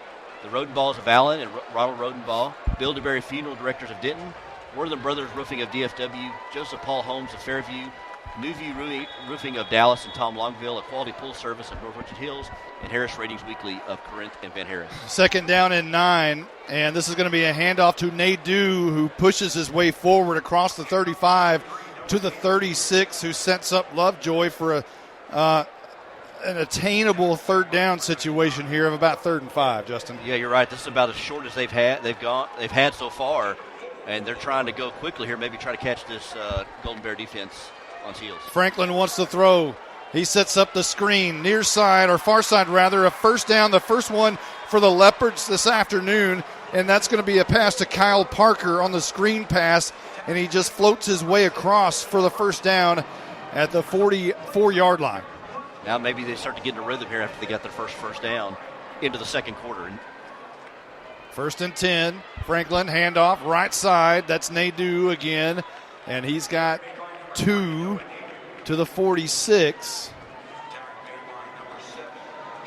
[SPEAKER 5] the Rodenballs of Allen and Ronald Rodenball; Bill DeBerry Funeral Directors of Denton; Wortham Brothers Roofing of DFW; Joseph Paul Homes of Fairview; New View Roofing of Dallas and Tom Longville, a quality pool service of North Richland Hills, and Harris Ratings Weekly of Corinth and Van Harris.
[SPEAKER 8] Second down and 9, and this is going to be a handoff to Nadeau, who pushes his way forward across the 35 to the 36, who sets up Lovejoy for an attainable third down situation here of about 3rd and 5, Justin.
[SPEAKER 5] Yeah, you're right. This is about as short as they've had so far, and they're trying to go quickly here, maybe try to catch this Golden Bear defense on his heels.
[SPEAKER 8] Franklin wants to throw. He sets up the screen, near side, or far side rather, a first down, the first one for the Leopards this afternoon, and that's going to be a pass to Kyle Parker on the screen pass, and he just floats his way across for the first down at the 44-yard line.
[SPEAKER 5] Now maybe they start to get in a rhythm here after they got their first down into the second quarter.
[SPEAKER 8] 1st and 10, Franklin, handoff, right side, that's Nadeau again, and he's got 2 to the 46.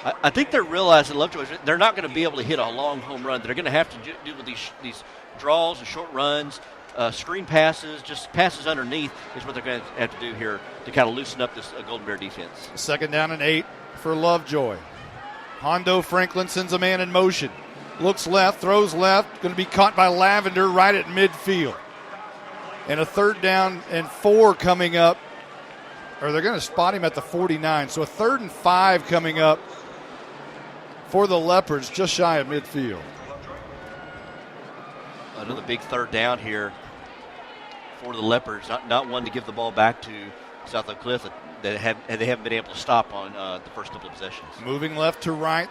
[SPEAKER 5] I think they're realizing Lovejoy, they're not going to be able to hit a long home run. They're going to have to do with these draws and short runs, screen passes, just passes underneath is what they're going to have to do here to kind of loosen up this Golden Bear defense.
[SPEAKER 8] 2nd down and 8 for Lovejoy. Hondo Franklin sends a man in motion. Looks left, throws left, going to be caught by Lavender right at midfield. And a 3rd down and 4 coming up, or they're going to spot him at the 49. So a 3rd and 5 coming up for the Leopards, just shy of midfield.
[SPEAKER 5] Another big 3rd down here for the Leopards. Not one to give the ball back to South Oak Cliff that they haven't been able to stop on the first couple of possessions.
[SPEAKER 8] Moving left to right.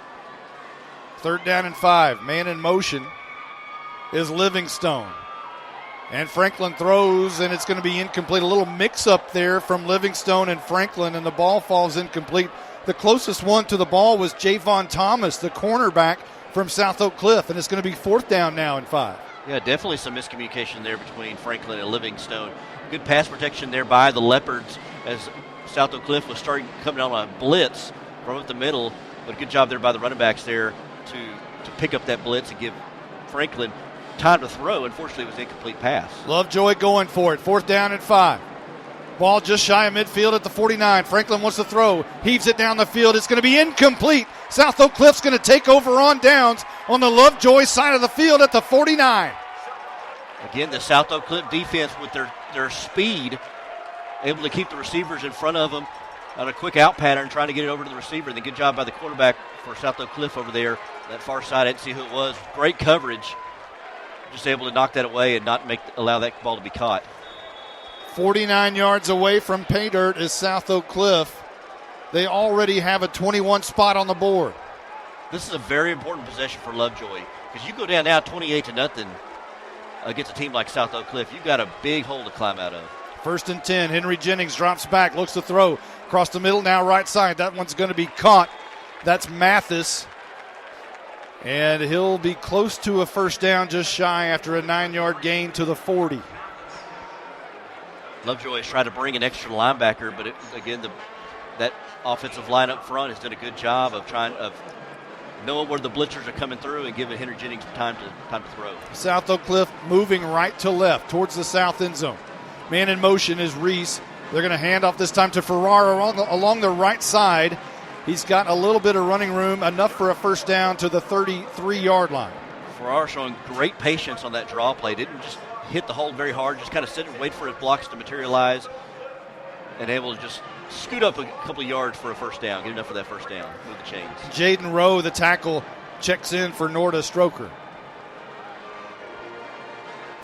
[SPEAKER 8] 3rd down and 5. Man in motion is Livingstone. And Franklin throws, and it's going to be incomplete. A little mix-up there from Livingstone and Franklin, and the ball falls incomplete. The closest one to the ball was Javon Thomas, the cornerback from South Oak Cliff, and it's going to be 4th down now and 5.
[SPEAKER 5] Yeah, definitely some miscommunication there between Franklin and Livingstone. Good pass protection there by the Leopards as South Oak Cliff was coming on a blitz from up the middle, but a good job there by the running backs there to pick up that blitz and give Franklin time to throw. Unfortunately, it was an incomplete pass.
[SPEAKER 8] Lovejoy going for it. 4th down and 5. Ball just shy of midfield at the 49. Franklin wants to throw. Heaves it down the field. It's going to be incomplete. South Oak Cliff's going to take over on downs on the Lovejoy side of the field at the 49.
[SPEAKER 5] Again, the South Oak Cliff defense with their speed, able to keep the receivers in front of them on a quick out pattern, trying to get it over to the receiver. And then good job by the quarterback for South Oak Cliff over there. That far side, I didn't see who it was. Great coverage. Just able to knock that away and not allow that ball to be caught.
[SPEAKER 8] 49 yards away from pay dirt is South Oak Cliff. They already have a 21 spot on the board.
[SPEAKER 5] This is a very important possession for Lovejoy because you go down now 28-0 against a team like South Oak Cliff. You've got a big hole to climb out of.
[SPEAKER 8] 1st and 10. Henry Jennings drops back, looks to throw across the middle, now right side. That one's going to be caught. That's Mathis. And he'll be close to a 1st down, just shy after a 9-yard gain to the 40.
[SPEAKER 5] Lovejoy has tried to bring an extra linebacker, but that offensive line up front has done a good job of knowing where the blitzers are coming through and giving Henry Jennings time to throw.
[SPEAKER 8] South Oak Cliff moving right to left towards the south end zone. Man in motion is Reese. They're going to hand off this time to Ferrara along the right side. He's got a little bit of running room, enough for a 1st down to the 33-yard line.
[SPEAKER 5] Ferrara showing great patience on that draw play. Didn't just hit the hole very hard, just kind of sit and wait for his blocks to materialize and able to just scoot up a couple of yards for a 1st down, get enough for that 1st down, move the chains.
[SPEAKER 8] Jaden Rowe, the tackle, checks in for Norda Stroker.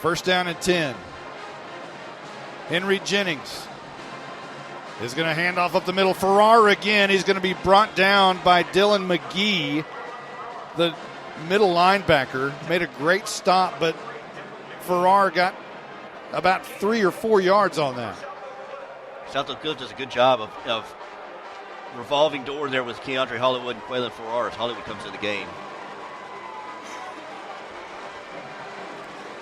[SPEAKER 8] 1st down and 10. Henry Jennings is going to hand off up the middle. Ferrara again. He's going to be brought down by Dylan Mcgee, the middle linebacker. Made a great stop, but Ferrara got about 3 or 4 yards on that.
[SPEAKER 5] South Oak Cliff does a good job of revolving door there with Keandre Hollywood and Quaylen Ferrara as Hollywood comes in the game.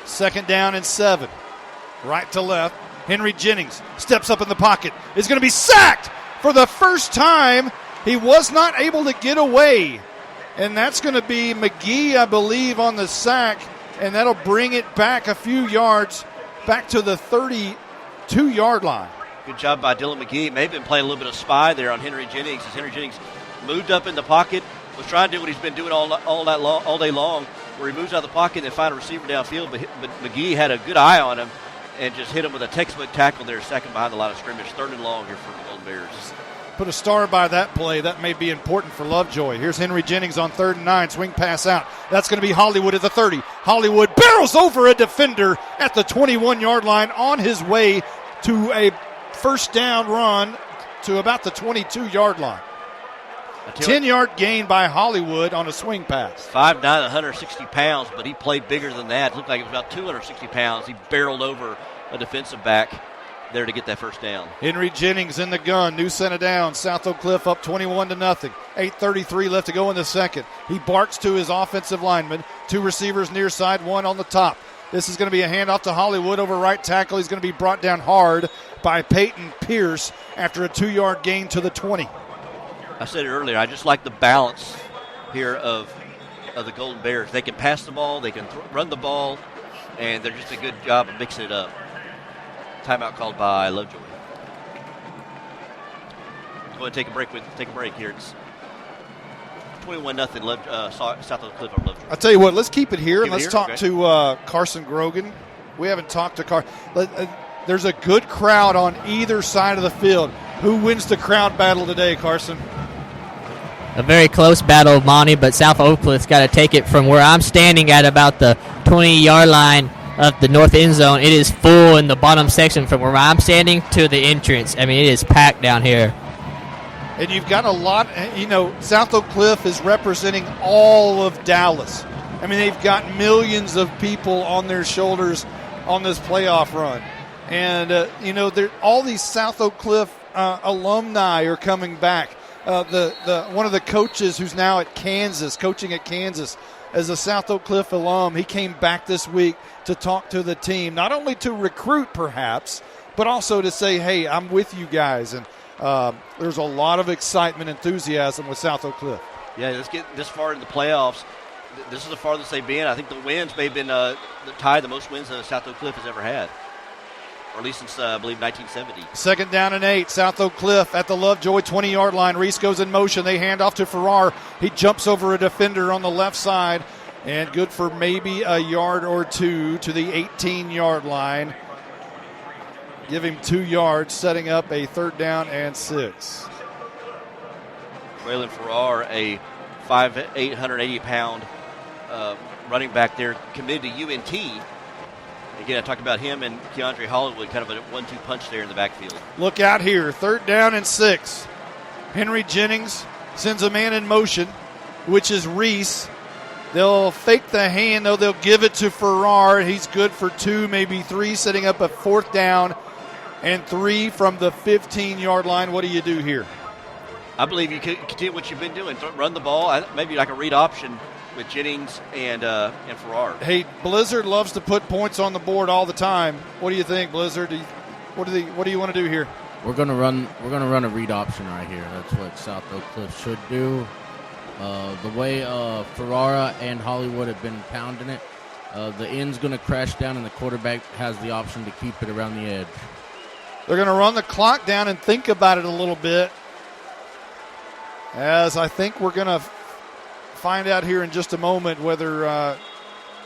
[SPEAKER 8] 2nd down and 7. Right to left. Henry Jennings steps up in the pocket. Is going to be sacked for the first time. He was not able to get away. And that's going to be Mcgee, I believe, on the sack. And that'll bring it back a few yards back to the 32-yard line.
[SPEAKER 5] Good job by Dylan Mcgee. May have been playing a little bit of spy there on Henry Jennings as Henry Jennings moved up in the pocket, was trying to do what he's been doing all day long, where he moves out of the pocket and find a receiver downfield, but McGee had a good eye on him and just hit him with a textbook tackle there, second behind the line of scrimmage, 3rd and long here for the Golden Bears.
[SPEAKER 8] Put a star by that play. That may be important for Lovejoy. Here's Henry Jennings on 3rd and 9. Swing pass out. That's going to be Hollywood at the 30. Hollywood barrels over a defender at the 21-yard line on his way to a first down run to about the 22-yard line. 10-yard gain by Hollywood on a swing pass.
[SPEAKER 5] 5'9", 160 pounds, but he played bigger than that. It looked like it was about 260 pounds. He barreled over a defensive back there to get that first down.
[SPEAKER 8] Henry Jennings in the gun. New center down. South Oak Cliff up 21-0. 8:33 left to go in the second. He barks to his offensive lineman. 2 receivers near side, 1 on the top. This is going to be a handoff to Hollywood over right tackle. He's going to be brought down hard by Peyton Pierce after a 2-yard gain to the 20.
[SPEAKER 5] I said it earlier, I just like the balance here of the Golden Bears. They can pass the ball, they can run the ball, and they're just a good job of mixing it up. Timeout called by Lovejoy. Go ahead and take a break here. It's 21-0 South Oak Cliff over Lovejoy.
[SPEAKER 8] I'll tell you what, let's keep it here and let's talk to Carson Grogan. We haven't talked to Carson. There's a good crowd on either side of the field. Who wins the crowd battle today, Carson?
[SPEAKER 11] A very close battle, Monty, but South Oak Cliff's got to take it from where I'm standing at about the 20-yard line of the north end zone. It is full in the bottom section from where I'm standing to the entrance. I mean, it is packed down here.
[SPEAKER 8] And you've got a lot, South Oak Cliff is representing all of Dallas. I mean, they've got millions of people on their shoulders on this playoff run. And, all these South Oak Cliff alumni are coming back. One of the coaches who's now at Kansas, coaching at Kansas, as a South Oak Cliff alum, he came back this week to talk to the team, not only to recruit perhaps, but also to say, hey, I'm with you guys. And there's a lot of excitement, enthusiasm with South Oak Cliff.
[SPEAKER 5] Yeah, let's get this far in the playoffs. This is the farthest they've been. I think the wins may have been tied the most wins that South Oak Cliff has ever had. Or at least since, I believe, 1970.
[SPEAKER 8] 2nd down and 8. South Oak Cliff at the Lovejoy 20-yard line. Reese goes in motion. They hand off to Farrar. He jumps over a defender on the left side. And good for maybe a yard or two to the 18-yard line. Give him 2 yards, setting up a 3rd down and 6.
[SPEAKER 5] Waylon Farrar, a 5'8", 180-pound running back there, committed to UNT. Again, I talked about him and Keandre Hollywood, kind of a 1-2 punch there in the backfield.
[SPEAKER 8] Look out here, 3rd down and 6. Henry Jennings sends a man in motion, which is Reese. They'll fake the hand, though. They'll give it to Farrar. He's good for 2, maybe 3, setting up a 4th down and 3 from the 15-yard line. What do you do here?
[SPEAKER 5] I believe you can continue what you've been doing. Run the ball, maybe like a read option with Jennings and Farrar.
[SPEAKER 8] Hey, Blizzard loves to put points on the board all the time. What do you think, Blizzard? What do you want to do here?
[SPEAKER 10] We're gonna run a read option right here. That's what South Oak Cliff should do. The way Ferrara and Hollywood have been pounding it, the end's going to crash down and the quarterback has the option to keep it around the edge.
[SPEAKER 8] They're going to run the clock down and think about it a little bit, as I think we're going to find out here in just a moment whether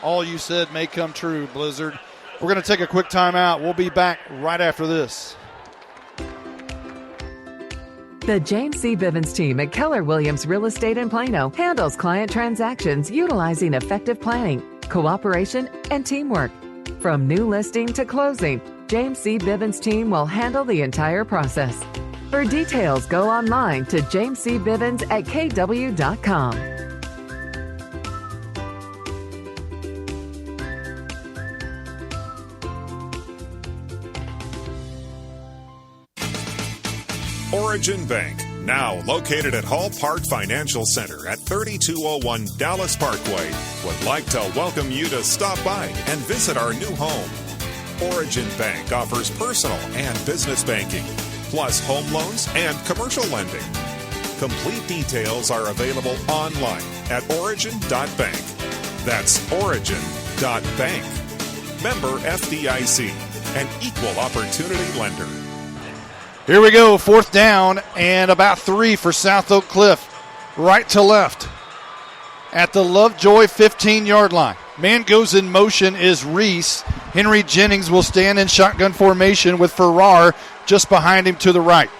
[SPEAKER 8] all you said may come true, Blizzard. We're going to take a quick timeout. We'll be back right after this.
[SPEAKER 4] The James C. Bivens team at Keller Williams Real Estate in Plano handles client transactions utilizing effective planning, cooperation, and teamwork. From new listing to closing, James C. Bivens team will handle the entire process. For details, go online to jamescbivens@kw.com.
[SPEAKER 1] Origin Bank, now located at Hall Park Financial Center at 3201 Dallas Parkway, would like to welcome you to stop by and visit our new home. Origin Bank offers personal and business banking, plus home loans and commercial lending. Complete details are available online at origin.bank. That's origin.bank. Member FDIC, an equal opportunity lender.
[SPEAKER 8] Here we go, 4th down and about 3 for South Oak Cliff. Right to left at the Lovejoy 15-yard line. Man goes in motion is Reese. Henry Jennings will stand in shotgun formation with Farrar just behind him to the right.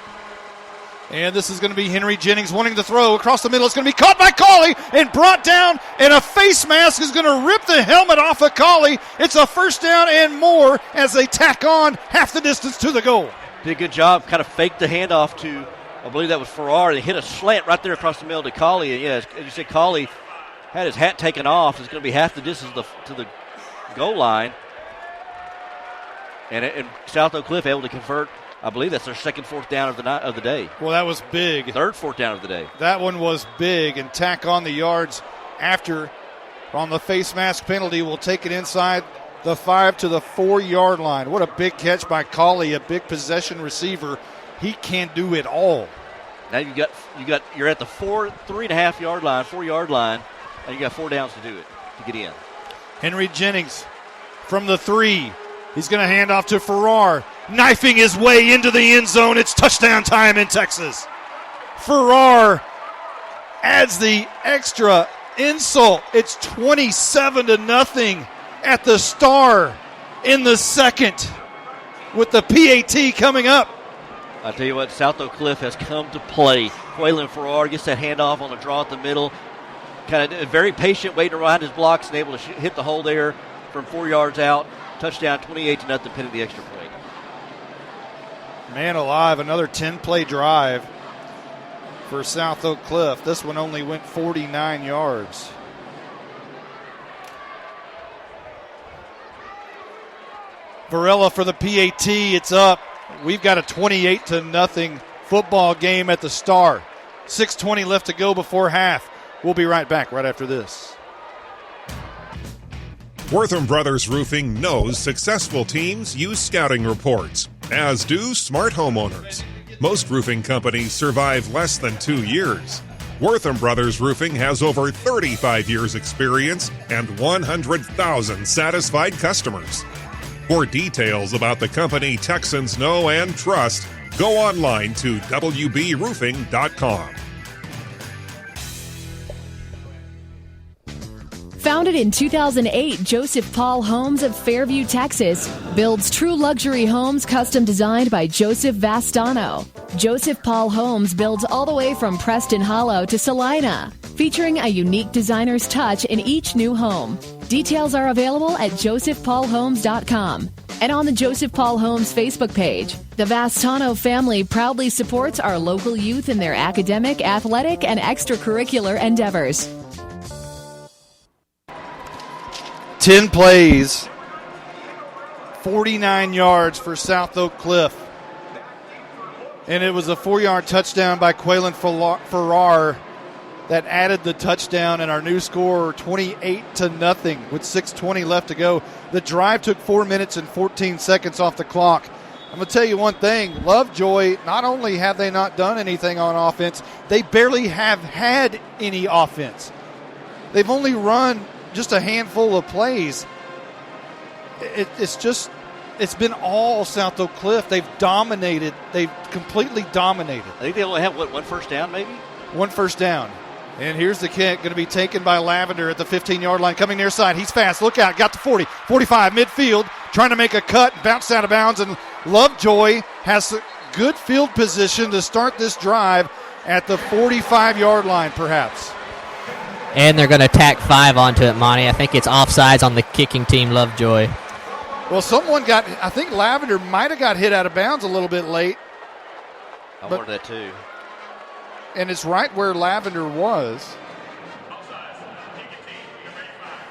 [SPEAKER 8] And this is going to be Henry Jennings wanting to throw across the middle. It's going to be caught by Cauley and brought down, and a face mask is going to rip the helmet off of Cauley. It's a 1st down and more as they tack on half the distance to the goal.
[SPEAKER 5] Did a good job, kind of faked the handoff to, I believe that was Farrar. They hit a slant right there across the middle to Cauley. And, yeah, as you said, Cauley had his hat taken off. It's going to be half the distance to the goal line. And South Oak Cliff able to convert. I believe that's their 2nd 4th down of the day.
[SPEAKER 8] Well, that was big.
[SPEAKER 5] 3rd 4th down of the day.
[SPEAKER 8] That one was big, and tack on the yards after on the face mask penalty. Will take it inside the 5 to the 4-yard line. What a big catch by Cauley, a big possession receiver. He can do it all.
[SPEAKER 5] Now you're at the 3.5-yard line, 4-yard line, and you got 4 downs to do it, to get in.
[SPEAKER 8] Henry Jennings from the 3. He's going to hand off to Farrar, knifing his way into the end zone. It's touchdown time in Texas. Farrar adds the extra insult. It's 27-0 at the Star in the 2nd with the PAT coming up.
[SPEAKER 5] I'll tell you what, South Oak Cliff has come to play. Quaylen Farrar gets that handoff on the draw at the middle. Kind of very patient, waiting around his blocks and able to hit the hole there from 4 yards out. Touchdown, 28-0, pinning the extra point.
[SPEAKER 8] Man alive, another 10-play drive for South Oak Cliff. This one only went 49 yards. Varela for the PAT. It's up. We've got a 28-0 football game at the Star. 6:20 left to go before half. We'll be right back right after this.
[SPEAKER 1] Wortham Brothers Roofing knows successful teams use scouting reports, as do smart homeowners. Most roofing companies survive less than 2 years. Wortham Brothers Roofing has over 35 years experience and 100,000 satisfied customers. For details about the company Texans know and trust, go online to wbroofing.com.
[SPEAKER 9] Founded in 2008, Joseph Paul Homes of Fairview, Texas, builds true luxury homes custom designed by Joseph Vastano. Joseph Paul Homes builds all the way from Preston Hollow to Salina, featuring a unique designer's touch in each new home. Details are available at josephpaulhomes.com and on the Joseph Paul Homes Facebook page. The Vastano family proudly supports our local youth in their academic, athletic, and extracurricular endeavors.
[SPEAKER 8] 10 plays, 49 yards for South Oak Cliff. And it was a 4-yard touchdown by Quaylen Farrar that added the touchdown, and our new score 28-0 with 6:20 left to go. The drive took 4 minutes and 14 seconds off the clock. I'm going to tell you one thing. Lovejoy, not only have they not done anything on offense, they barely have had any offense. They've only run just a handful of plays. It's been all South Oak Cliff. They've dominated. They've completely dominated.
[SPEAKER 5] I think they only have, one first down maybe?
[SPEAKER 8] One first down. And here's the kick, going to be taken by Lavender at the 15-yard line, coming near side. He's fast. Look out. Got to 40, 45, midfield, trying to make a cut, bounced out of bounds, and Lovejoy has good field position to start this drive at the 45-yard line, perhaps.
[SPEAKER 11] And they're going to tack 5 onto it, Monty. I think it's offsides on the kicking team, Lovejoy.
[SPEAKER 8] Well, I think Lavender might have got hit out of bounds a little bit late.
[SPEAKER 5] I wondered that too.
[SPEAKER 8] And it's right where Lavender was.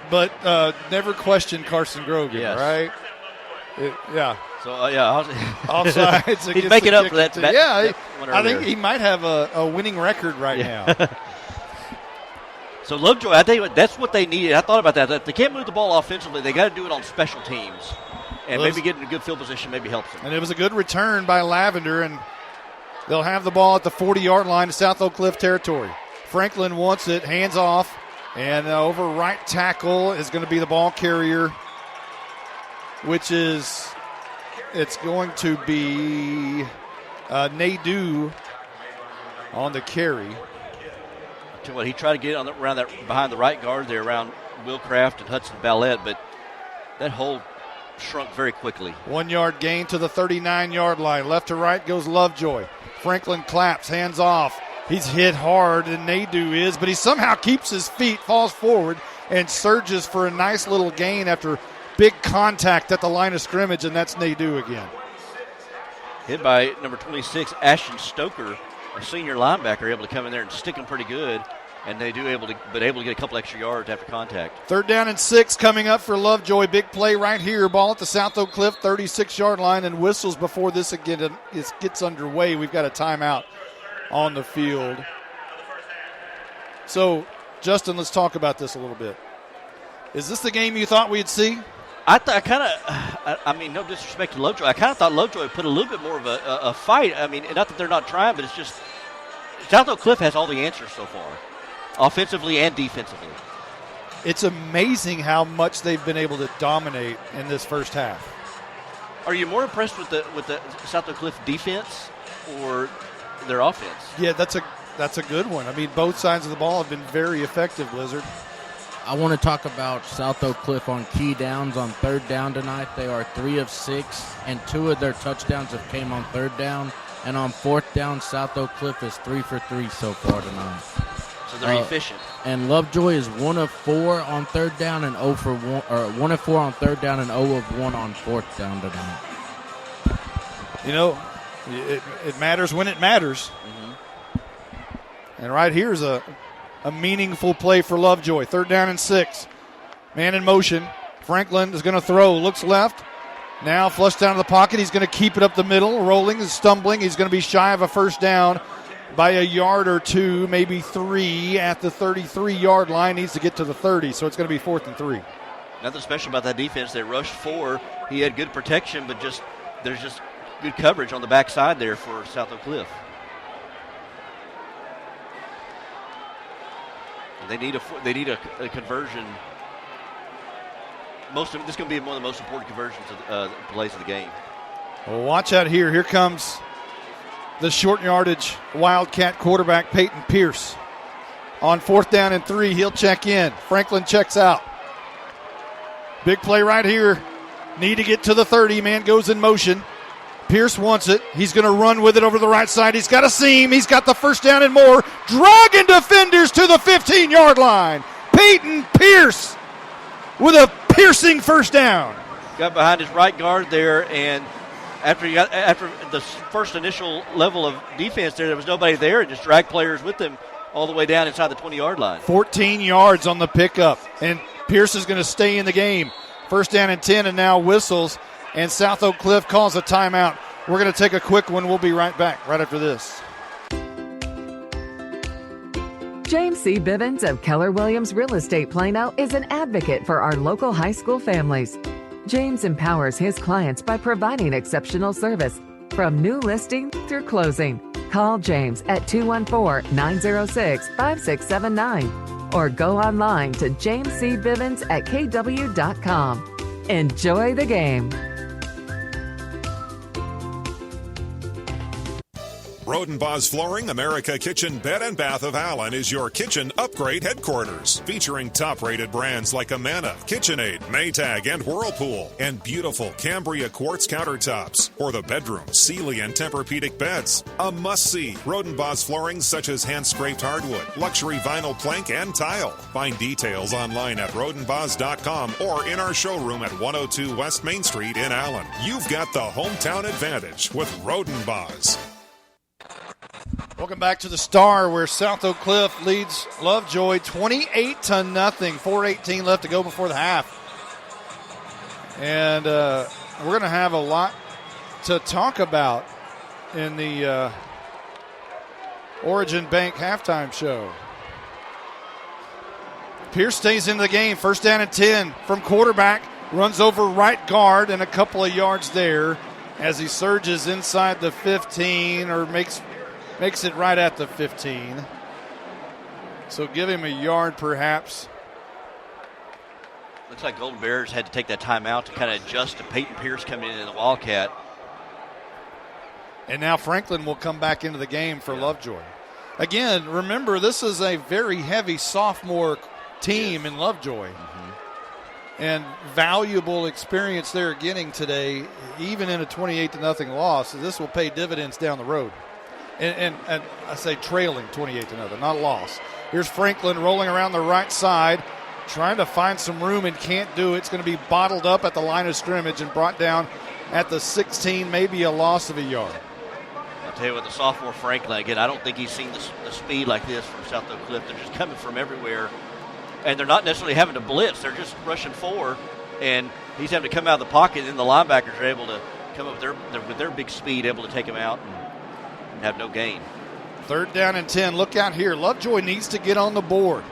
[SPEAKER 8] But never question Carson Grogan,
[SPEAKER 5] yes.
[SPEAKER 8] Right? Yeah.
[SPEAKER 5] So,
[SPEAKER 8] offsides.
[SPEAKER 5] He's making up for that.
[SPEAKER 8] I think he might have a winning record right now.
[SPEAKER 5] So Lovejoy, I tell you what, that's what they needed. I thought about that. They can't move the ball offensively. They got to do it on special teams. And maybe getting a good field position maybe helps them.
[SPEAKER 8] And it was a good return by Lavender, and they'll have the ball at the 40-yard line to South Oak Cliff territory. Franklin wants it, hands off, and over right tackle is going to be the ball carrier, it's going to be Nadeau on the carry.
[SPEAKER 5] I'll tell you what, he tried to get on around that behind the right guard there, around Will Craft and Hudson Ballette, but that hole shrunk very quickly.
[SPEAKER 8] 1 yard gain to the 39-yard line. Left to right goes Lovejoy. Franklin claps, hands off. He's hit hard, and Nadeau is, but he somehow keeps his feet, falls forward, and surges for a nice little gain after big contact at the line of scrimmage, and that's Nadeau again.
[SPEAKER 5] Hit by number 26, Ashton Stoker, a senior linebacker, able to come in there and stick him pretty good, and Nadeau able to get a couple extra yards after contact.
[SPEAKER 8] 3rd down and 6 coming up for Lovejoy. Big play right here. Ball at the South Oak Cliff 36-yard line, and whistles before this again gets underway. We've got a timeout on the field. So, Justin, let's talk about this a little bit. Is this the game you thought we'd see?
[SPEAKER 5] I mean, no disrespect to Lovejoy. I kind of thought Lovejoy would put a little bit more of a fight. I mean, not that they're not trying, but it's just South Oak Cliff has all the answers so far, offensively and defensively.
[SPEAKER 8] It's amazing how much they've been able to dominate in this first half.
[SPEAKER 5] Are you more impressed with the South Oak Cliff defense or their offense?
[SPEAKER 8] Yeah, that's a good one. I mean, both sides of the ball have been very effective, Blizzard.
[SPEAKER 10] I want to talk about South Oak Cliff on key downs on 3rd down tonight. They are 3 of 6, and 2 of their touchdowns have came on 3rd down. And on 4th down, South Oak Cliff is 3 for 3 so far tonight.
[SPEAKER 5] So they're efficient.
[SPEAKER 10] And Lovejoy is 1 of 4 on 3rd down and 0 for 1, or 1 of 4 on 3rd down and 0 of 1 on 4th down tonight.
[SPEAKER 8] You know, it matters when it matters. Mm-hmm. And right here's a meaningful play for Lovejoy. 3rd down and 6. Man in motion. Franklin is going to throw. Looks left. Now flush down to the pocket. He's going to keep it up the middle. Rolling and stumbling. He's going to be shy of a first down by a yard or 2, maybe 3 at the 33-yard line. Needs to get to the 30, so it's going to be 4th and 3.
[SPEAKER 5] Nothing special about that defense. They rushed 4. He had good protection, but there's just good coverage on the backside there for South Oak Cliff. They need a conversion. This is going to be one of the most important conversions of plays of the game.
[SPEAKER 8] Well, watch out here. Here comes the short yardage Wildcat quarterback Peyton Pierce. On 4th down and 3, he'll check in. Franklin checks out. Big play right here. Need to get to the 30. Man goes in motion. Pierce wants it. He's going to run with it over the right side. He's got a seam. He's got the first down and more. Dragging defenders to the 15-yard line. Peyton Pierce with a piercing first down.
[SPEAKER 5] Got behind his right guard there, and after the first initial level of defense there was nobody there, and just dragged players with him all the way down inside the 20-yard line.
[SPEAKER 8] 14 yards on the pickup, and Pierce is going to stay in the game. 1st down and 10, and now whistles. And South Oak Cliff calls a timeout. We're going to take a quick one. We'll be right back right after this.
[SPEAKER 4] James C. Bivens of Keller Williams Real Estate Plano is an advocate for our local high school families. James empowers his clients by providing exceptional service from new listing through closing. Call James at 214-906-5679 or go online to jamescbivens@kw.com. Enjoy the game.
[SPEAKER 1] Rodenbaugh's Flooring, America Kitchen Bed and Bath of Allen is your kitchen upgrade headquarters, featuring top-rated brands like Amana, KitchenAid, Maytag, and Whirlpool, and beautiful Cambria quartz countertops for the bedroom, Sealy, and Tempur-Pedic beds. A must-see. Rodenbaugh's Flooring such as hand-scraped hardwood, luxury vinyl plank, and tile. Find details online at rodenbaughs.com or in our showroom at 102 West Main Street in Allen. You've got the hometown advantage with Rodenbaughs.
[SPEAKER 8] Welcome back to the Star, where South Oak Cliff leads Lovejoy 28-0. 4:18 left to go before the half. And we're going to have a lot to talk about in the Origin Bank halftime show. Pierce stays in the game. 1st down and 10 from quarterback. Runs over right guard and a couple of yards there as he surges inside the 15, or makes it right at the 15. So give him a yard perhaps.
[SPEAKER 5] Looks like Golden Bears had to take that timeout to kind of adjust to Peyton Pierce coming in the Wildcat.
[SPEAKER 8] And now Franklin will come back into the game for Lovejoy. Again, remember, this is a very heavy sophomore team in Lovejoy. And valuable experience they're getting today, even in a 28-0 loss. So this will pay dividends down the road. And I say trailing 28-0, not loss. Here's Franklin rolling around the right side, trying to find some room and can't do it. It's going to be bottled up at the line of scrimmage and brought down at the 16, maybe a loss of a yard.
[SPEAKER 5] I'll tell you what, the sophomore Franklin, again, I don't think he's seen the speed like this from South Oak Cliff. They're just coming from everywhere. And they're not necessarily having to blitz. They're just rushing forward, and he's having to come out of the pocket, and the linebackers are able to come up with their big speed, able to take him out and have no gain.
[SPEAKER 8] 3rd down and 10. Look out here. Lovejoy needs to get on the board.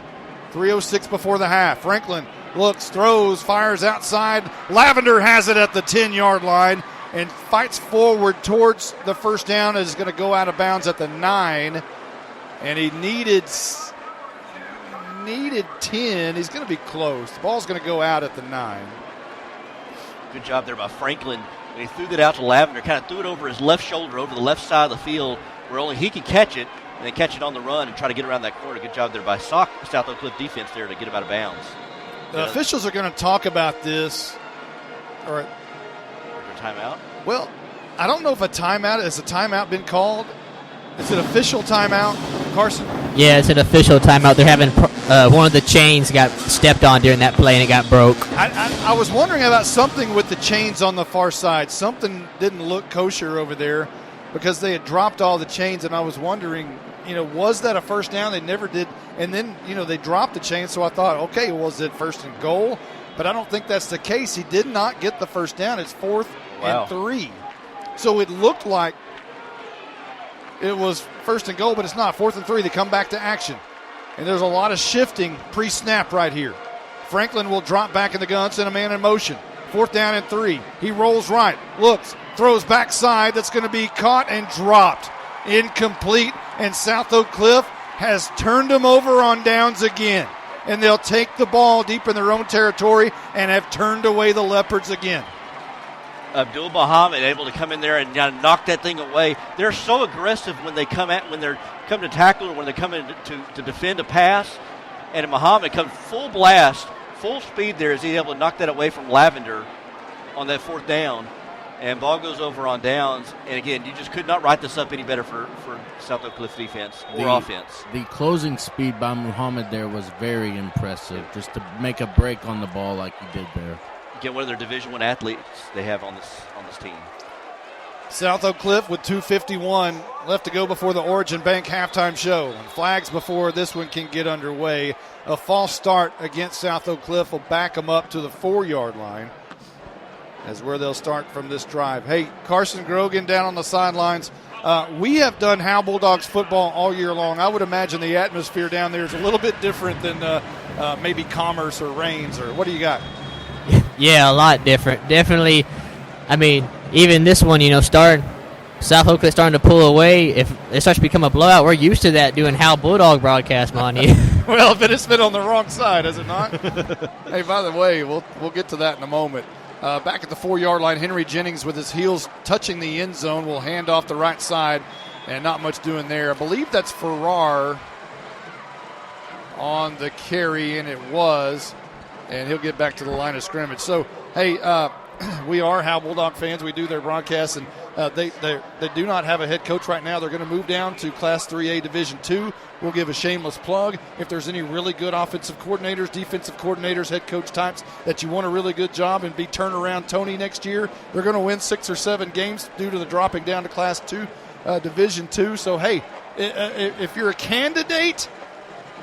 [SPEAKER 8] 3:06 before the half. Franklin looks, throws, fires outside. Lavender has it at the 10-yard line and fights forward towards the first down. Is going to go out of bounds at the 9, and he needed 10. He's going to be close. The ball's going to go out at the 9.
[SPEAKER 5] Good job there by Franklin. When he threw that out to Lavender, kind of threw it over his left shoulder, over the left side of the field, where only he could catch it, and then catch it on the run and try to get around that corner. Good job there by South Oak Cliff defense there to get him out of bounds.
[SPEAKER 8] The officials are going to talk about this. All right.
[SPEAKER 5] Timeout?
[SPEAKER 8] Well, I don't know if has a timeout been called? Is it official timeout, Carson?
[SPEAKER 11] Yeah, it's an official timeout. They're having one of the chains got stepped on during that play and it got broke.
[SPEAKER 8] I was wondering about something with the chains on the far side. Something didn't look kosher over there because they had dropped all the chains, and I was wondering, was that a first down? They never did. And then, they dropped the chains, so I thought, okay, was it 1st and goal? But I don't think that's the case. He did not get the first down. It's 4th and 3. So it looked like it was 1st and goal, but it's not. 4th and 3. They come back to action. And there's a lot of shifting pre-snap right here. Franklin will drop back in the gun, send a man in motion. 4th down and 3. He rolls right, looks, throws backside. That's going to be caught and dropped. Incomplete. And South Oak Cliff has turned him over on downs again. And they'll take the ball deep in their own territory and have turned away the Leopards again.
[SPEAKER 5] Abdul Muhammad able to come in there and knock that thing away. They're so aggressive when they come at, when they're coming to tackle or when they come in to defend a pass. And Muhammad comes full blast, full speed there. Is he able to knock that away from Lavender on that 4th down? And ball goes over on downs. And again, you just could not write this up any better for South Oak Cliff defense or offense.
[SPEAKER 10] The closing speed by Muhammad there was very impressive, just to make a break on the ball like he did there.
[SPEAKER 5] Again, one of their Division I athletes they have on this team.
[SPEAKER 8] South Oak Cliff with 2:51 left to go before the Origin Bank halftime show. And flags before this one can get underway. A false start against South Oak Cliff will back them up to the 4-yard line. As where they'll start from this drive. Hey, Carson Grogan down on the sidelines. We have done Hal Bulldogs football all year long. I would imagine the atmosphere down there is a little bit different than maybe Commerce or Rains, or what do you got?
[SPEAKER 11] Yeah, a lot different. Definitely, even this one, South Oak is starting to pull away. If it starts to become a blowout, we're used to that doing Hal Bulldog broadcast, Monty.
[SPEAKER 8] Well, but it's been on the wrong side, has it not? Hey, by the way, we'll get to that in a moment. Back at the 4-yard line, Henry Jennings with his heels touching the end zone will hand off the right side, and not much doing there. I believe that's Farrar on the carry, and it was, and he'll get back to the line of scrimmage. So, hey, we are Hal Bulldog fans. We do their broadcasts, and they do not have a head coach right now. They're going to move down to Class 3A Division II. We'll give a shameless plug. If there's any really good offensive coordinators, defensive coordinators, head coach types that you want a really good job and be turnaround Tony next year, they're going to win 6 or 7 games due to the dropping down to Class 2 Division II. So, hey, if you're a candidate,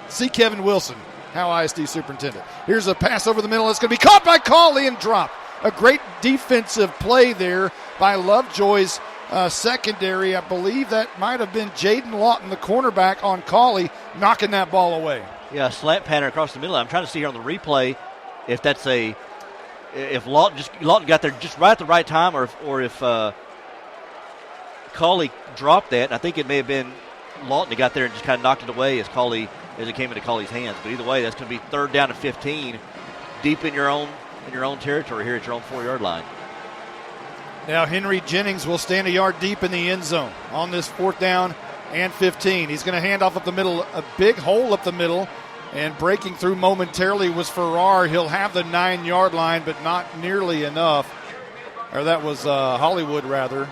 [SPEAKER 8] see Kevin Wilson, Howe ISD superintendent. Here's a pass over the middle. It's going to be caught by Cawley and dropped. A great defensive play there by Lovejoy's secondary. I believe that might have been Jaden Lawton, the cornerback, on Cawley, knocking that ball away.
[SPEAKER 5] Yeah, a slant pattern across the middle. I'm trying to see here on the replay if that's if Lawton got there just right at the right time, or if Cawley dropped that. And I think it may have been Lawton that got there and just kind of knocked it away as it came into Cawley's hands. But either way, that's going to be 3rd down and 15, deep in your own territory here at your own 4-yard line.
[SPEAKER 8] Now Henry Jennings will stand a yard deep in the end zone on this 4th down and 15. He's going to hand off up the middle, a big hole up the middle, and breaking through momentarily was Farrar. He'll have the 9-yard line, but not nearly enough. Or that was Hollywood, rather.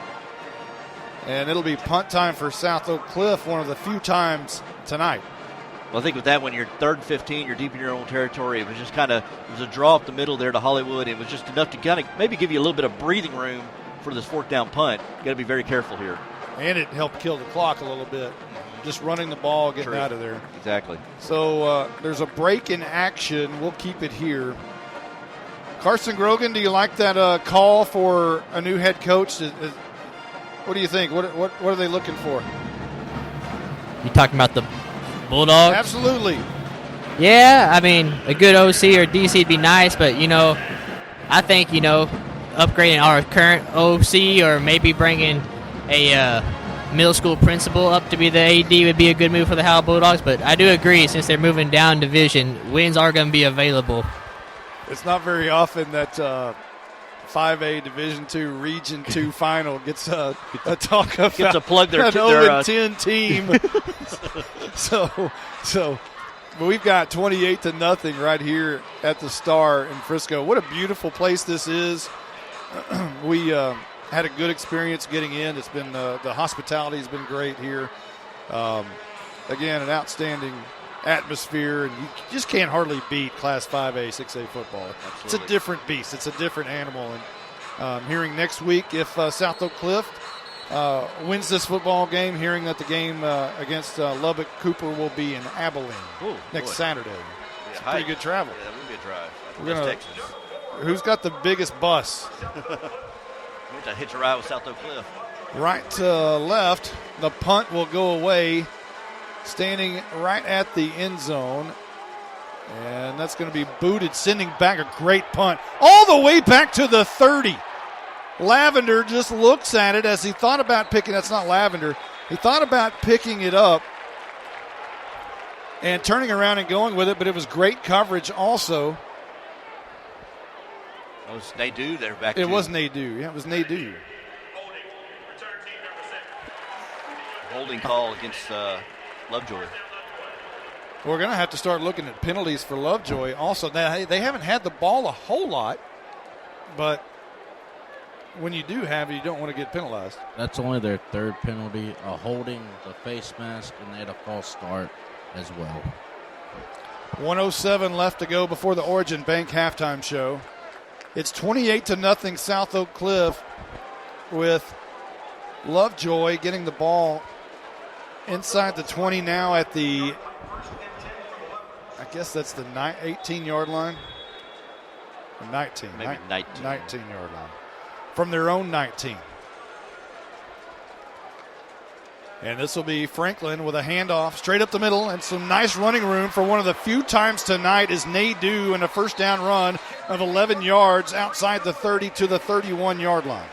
[SPEAKER 8] And it'll be punt time for South Oak Cliff, one of the few times tonight.
[SPEAKER 5] Well, I think with that, when you're 3rd and 15, you're deep in your own territory. It was just it was a draw up the middle there to Hollywood. It was just enough to kind of maybe give you a little bit of breathing room for this 4th down punt. You got to be very careful here.
[SPEAKER 8] And it helped kill the clock a little bit. Just running the ball, getting out of there.
[SPEAKER 5] Exactly.
[SPEAKER 8] So there's a break in action. We'll keep it here. Carson Grogan, do you like that call for a new head coach? What do you think? What are they looking for?
[SPEAKER 11] You talking about the Bulldogs?
[SPEAKER 8] Absolutely.
[SPEAKER 11] Yeah, I mean, a good OC or DC would be nice, but, I think, upgrading our current OC or maybe bringing a middle school principal up to be the AD would be a good move for the Howell Bulldogs. But I do agree, since they're moving down division, wins are going to be available.
[SPEAKER 8] It's not very often that 5A Division II Region 2 final gets a talk about
[SPEAKER 5] gets to plug their
[SPEAKER 8] an 0-10 team. so we've got 28-0 right here at the Star in Frisco. What a beautiful place this is. We had a good experience getting in. It's been the hospitality has been great here. Again, an outstanding atmosphere, and you just can't hardly beat Class 5A, 6A football. Absolutely. It's a different beast. It's a different animal. And hearing next week if South Oak Cliff wins this football game, hearing that the game against Lubbock Cooper will be in Abilene next Saturday. It's pretty good travel.
[SPEAKER 5] Yeah, that would be a drive.
[SPEAKER 8] We're gonna,
[SPEAKER 5] Texas.
[SPEAKER 8] Who's got the biggest bus?
[SPEAKER 5] We to hitch a ride with South Oak Cliff.
[SPEAKER 8] Right to left. The punt will go away. Standing right at the end zone. And that's going to be booted, sending back a great punt. All the way back to the 30. Lavender just looks at it as he thought about picking. That's not Lavender. He thought about picking it up and turning around and going with it, but it was great coverage also.
[SPEAKER 5] It was Nadeau there back.
[SPEAKER 8] It was Nadeau. Yeah, it was Nadeau.
[SPEAKER 5] Holding call against Lovejoy.
[SPEAKER 8] We're going to have to start looking at penalties for Lovejoy also. Now, they haven't had the ball a whole lot, but when you do have it, you don't want to get penalized.
[SPEAKER 10] That's only their 3rd penalty, a holding, the face mask, and they had a false start as well.
[SPEAKER 8] 1:07 left to go before the Origin Bank halftime show. It's 28-0 South Oak Cliff, with Lovejoy getting the ball inside the 20 now at the, I guess that's the 18-yard line. 19.
[SPEAKER 5] Maybe 19.
[SPEAKER 8] 19-yard line. From their own 19. And this will be Franklin with a handoff straight up the middle and some nice running room for one of the few times tonight is Nadeau in a first down run of 11 yards outside the 30 to the 31-yard line.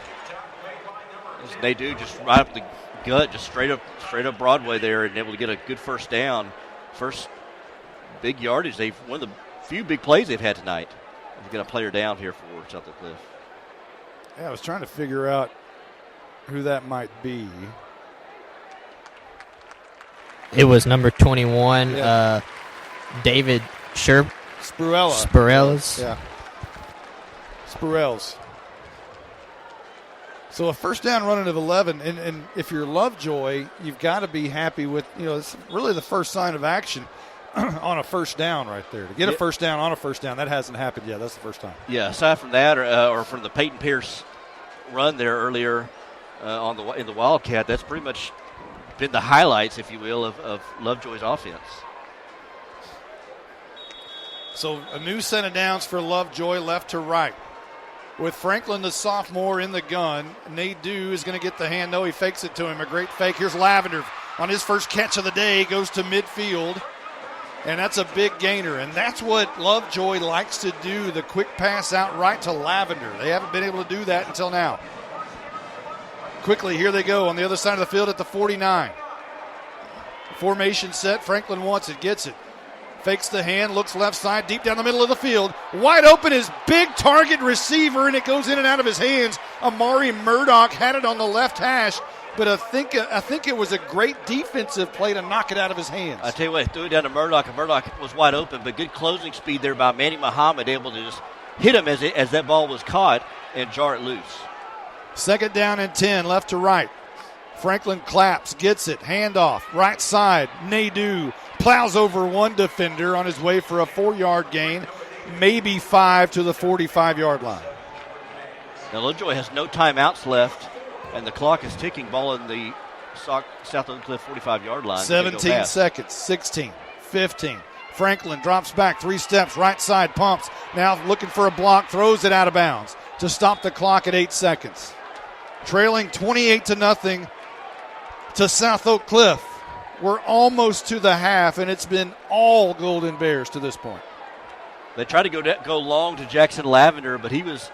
[SPEAKER 5] Nadeau just right up the gut, just straight up Broadway there, and able to get a good first down. First big yardage. One of the few big plays they've had tonight. They've got a player down here for South Oak Cliff.
[SPEAKER 8] Yeah, I was trying to figure out who that might be.
[SPEAKER 11] It was number 21, David Spurellas.
[SPEAKER 8] Yeah. Spurells. So a first down running of 11, and if you're Lovejoy, you've got to be happy with, it's really the first sign of action on a first down right there. To get a first down on a first down, that hasn't happened yet. That's the first time.
[SPEAKER 5] Yeah, aside from that, or from the Peyton Pierce run there earlier in the Wildcat, that's pretty much been the highlights, if you will, of Lovejoy's offense.
[SPEAKER 8] So a new set of downs for Lovejoy, left to right. With Franklin, the sophomore, in the gun, Nadeau is going to get the hand. No, he fakes it to him. A great fake. Here's Lavender on his first catch of the day. Goes to midfield, and that's a big gainer. And that's what Lovejoy likes to do, the quick pass out right to Lavender. They haven't been able to do that until now. Quickly, here they go on the other side of the field at the 49. Formation set. Franklin wants it, gets it. Fakes the hand, looks left side, deep down the middle of the field. Wide open is big target receiver, and it goes in and out of his hands. Amari Murdoch had it on the left hash, but I think it was a great defensive play to knock it out of his hands.
[SPEAKER 5] I tell you what, threw it down to Murdoch, and Murdoch was wide open, but good closing speed there by Manny Muhammad, able to just hit him as that ball was caught and jar it loose.
[SPEAKER 8] 2nd down and 10, left to right. Franklin claps, gets it, handoff, right side. Nadeau plows over one defender on his way for a 4-yard gain, maybe 5 to the 45-yard line.
[SPEAKER 5] Now Lovejoy has no timeouts left, and the clock is ticking. Ball in the South Oak Cliff 45-yard line.
[SPEAKER 8] 17 seconds, 16, 15. Franklin drops back 3 steps, right side, pumps. Now looking for a block, throws it out of bounds to stop the clock at 8 seconds. Trailing 28-0 to South Oak Cliff. We're almost to the half, and it's been all Golden Bears to this point.
[SPEAKER 5] They tried to go long to Jackson Lavender, but he was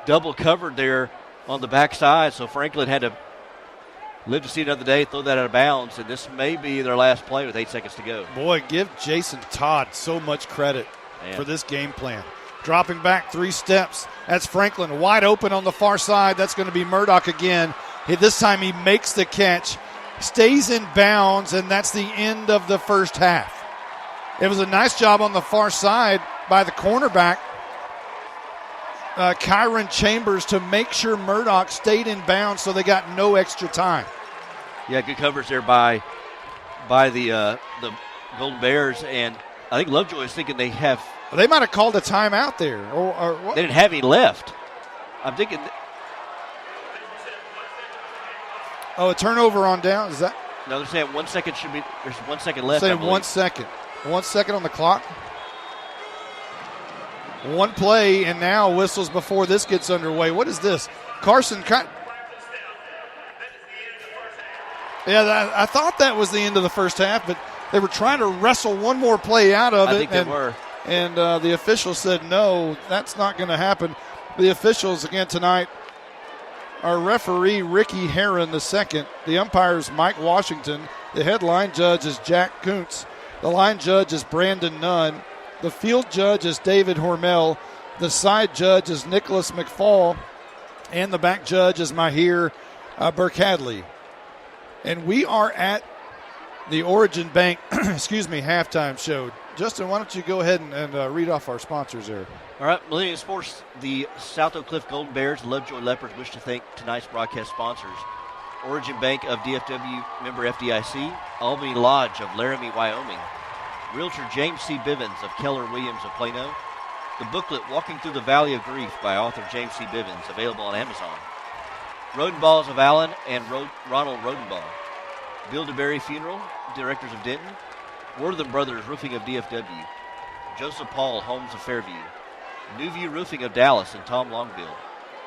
[SPEAKER 5] double covered there on the backside, so Franklin had to live to see another day, throw that out of bounds, and this may be their last play with 8 seconds to go.
[SPEAKER 8] Boy, give Jason Todd so much credit for this game plan. Dropping back 3 steps. That's Franklin wide open on the far side. That's going to be Murdoch again. This time he makes the catch, stays in bounds, and that's the end of the first half. It was a nice job on the far side by the cornerback, Kyron Chambers, to make sure Murdoch stayed in bounds so they got no extra time.
[SPEAKER 5] Yeah, good coverage there by the Golden Bears, and I think Lovejoy is thinking they
[SPEAKER 8] might have called a timeout there. Or what?
[SPEAKER 5] They didn't have any left. I'm thinking.
[SPEAKER 8] A turnover on down. Is that?
[SPEAKER 5] No, they're saying 1 second should be. There's 1 second left.
[SPEAKER 8] Saying 1 second. 1 second on the clock. One play, and now whistles before this gets underway. What is this? Carson. Yeah, I thought that was the end of the first half, but they were trying to wrestle one more play out of it.
[SPEAKER 5] I think they were.
[SPEAKER 8] And the officials said, no, that's not going to happen. The officials, again, tonight, our referee, Ricky Herron II. The umpires, Mike Washington. The head line judge is Jack Kuntz. The line judge is Brandon Nunn. The field judge is David Hormel. The side judge is Nicholas McFall. And the back judge is Mahir Burkhadley. And we are at the Origin Bank, halftime show. Justin, why don't you go ahead and read off our sponsors there.
[SPEAKER 5] All right, Millennium Sports, the South Oak Cliff Golden Bears, and Lovejoy Leopards wish to thank tonight's broadcast sponsors. Origin Bank of DFW, member FDIC. Albany Lodge of Laramie, Wyoming. Realtor James C. Bivens of Keller Williams of Plano. The booklet Walking Through the Valley of Grief by author James C. Bivens, available on Amazon. Rodenballs of Allen and Ronald Rodenball. Bill DeBerry Funeral, directors of Denton. Wortham Brothers Roofing of DFW. Joseph Paul Homes of Fairview. New View Roofing of Dallas and Tom Longbill.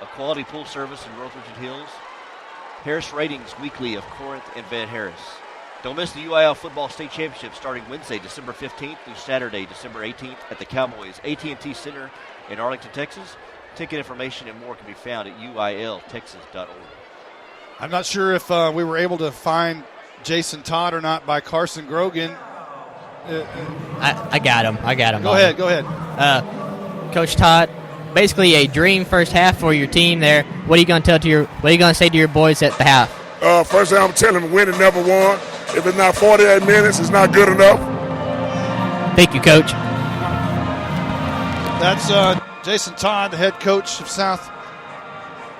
[SPEAKER 5] A quality pool service in North Richland Hills. Harris Ratings Weekly of Corinth and Van Harris. Don't miss the UIL Football State Championship starting Wednesday, December 15th through Saturday, December 18th at the Cowboys AT&T Center in Arlington, Texas. Ticket information and more can be found at uiltexas.org.
[SPEAKER 8] I'm not sure if we were able to find Jason Todd or not by Carson Grogan.
[SPEAKER 11] I got him.
[SPEAKER 8] Go ahead.
[SPEAKER 11] Coach Todd, basically a dream first half for your team there. What are you going to say to your boys at the half?
[SPEAKER 6] First thing I'm telling them, winning never won. If it's not 48 minutes, it's not good enough.
[SPEAKER 11] Thank you, Coach.
[SPEAKER 8] That's Jason Todd, the head coach of South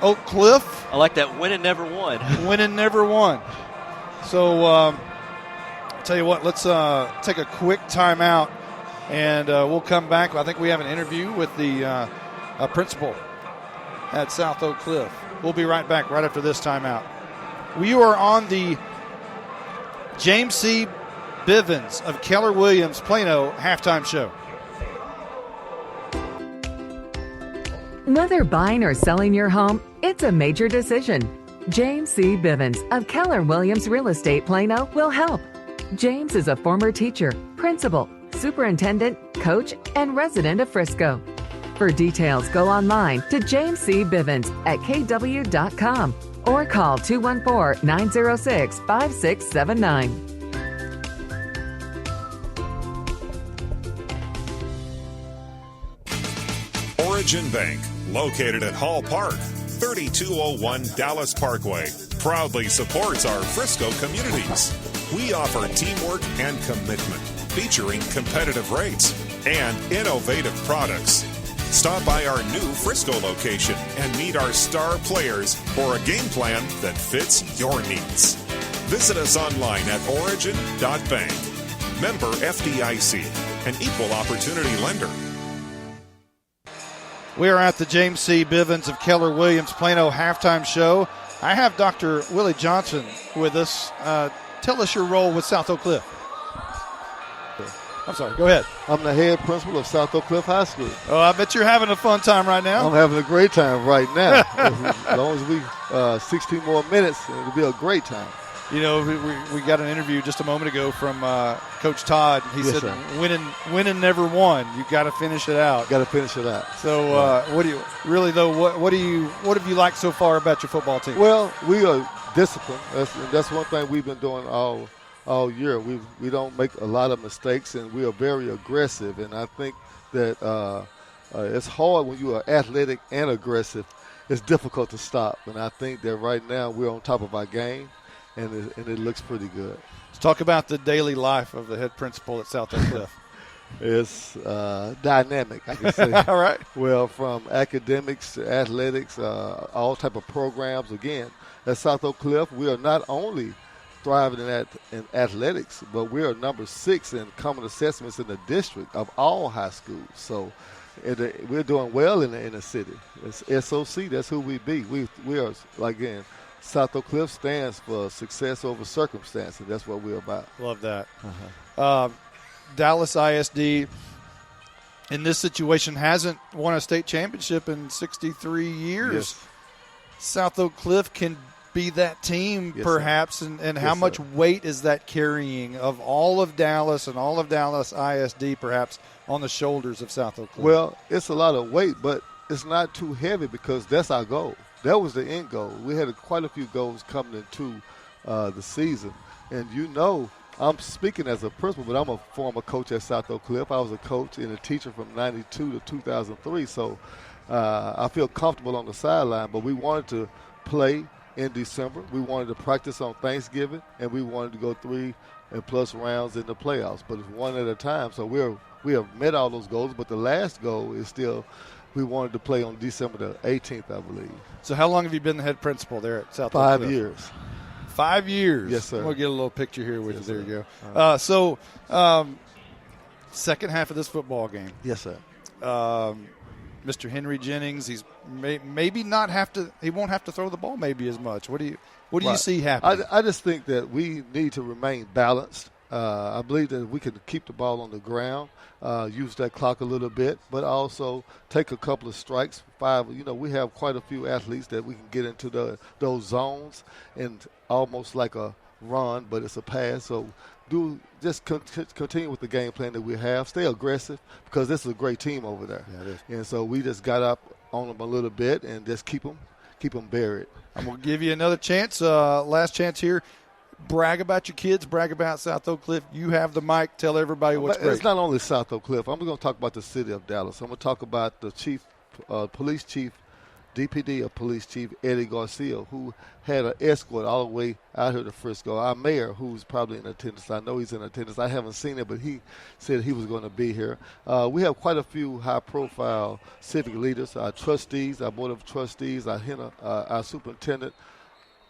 [SPEAKER 8] Oak Cliff.
[SPEAKER 5] I like that, winning never won.
[SPEAKER 8] Winning never won. So, I'll tell you what, let's take a quick timeout, and we'll come back. I think we have an interview with the principal at South Oak Cliff. We'll be right back right after this timeout. We are on the James C. Bivens of Keller Williams Plano halftime show.
[SPEAKER 4] Whether buying or selling your home, it's a major decision. James C. Bivens of Keller Williams Real Estate Plano will help. James is a former teacher, principal, superintendent, coach, and resident of Frisco. For details, go online to James C. Bivens at kw.com or call 214-906-5679.
[SPEAKER 1] Origin Bank, located at Hall Park, 3201 Dallas Parkway, proudly supports our Frisco communities. We offer teamwork and commitment, featuring competitive rates and innovative products. Stop by our new Frisco location and meet our star players for a game plan that fits your needs. Visit us online at origin.bank. Member FDIC, an equal opportunity lender.
[SPEAKER 8] We are at the James C. Bivens of Keller Williams Plano halftime show. I have Dr. Willie Johnson with us. Tell us your role with South Oak Cliff. I'm sorry, go ahead.
[SPEAKER 13] I'm the head principal of South Oak Cliff High School.
[SPEAKER 8] Oh, I bet you're having a fun time right now.
[SPEAKER 13] I'm having a great time right now. As long as we 16 more minutes, it'll be a great time.
[SPEAKER 8] You know, we got an interview just a moment ago from Coach Todd. He said, "Winning never won. You got to finish it out.
[SPEAKER 13] Got to finish it out."
[SPEAKER 8] So, what do you really though? What have you liked so far about your football team?
[SPEAKER 13] Well, we are disciplined. That's one thing we've been doing all year. We don't make a lot of mistakes, and we are very aggressive. And I think that it's hard when you are athletic and aggressive. It's difficult to stop. And I think that right now we're on top of our game. And it looks pretty good.
[SPEAKER 8] Let's talk about the daily life of the head principal at South Oak Cliff.
[SPEAKER 13] It's dynamic, I can say.
[SPEAKER 8] All right.
[SPEAKER 13] Well, from academics to athletics, all type of programs. Again, at South Oak Cliff, we are not only thriving in athletics, but we are number 6 in common assessments in the district of all high schools. So we're doing well in the city. It's SOC, that's who we be. We are, again, South Oak Cliff stands for success over circumstances. That's what we're about.
[SPEAKER 8] Love that. Dallas ISD, in this situation, hasn't won a state championship in 63 years.
[SPEAKER 13] Yes.
[SPEAKER 8] South Oak Cliff can be that team,
[SPEAKER 13] yes,
[SPEAKER 8] perhaps, and how much weight is that carrying of all of Dallas and all of Dallas ISD, perhaps, on the shoulders of South Oak Cliff?
[SPEAKER 13] Well, it's a lot of weight, but it's not too heavy because that's our goal. That was the end goal. We had quite a few goals coming into the season. And I'm speaking as a principal, but I'm a former coach at South Oak Cliff. I was a coach and a teacher from 92 to 2003. So I feel comfortable on the sideline, but we wanted to play in December. We wanted to practice on Thanksgiving, and we wanted to go 3+ rounds in the playoffs. But it's one at a time. So we have met all those goals, but the last goal is still – we wanted to play on December the 18th, I believe.
[SPEAKER 8] So how long have you been the head principal there at South Oak Cliff?
[SPEAKER 13] 5 years.
[SPEAKER 8] 5 years?
[SPEAKER 13] Yes, sir.
[SPEAKER 8] We'll get a little picture here with you. There
[SPEAKER 13] sir.
[SPEAKER 8] You go. So second half of this football game.
[SPEAKER 13] Yes, sir.
[SPEAKER 8] Mr. Henry Jennings, he's maybe not have to. He won't have to throw the ball maybe as much. What do you see happening?
[SPEAKER 13] I just think that we need to remain balanced. I believe that we can keep the ball on the ground, use that clock a little bit, but also take a couple of strikes. 5, we have quite a few athletes that we can get into those zones and almost like a run, but it's a pass. So just continue with the game plan that we have. Stay aggressive because this is a great team over there.
[SPEAKER 8] Yeah,
[SPEAKER 13] and so we just got up on them a little bit and just keep them buried.
[SPEAKER 8] I'm going to give you another chance, last chance here. Brag about your kids. Brag about South Oak Cliff. You have the mic. Tell everybody what's great.
[SPEAKER 13] It's not only South Oak Cliff. I'm going to talk about the city of Dallas. I'm going to talk about the police chief, DPD of Police Chief Eddie Garcia, who had an escort all the way out here to Frisco. Our mayor, who's probably in attendance. I know he's in attendance. I haven't seen it, but he said he was going to be here. We have quite a few high-profile civic leaders, our trustees, our board of trustees, our superintendent.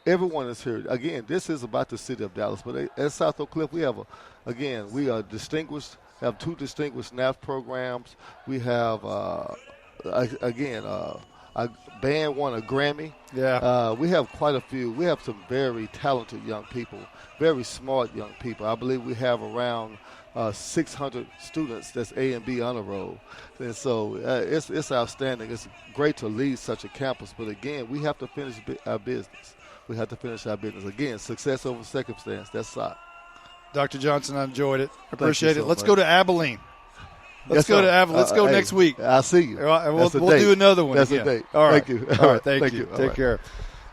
[SPEAKER 13] Everyone is here. Again, this is about the city of Dallas. But at South Oak Cliff, we are distinguished, have 2 distinguished NAF programs. We have, a band won a Grammy.
[SPEAKER 8] Yeah.
[SPEAKER 13] We have quite a few. We have some very talented young people, very smart young people. I believe we have around 600 students that's A and B honor roll. And so it's outstanding. It's great to lead such a campus. But, again, we have to finish our business. We have to finish our business. Again, success over circumstance. That's SOC.
[SPEAKER 8] Dr. Johnson, I enjoyed it. Appreciate it.
[SPEAKER 13] So
[SPEAKER 8] Let's
[SPEAKER 13] much.
[SPEAKER 8] go to Abilene. Let's go to Abilene. Let's go next week.
[SPEAKER 13] I'll see you.
[SPEAKER 8] We'll do another one.
[SPEAKER 13] That's
[SPEAKER 8] again.
[SPEAKER 13] a date.
[SPEAKER 8] All right.
[SPEAKER 13] Thank you.
[SPEAKER 8] All right. Thank you. Take care.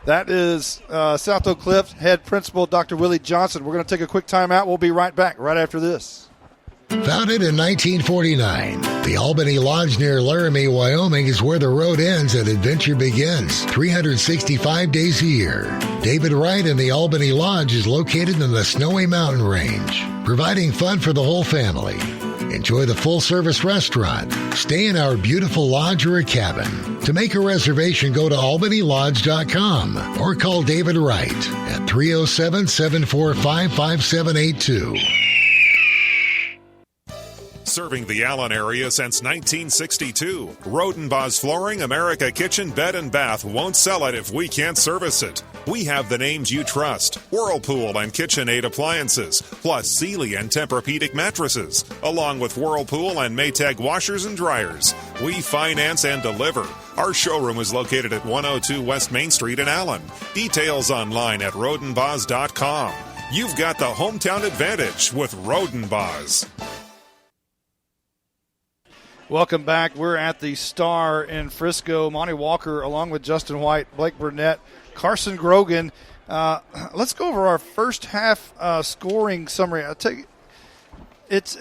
[SPEAKER 8] That is South Oak Cliff head principal Dr. Willie Johnson. We're going to take a quick time out. We'll be right back right after this.
[SPEAKER 3] Founded in 1949, the Albany Lodge near Laramie, Wyoming is where the road ends and adventure begins, 365 days a year. David Wright and the Albany Lodge is located in the Snowy Mountain Range, providing fun for the whole family. Enjoy the full-service restaurant, stay in our beautiful lodge or a cabin. To make a reservation, go to albanylodge.com or call David Wright at 307-745-5782.
[SPEAKER 1] Serving the Allen area since 1962. Rodenbaugh's Flooring, America Kitchen, Bed and Bath won't sell it if we can't service it. We have the names you trust: Whirlpool and KitchenAid appliances, plus Sealy and Tempur-Pedic mattresses, along with Whirlpool and Maytag washers and dryers. We finance and deliver. Our showroom is located at 102 West Main Street in Allen. Details online at rodenbaughs.com. You've got the hometown advantage with Rodenbaughs.
[SPEAKER 8] Welcome back. We're at the Star in Frisco. Monty Walker, along with Justin White, Blake Burnett, Carson Grogan. Let's go over our first half scoring summary. I'll tell you, it's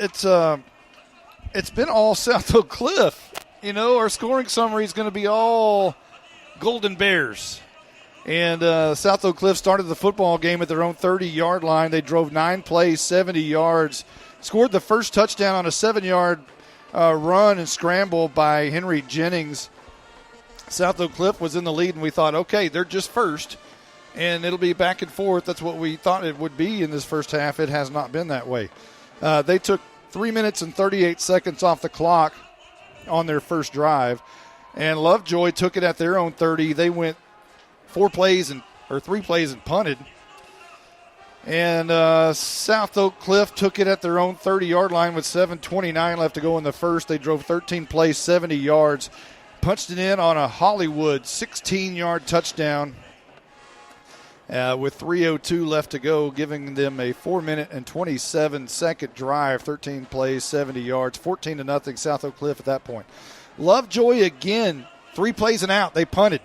[SPEAKER 8] been all South Oak Cliff. You know, our scoring summary is going to be all Golden Bears. And South Oak Cliff started the football game at their own 30-yard line. They drove 9 plays, 70 yards, scored the first touchdown on a 7-yard run and scramble by Henry Jennings. South Oak Cliff was in the lead, and we thought, okay, they're just first, and it'll be back and forth. That's what we thought it would be in this first half. It has not been that way. They took 3 minutes and 38 seconds off the clock on their first drive, and Lovejoy took it at their own 30. They went 3 plays and punted. And South Oak Cliff took it at their own 30-yard line with 7:29 left to go in the first. They drove 13 plays, 70 yards, punched it in on a Hollywood 16-yard touchdown with 3:02 left to go, giving them a 4-minute and 27-second drive, 13 plays, 70 yards, 14-0 South Oak Cliff at that point. Lovejoy again, 3 plays and out. They punted.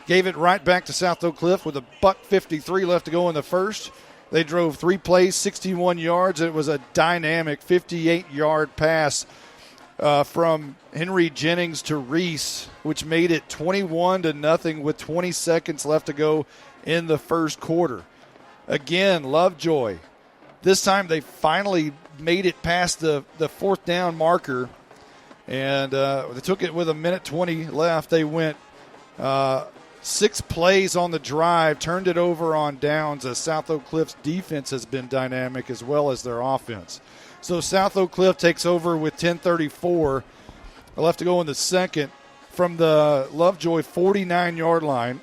[SPEAKER 8] Gave it right back to South Oak Cliff with $1:53 left to go in the first. They drove 3 plays, 61 yards. It was a dynamic 58-yard pass from Henry Jennings to Reese, which made it 21-0 with 20 seconds left to go in the first quarter. Again, Lovejoy. This time they finally made it past the 4th down marker, and they took it with 1:20 left. They went 6 plays on the drive, turned it over on downs, as South Oak Cliff's defense has been dynamic as well as their offense. So South Oak Cliff takes over with 10:34 left to go in the second from the Lovejoy 49-yard line.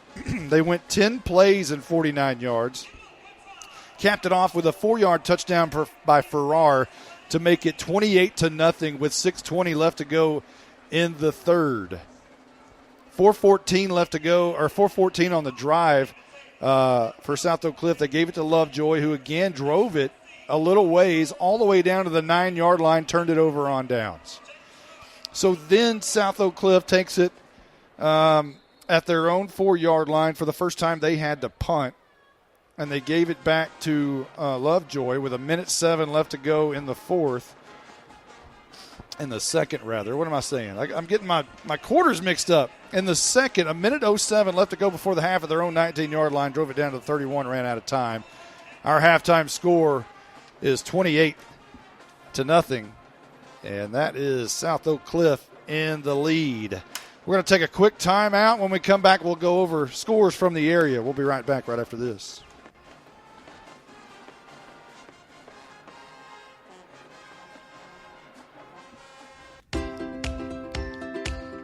[SPEAKER 8] They went 10 plays and 49 yards. Capped it off with a 4-yard touchdown by Farrar to make it 28-0 with 6:20 left to go in the third. 4:14 left to go, or 4:14 on the drive for South Oak Cliff. They gave it to Lovejoy, who again drove it a little ways, all the way down to the 9-yard line, turned it over on downs. So then South Oak Cliff takes it at their own 4-yard line. For the first time, they had to punt, and they gave it back to Lovejoy with 1:07 left to go in the fourth. In the second, rather. What am I saying? I'm getting my quarters mixed up. In the second, 1:07 left to go before the half at their own 19-yard line. Drove it down to the 31, ran out of time. Our halftime score is 28-0. And that is South Oak Cliff in the lead. We're going to take a quick timeout. When we come back, we'll go over scores from the area. We'll be right back right after this.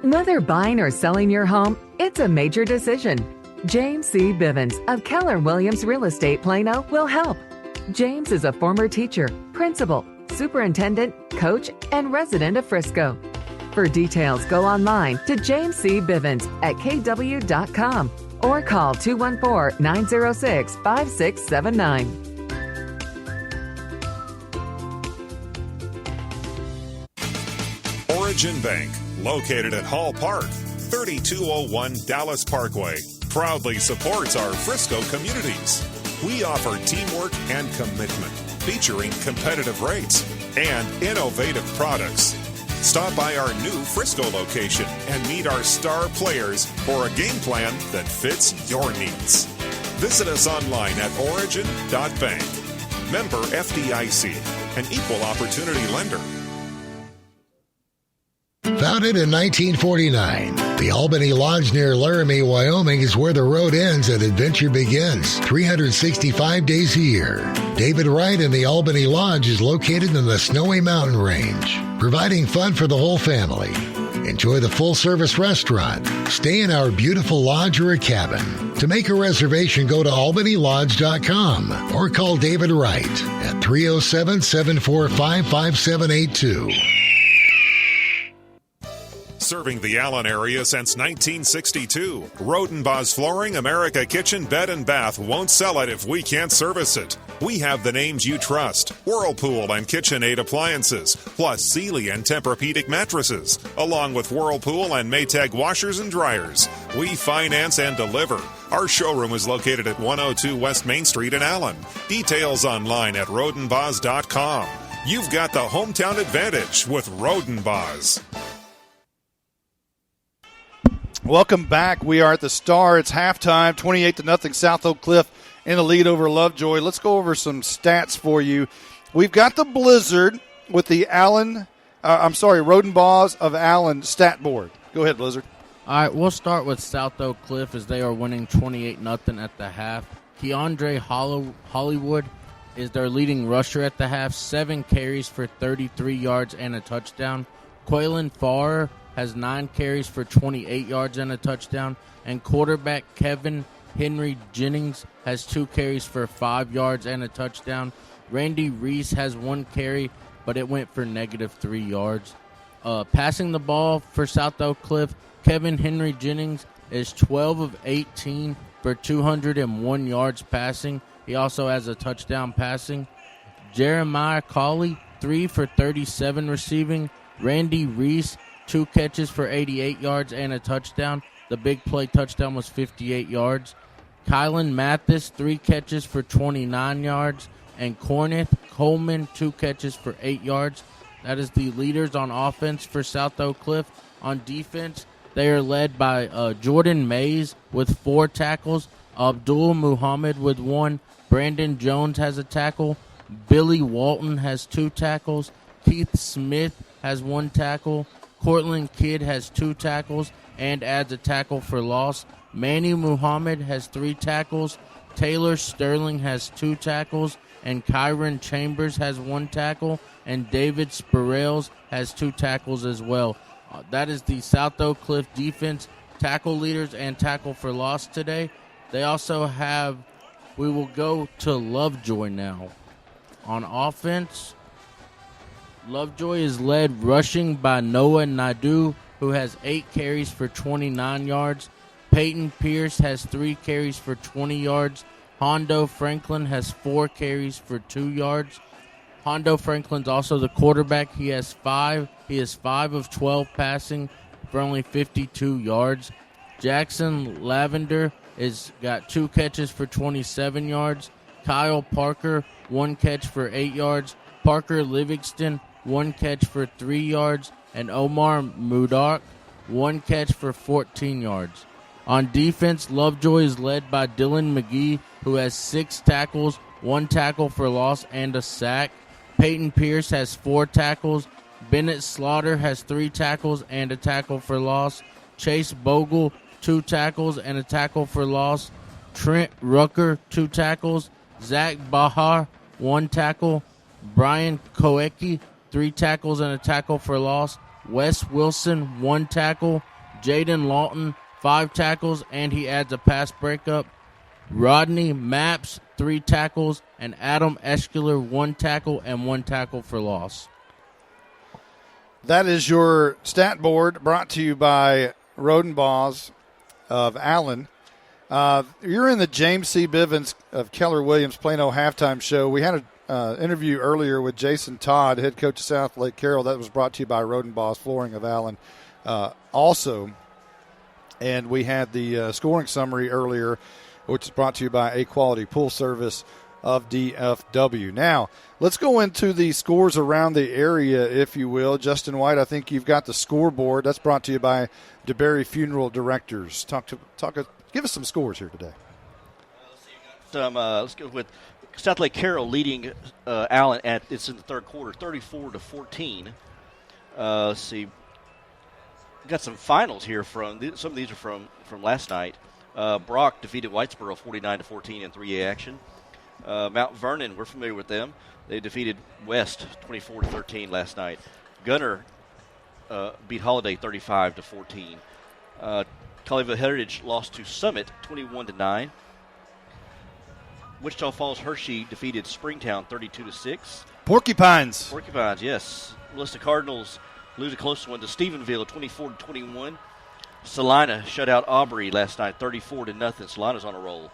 [SPEAKER 4] Whether buying or selling your home, it's a major decision. James C. Bivens of Keller Williams Real Estate Plano will help. James is a former teacher, principal, superintendent, coach, and resident of Frisco. For details, go online to James C. Bivens at kw.com or call 214-906-5679.
[SPEAKER 1] Origin Bank, located at Hall Park, 3201 Dallas Parkway, proudly supports our Frisco communities. We offer teamwork and commitment, featuring competitive rates, and innovative products. Stop by our new Frisco location and meet our star players for a game plan that fits your needs. Visit us online at origin.bank. Member FDIC, an equal opportunity lender.
[SPEAKER 3] Founded in 1949, the Albany Lodge near Laramie, Wyoming is where the road ends and adventure begins, 365 days a year. David Wright and the Albany Lodge is located in the Snowy Mountain Range, providing fun for the whole family. Enjoy the full-service restaurant, stay in our beautiful lodge or a cabin. To make a reservation, go to albanylodge.com or call David Wright at 307-745-5782.
[SPEAKER 1] Serving the Allen area since 1962. Rodenbaugh's Flooring America Kitchen Bed and Bath won't sell it if we can't service it. We have the names you trust: Whirlpool and KitchenAid appliances, plus Sealy and Tempur-Pedic mattresses, along with Whirlpool and Maytag washers and dryers. We finance and deliver. Our showroom is located at 102 West Main Street in Allen. Details online at rodenbaughs.com. You've got the hometown advantage with Rodenbaughs.
[SPEAKER 8] Welcome back. We are at the Star. It's halftime, 28-0 South Oak Cliff in the lead over Lovejoy. Let's go over some stats for you. We've got the Blizzard with the Rodenbaughs of Allen stat board. Go ahead, Blizzard.
[SPEAKER 10] All right, we'll start with South Oak Cliff as they are winning 28-0 at the half. Keandre Hollywood is their leading rusher at the half, 7 carries for 33 yards and a touchdown. Quaylen Farr has 9 carries for 28 yards and a touchdown. And quarterback Kevin Henry Jennings has 2 carries for 5 yards and a touchdown. Randy Reese has 1 carry, but it went for -3 yards. Passing the ball for South Oak Cliff, Kevin Henry Jennings is 12 of 18 for 201 yards passing. He also has a touchdown passing. Jeremiah Cawley, 3 for 37 receiving. Randy Reese, 2 catches for 88 yards and a touchdown. The big play touchdown was 58 yards. Kylan Mathis, 3 catches for 29 yards. And Corneth Coleman, 2 catches for 8 yards. That is the leaders on offense for South Oak Cliff. On defense, they are led by Jordan Mays with 4 tackles. Abdul Muhammad with 1. Brandon Jones has a tackle. Billy Walton has 2 tackles. Keith Smith has 1 tackle. Cortland Kidd has 2 tackles and adds a tackle for loss. Manny Muhammad has 3 tackles. Taylor Sterling has 2 tackles. And Kyron Chambers has 1 tackle. And David Spirales has 2 tackles as well. That is the South Oak Cliff defense, tackle leaders and tackle for loss today. They also have, we will go to Lovejoy now. On offense, Lovejoy is led rushing by Noah Naidu, who has 8 carries for 29 yards. Peyton Pierce has 3 carries for 20 yards. Hondo Franklin has 4 carries for 2 yards. Hondo Franklin's also the quarterback. He is 5 of 12 passing for only 52 yards. Jackson Lavender is got 2 catches for 27 yards. Kyle Parker, 1 catch for 8 yards. Parker Livingston, 1 catch for 3 yards. And Omar Mudak, 1 catch for 14 yards. On defense, Lovejoy is led by Dylan Mcgee, who has 6 tackles, 1 tackle for loss, and a sack. Peyton Pierce has 4 tackles. Bennett Slaughter has 3 tackles and a tackle for loss. Chase Bogle, 2 tackles and a tackle for loss. Trent Rucker, 2 tackles. Zach Bahar, 1 tackle. Brian Koecki, 3 tackles and a tackle for loss. Wes Wilson, 1 tackle. Jaden Lawton, 5 tackles, and he adds a pass breakup. Rodney Maps, 3 tackles, and Adam Eschler, 1 tackle and 1 tackle for loss.
[SPEAKER 8] That is your stat board brought to you by Rodenbaughs of Allen. You're in the James C. Bivens of Keller Williams Plano halftime show. We had an interview earlier with Jason Todd, head coach of South Lake Carroll. That was brought to you by Rodenbaughs Flooring of Allen also. And we had the scoring summary earlier, which is brought to you by A Quality Pool Service of DFW. Now, let's go into the scores around the area, if you will. Justin White, I think you've got the scoreboard. That's brought to you by DeBerry Funeral Directors. Give us some scores here today.
[SPEAKER 5] Let's go with South Lake Carroll leading Allen it's in the third quarter, 34-14. Let's see. We've got some finals here some of these are from last night. Brock defeated Whitesboro 49-14 in 3A action. Mount Vernon, we're familiar with them. They defeated West 24-13 last night. Gunner beat Holiday 35-14. Colleyville Heritage lost to Summit 21-9. Wichita Falls Hershey defeated Springtown 32-6.
[SPEAKER 8] Porcupines,
[SPEAKER 5] yes. Melissa Cardinals lose a close one to Stephenville 24-21. Salina shut out Aubrey last night 34-0. Salina's on a roll.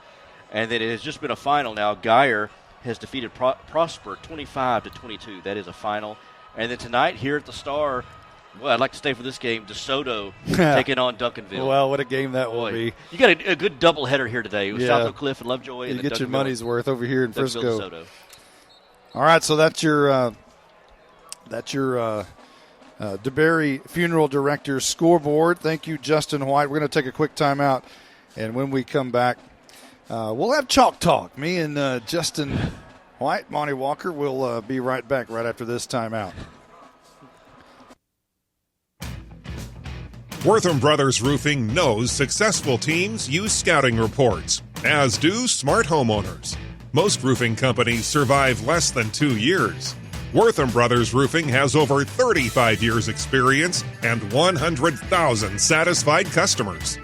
[SPEAKER 5] And then it has just been a final now. Geyer has defeated Prosper 25-22. That is a final. And then tonight here at the Star, well, I'd like to stay for this game. DeSoto taking on Duncanville.
[SPEAKER 8] Well, what a game that will be.
[SPEAKER 5] You got a good doubleheader here today with South Oak Cliff and Lovejoy.
[SPEAKER 8] You get your money's worth over here in Frisco.
[SPEAKER 5] DeSoto.
[SPEAKER 8] All right, so that's your DeBerry Funeral Director's scoreboard. Thank you, Justin White. We're going to take a quick timeout, and when we come back, we'll have Chalk Talk. Me and Justin White, Monty Walker, will be right back right after this timeout.
[SPEAKER 1] Wortham Brothers Roofing knows successful teams use scouting reports, as do smart homeowners. Most roofing companies survive less than 2 years. Wortham Brothers Roofing has over 35 years' experience and 100,000 satisfied customers.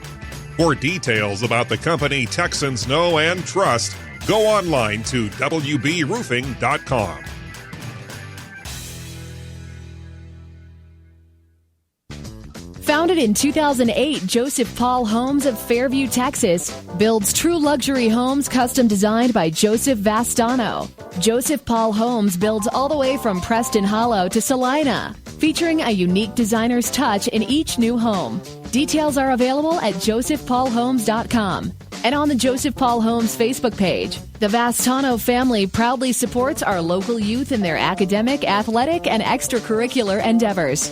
[SPEAKER 1] For details about the company Texans know and trust, go online to wbroofing.com.
[SPEAKER 9] Founded in 2008, Joseph Paul Homes of Fairview, Texas, builds true luxury homes custom designed by Joseph Vastano. Joseph Paul Homes builds all the way from Preston Hollow to Salina, featuring a unique designer's touch in each new home. Details are available at josephpaulhomes.com and on the Joseph Paul Homes Facebook page. The Vastano family proudly supports our local youth in their academic, athletic, and extracurricular endeavors.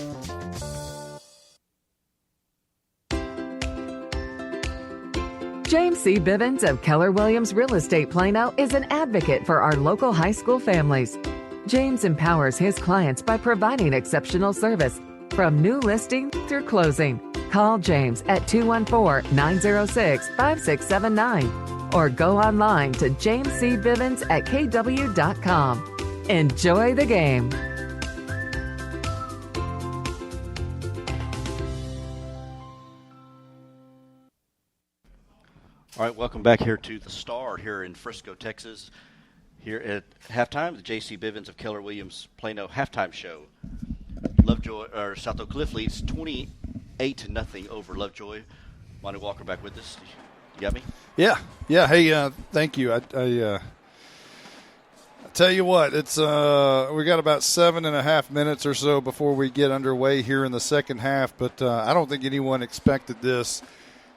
[SPEAKER 4] James C. Bivens of Keller Williams Real Estate Plano is an advocate for our local high school families. James empowers his clients by providing exceptional service from new listing through closing. Call James at 214-906-5679 or go online to jamescbivens@kw.com. Enjoy the game.
[SPEAKER 5] All right, welcome back here to the Star here in Frisco, Texas. Here at halftime, the J.C. Bivens of Keller Williams Plano halftime show. Lovejoy or South Oak Cliff leads 28-0 over Lovejoy. Monty Walker back with us. You got me?
[SPEAKER 8] Yeah. Hey, thank you. I tell you what, it's we got about 7.5 minutes or so before we get underway here in the second half, but I don't think anyone expected this.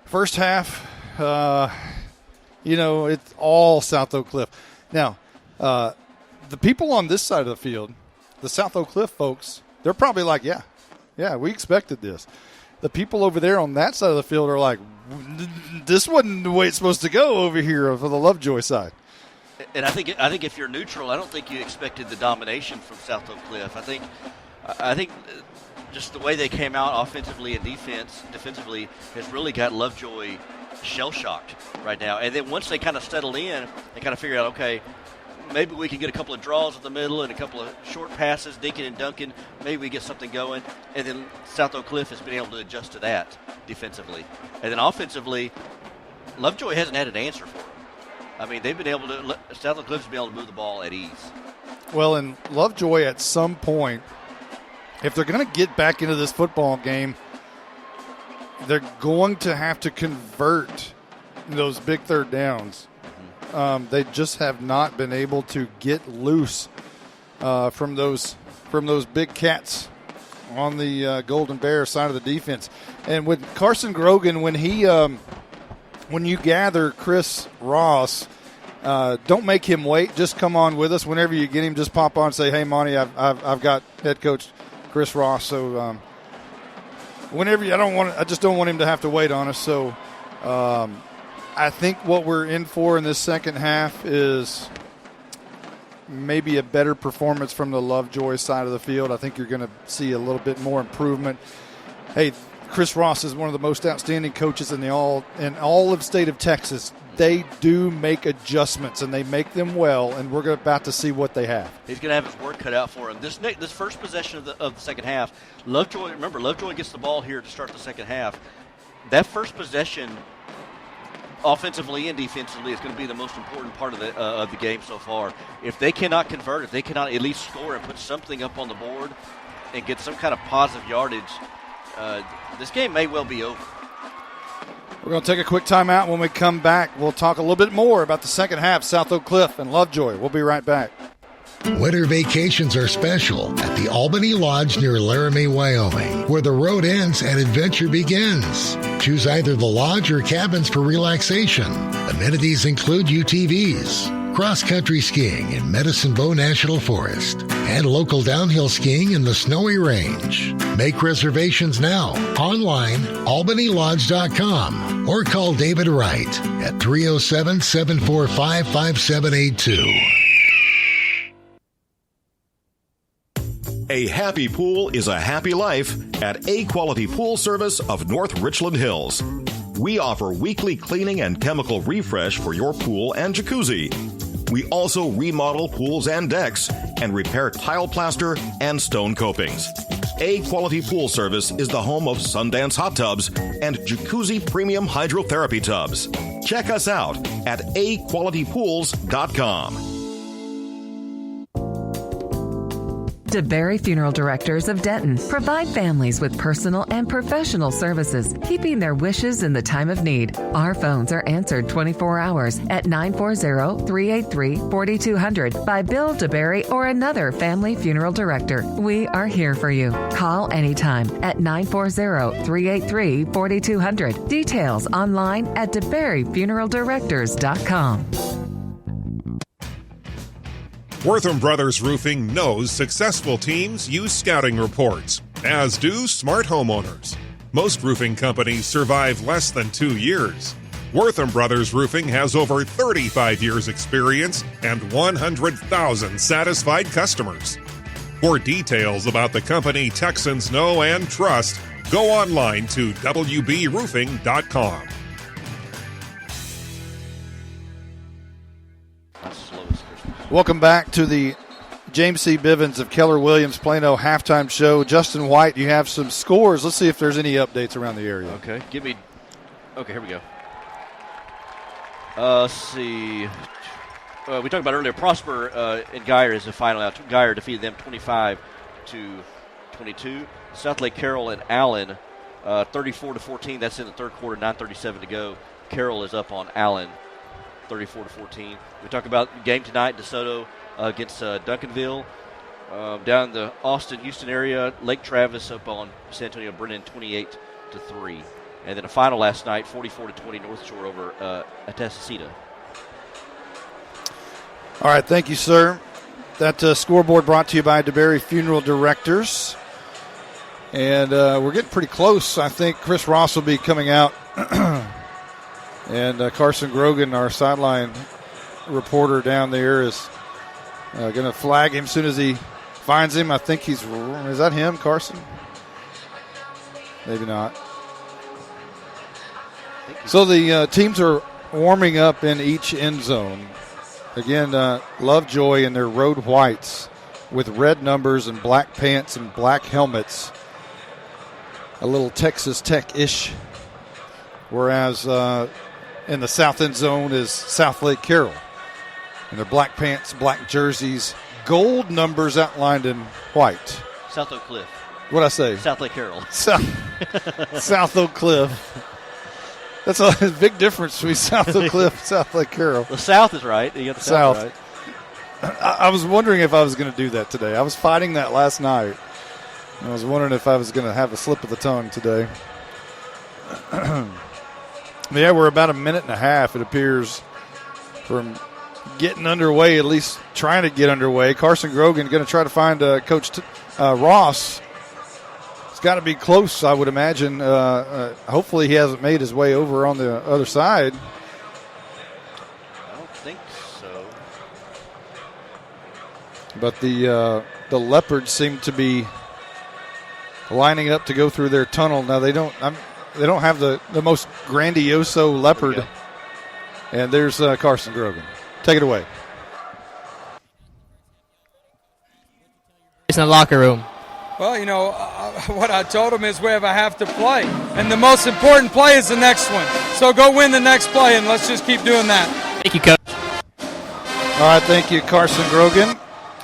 [SPEAKER 8] First half, it's all South Oak Cliff. Now, the people on this side of the field, the South Oak Cliff folks, they're probably like, yeah, we expected this. The people over there on that side of the field are like, this wasn't the way it's supposed to go over here for the Lovejoy side.
[SPEAKER 5] And I think if you're neutral, I don't think you expected the domination from South Oak Cliff. I think just the way they came out offensively and defensively has really got Lovejoy shell-shocked right now. And then once they kind of settled in, they kind of figured out, okay, maybe we can get a couple of draws at the middle and a couple of short passes, Dinkin and Duncan. Maybe we get something going. And then South Oak Cliff has been able to adjust to that defensively. And then offensively, Lovejoy hasn't had an answer for it. I mean, South Oak Cliff's been able to move the ball at ease.
[SPEAKER 8] Well, and Lovejoy at some point, if they're going to get back into this football game, they're going to have to convert those big third downs. They just have not been able to get loose from those big cats on the Golden Bear side of the defense. And with Carson Grogan, when you gather Chris Ross Don't make him wait. Just come on with us. Whenever you get him, just pop on and say, hey, Monty, I've got head coach Chris Ross. So whenever I just don't want him to have to wait on us. So I think what we're in for in this second half is maybe a better performance from the Lovejoy side of the field. I think you're going to see a little bit more improvement. Hey, Chris Ross is one of the most outstanding coaches in all of the state of Texas. They do make adjustments, and they make them well, and we're about to see what they have.
[SPEAKER 5] He's going to have his work cut out for him. This first possession of the second half, Lovejoy gets the ball here to start the second half. That first possession, offensively and defensively, is going to be the most important part of the game so far. If they cannot convert, if they cannot at least score and put something up on the board and get some kind of positive yardage, this game may well be over.
[SPEAKER 8] We're going to take a quick timeout. When we come back, we'll talk a little bit more about the second half, South Oak Cliff and Lovejoy. We'll be right back.
[SPEAKER 3] Winter vacations are special at the Albany Lodge near Laramie, Wyoming, where the road ends and adventure begins. Choose either the lodge or cabins for relaxation. Amenities include UTVs, cross-country skiing in Medicine Bow National Forest, and local downhill skiing in the Snowy Range. Make reservations now online, albanylodge.com, or call David Wright at 307-745-5782.
[SPEAKER 12] A happy pool is a happy life at A-Quality Pool Service of North Richland Hills. We offer weekly cleaning and chemical refresh for your pool and jacuzzi. We also remodel pools and decks and repair tile plaster and stone copings. A-Quality Pool Service is the home of Sundance hot tubs and Jacuzzi Premium Hydrotherapy tubs. Check us out at aqualitypools.com.
[SPEAKER 4] DeBerry Funeral Directors of Denton provide families with personal and professional services, keeping their wishes in the time of need. Our phones are answered 24 hours at 940-383-4200 by Bill DeBerry or another family funeral director. We are here for you. Call anytime at 940-383-4200. Details online at DeBerryFuneralDirectors.com.
[SPEAKER 1] Wortham Brothers Roofing knows successful teams use scouting reports, as do smart homeowners. Most roofing companies survive less than 2 years. Wortham Brothers Roofing has over 35 years' experience and 100,000 satisfied customers. For details about the company Texans know and trust, go online to wbroofing.com.
[SPEAKER 8] Welcome back to the James C. Bivens of Keller Williams Plano halftime show. Justin White, you have some scores. Let's see if there's any updates around the area.
[SPEAKER 5] Okay, here we go. Let's see. We talked about earlier, Prosper and Geyer is the final out. Geyer defeated them 25-22. Southlake Carroll and Allen 34-14. That's in the third quarter, 9:37 to go. Carroll is up on Allen 34-14. We talk about the game tonight, DeSoto against Duncanville. Down in the Austin-Houston area, Lake Travis up on San Antonio Brennan 28-3. And then a final last night, 44-20 North Shore over Atascocita.
[SPEAKER 8] All right, thank you, sir. That scoreboard brought to you by DeBerry Funeral Directors. And we're getting pretty close. I think Chris Ross will be coming out. And Carson Grogan, our sideline reporter down there, is going to flag him as soon as he finds him. I think is that him, Carson? Maybe not. So the teams are warming up in each end zone. Again, Lovejoy in their road whites with red numbers and black pants and black helmets. A little Texas Tech-ish. Whereas in the south end zone is Southlake Carroll. And their black pants, black jerseys, gold numbers outlined in white.
[SPEAKER 5] South Oak Cliff.
[SPEAKER 8] What'd I say?
[SPEAKER 5] Southlake Carroll.
[SPEAKER 8] South Oak Cliff. That's a big difference between South Oak Cliff and Southlake Carroll.
[SPEAKER 5] The South is right. You got the South right.
[SPEAKER 8] I was wondering if I was going to do that today. I was fighting that last night. I was wondering if I was going to have a slip of the tongue today. Yeah, we're about a minute and a half, it appears, from getting underway, at least trying to get underway. Carson Grogan going to try to find Coach Ross. It's got to be close, I would imagine. Hopefully he hasn't made his way over on the other side.
[SPEAKER 5] I don't think so.
[SPEAKER 8] But the Leopards seem to be lining up to go through their tunnel. Now they don't have the most grandioso Leopard. And there's Carson Grogan. Take it away.
[SPEAKER 11] It's in the locker room.
[SPEAKER 7] Well, what I told him is we have a half to play, and the most important play is the next one. So go win the next play, and let's just keep doing that.
[SPEAKER 11] Thank you, Coach.
[SPEAKER 8] All right, thank you, Carson Grogan.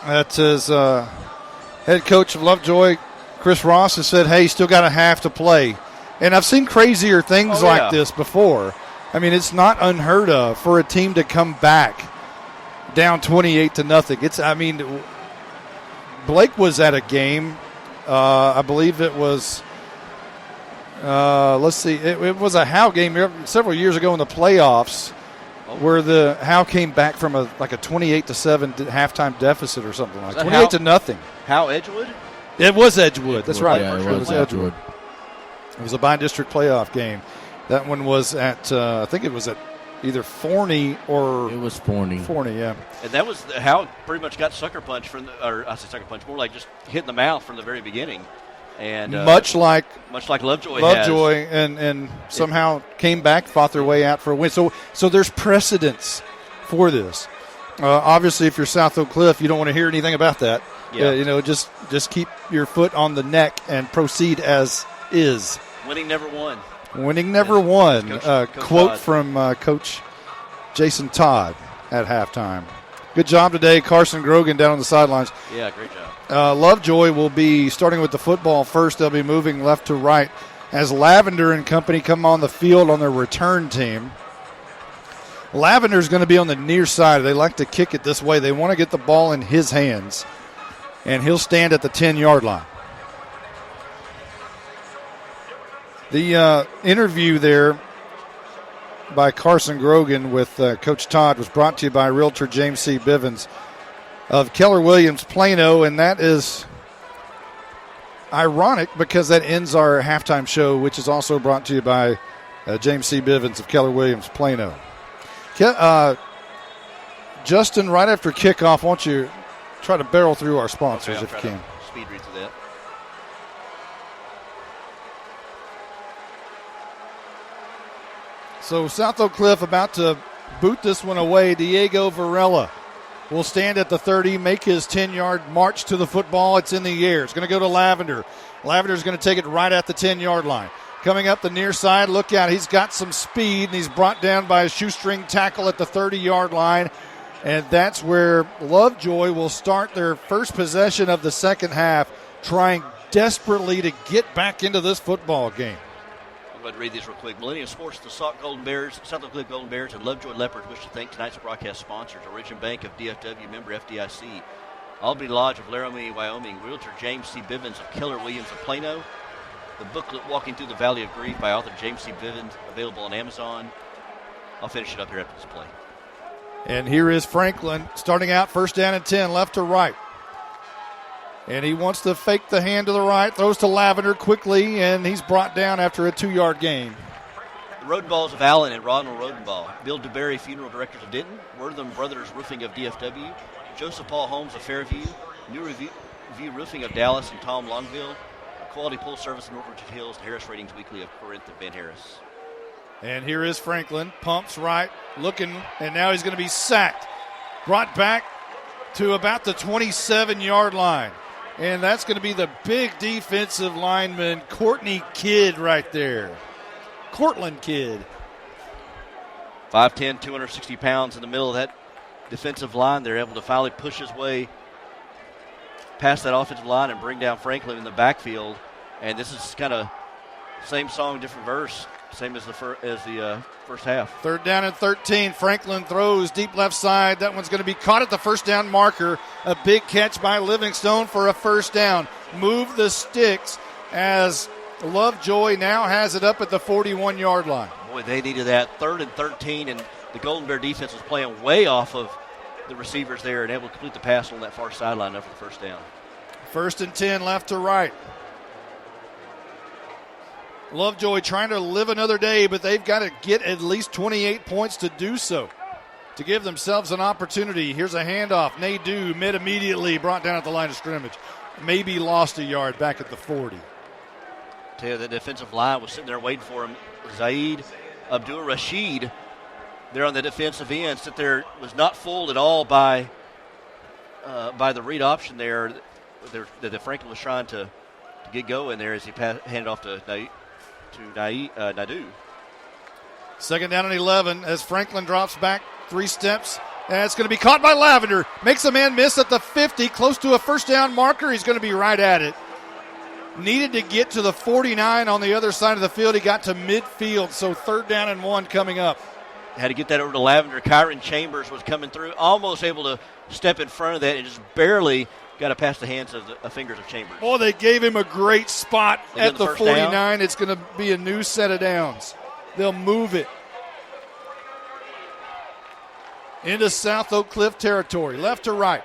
[SPEAKER 8] That's his head coach of Lovejoy, Chris Ross, has said, hey, still got a half to play. And I've seen crazier things like this before. I mean, it's not unheard of for a team to come back down 28-0. Blake was at a game. I believe it was, it was a Howe game several years ago in the playoffs where the Howe came back from a 28-7 halftime deficit or something like that. 28-0.
[SPEAKER 5] Howe Edgewood?
[SPEAKER 8] It was Edgewood. That's right.
[SPEAKER 10] Yeah,
[SPEAKER 8] it was Edgewood. It was a bi-district playoff game. That one was at, I think it was at either Forney or...
[SPEAKER 10] It was Forney.
[SPEAKER 8] Forney, yeah.
[SPEAKER 5] And that was how pretty much got sucker punched more like just hitting the mouth from the very beginning. And
[SPEAKER 8] much like
[SPEAKER 5] Lovejoy
[SPEAKER 8] and somehow came back, fought their way out for a win. So there's precedence for this. Obviously, if you're South Oak Cliff, you don't want to hear anything about that.
[SPEAKER 5] Yeah.
[SPEAKER 8] Just keep your foot on the neck and proceed as is.
[SPEAKER 5] Winning never won.
[SPEAKER 8] Winning never won.
[SPEAKER 5] Coach
[SPEAKER 8] Quote
[SPEAKER 5] Todd.
[SPEAKER 8] from Coach Jason Todd at halftime. Good job today, Carson Grogan down on the sidelines.
[SPEAKER 5] Yeah, great job.
[SPEAKER 8] Lovejoy will be starting with the football first. They'll be moving left to right as Lavender and company come on the field on their return team. Lavender's going to be on the near side. They like to kick it this way. They want to get the ball in his hands, and he'll stand at the 10-yard line. The interview there by Carson Grogan with Coach Todd was brought to you by Realtor James C. Bivens of Keller Williams Plano, and that is ironic because that ends our halftime show, which is also brought to you by James C. Bivens of Keller Williams Plano. Justin, right after kickoff, why don't you try to barrel through our sponsors if you can.
[SPEAKER 5] Speed read through that.
[SPEAKER 8] So South Oak Cliff about to boot this one away. Diego Varela will stand at the 30, make his 10-yard march to the football. It's in the air. It's going to go to Lavender. Lavender's going to take it right at the 10-yard line. Coming up the near side, look out. He's got some speed, and he's brought down by a shoestring tackle at the 30-yard line. And that's where Lovejoy will start their first possession of the second half, trying desperately to get back into this football game.
[SPEAKER 5] I'm going to read these real quick. Millennium Sports, the South Oak Cliff Golden Bears, and Lovejoy Leopards wish to thank tonight's broadcast sponsors: Origin Bank of DFW, member FDIC, Albany Lodge of Laramie, Wyoming, Realtor James C. Bivens of Keller Williams of Plano, the booklet Walking Through the Valley of Grief by author James C. Bivens, available on Amazon. I'll finish it up here after this play.
[SPEAKER 8] And here is Franklin starting out first down and 10, left to right. And he wants to fake the hand to the right, throws to Lavender quickly, and he's brought down after a 2-yard gain.
[SPEAKER 5] The Rodenballs of Allen and Ronald Rodenball, Bill DeBerry, Funeral Directors of Denton, Wortham Brothers Roofing of DFW, Joseph Paul Holmes of Fairview, New Review Roofing of Dallas and Tom Longville, Quality Pool Service in North Richland Hills, and Harris Ratings Weekly of Corinth and Van Harris.
[SPEAKER 8] And here is Franklin, pumps right, looking, and now he's going to be sacked. Brought back to about the 27-yard line. And that's going to be the big defensive lineman, Courtney Kidd, right there. Cortland Kidd.
[SPEAKER 5] 5'10", 260 pounds in the middle of that defensive line. They're able to finally push his way past that offensive line and bring down Franklin in the backfield. And this is kind of same song, different verse, same as the first half.
[SPEAKER 8] Third down and 13. Franklin throws deep left side. That one's going to be caught at the first down marker. A big catch by Livingstone for a first down. Move the sticks as Lovejoy now has it up at the 41-yard line.
[SPEAKER 5] Boy, they needed that. 3rd and 13, and the Golden Bear defense was playing way off of the receivers there and able to complete the pass on that far sideline up for the first down.
[SPEAKER 8] 1st and 10, left to right. Lovejoy trying to live another day, but they've got to get at least 28 points to do so, to give themselves an opportunity. Here's a handoff. Nadeau mid immediately, brought down at the line of scrimmage. Maybe lost a yard back at the 40.
[SPEAKER 5] Tell you, the defensive line was sitting there waiting for him. Zaid Abdul-Rashid there on the defensive end, sit there, was not fooled at all by the read option there that Franklin was trying to get going there as he handed off to Nadeau.
[SPEAKER 8] 2nd down and 11 as Franklin drops back 3 steps. And it's going to be caught by Lavender. Makes a man miss at the 50, close to a first down marker. He's going to be right at it. Needed to get to the 49 on the other side of the field. He got to midfield, so 3rd down and 1 coming up.
[SPEAKER 5] Had to get that over to Lavender. Kyron Chambers was coming through, almost able to step in front of that and just barely got it past the hands of the fingers of Chambers.
[SPEAKER 8] Oh, they gave him a great spot at the 49.
[SPEAKER 5] Down.
[SPEAKER 8] It's going to be a new set of downs. They'll move it into South Oak Cliff territory, left to right.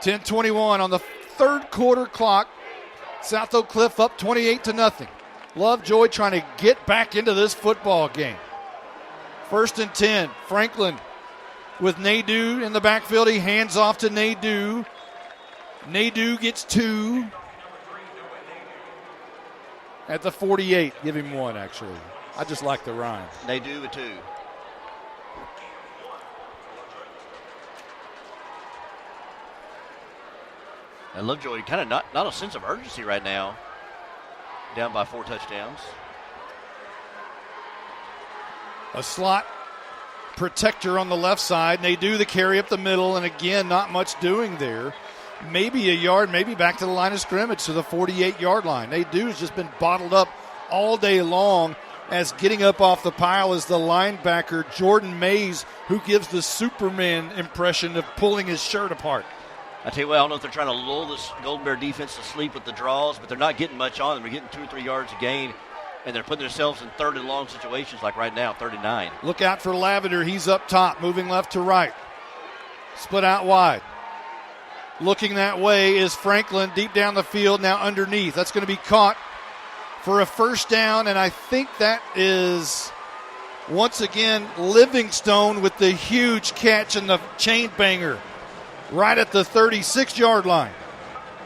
[SPEAKER 8] 10:21 on the 3rd quarter clock. South Oak Cliff up 28-0. Lovejoy trying to get back into this football game. 1st and 10. Franklin with Nadeau in the backfield. He hands off to Nadeau. Nadeau gets 2 at the 48. Give him 1, actually. I just like the rhyme.
[SPEAKER 5] Nadeau with 2. And Lovejoy kind of not a sense of urgency right now. Down by 4 touchdowns.
[SPEAKER 8] A slot protector on the left side. They do the carry up the middle, and again, not much doing there. Maybe a yard, maybe back to the line of scrimmage to the 48-yard line. Nadeau has just been bottled up all day long, as getting up off the pile is the linebacker, Jordan Mays, who gives the Superman impression of pulling his shirt apart.
[SPEAKER 5] I tell you what, I don't know if they're trying to lull this Golden Bear defense to sleep with the draws, but they're not getting much on them. They're getting 2 or 3 yards a gain, and they're putting themselves in 3rd and long situations like right now, 3rd and 9.
[SPEAKER 8] Look out for Lavender. He's up top, moving left to right. Split out wide. Looking that way is Franklin, deep down the field, now underneath. That's going to be caught for a first down, and I think that is, once again, Livingstone with the huge catch and the chain banger right at the 36-yard line.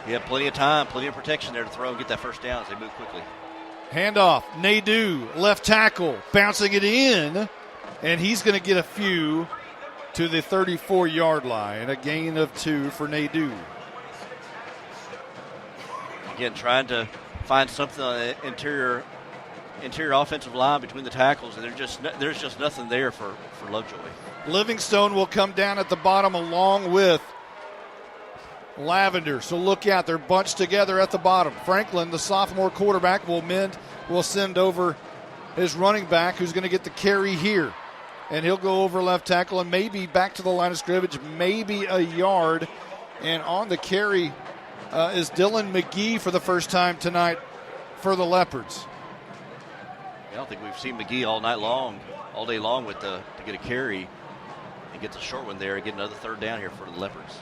[SPEAKER 5] Yeah, plenty of time, plenty of protection there to throw and get that first down as they move quickly.
[SPEAKER 8] Handoff, Nadeau, left tackle, bouncing it in, and he's going to get a few to the 34-yard line, a gain of 2 for Nadeau.
[SPEAKER 5] Again, trying to find something on the interior offensive line between the tackles, and there's just nothing there for Lovejoy.
[SPEAKER 8] Livingstone will come down at the bottom along with Lavender. So look out, they're bunched together at the bottom. Franklin, the sophomore quarterback, will send over his running back, who's going to get the carry here. And he'll go over left tackle and maybe back to the line of scrimmage, maybe a yard. And on the carry is Dylan Mcgee for the first time tonight for the Leopards.
[SPEAKER 5] I don't think we've seen Mcgee all day long to get a carry and get the short one there and get another 3rd down here for the Leopards.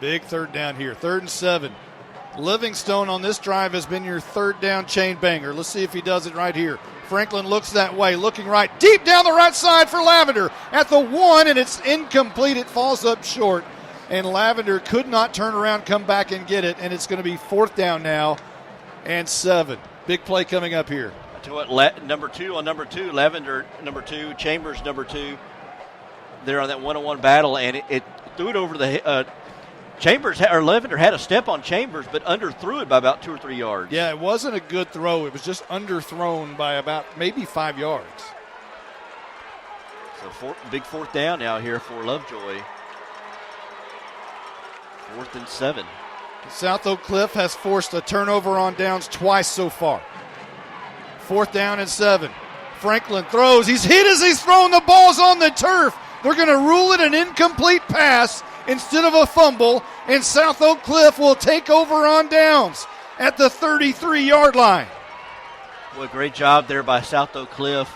[SPEAKER 8] Big 3rd down here, 3rd and 7. Livingstone on this drive has been your 3rd down chain banger. Let's see if he does it right here. Franklin looks that way, looking right, deep down the right side for Lavender at the 1, and it's incomplete. It falls up short, and Lavender could not turn around, come back and get it, and it's going to be 4th down now and 7. Big play coming up here.
[SPEAKER 5] I tell you what, number 2 on number 2, Lavender number 2, Chambers number 2. They're on that one-on-one battle, and it threw it over the Lavender had a step on Chambers, but underthrew it by about 2 or 3 yards.
[SPEAKER 8] Yeah, it wasn't a good throw. It was just underthrown by about maybe 5 yards.
[SPEAKER 5] So big 4th down now here for Lovejoy. 4th and 7.
[SPEAKER 8] South Oak Cliff has forced a turnover on downs twice so far. 4th down and 7. Franklin throws. He's hit as he's thrown. The ball's on the turf. They're going to rule it an incomplete pass instead of a fumble, and South Oak Cliff will take over on downs at the 33-yard line.
[SPEAKER 5] Well, great job there by South Oak Cliff.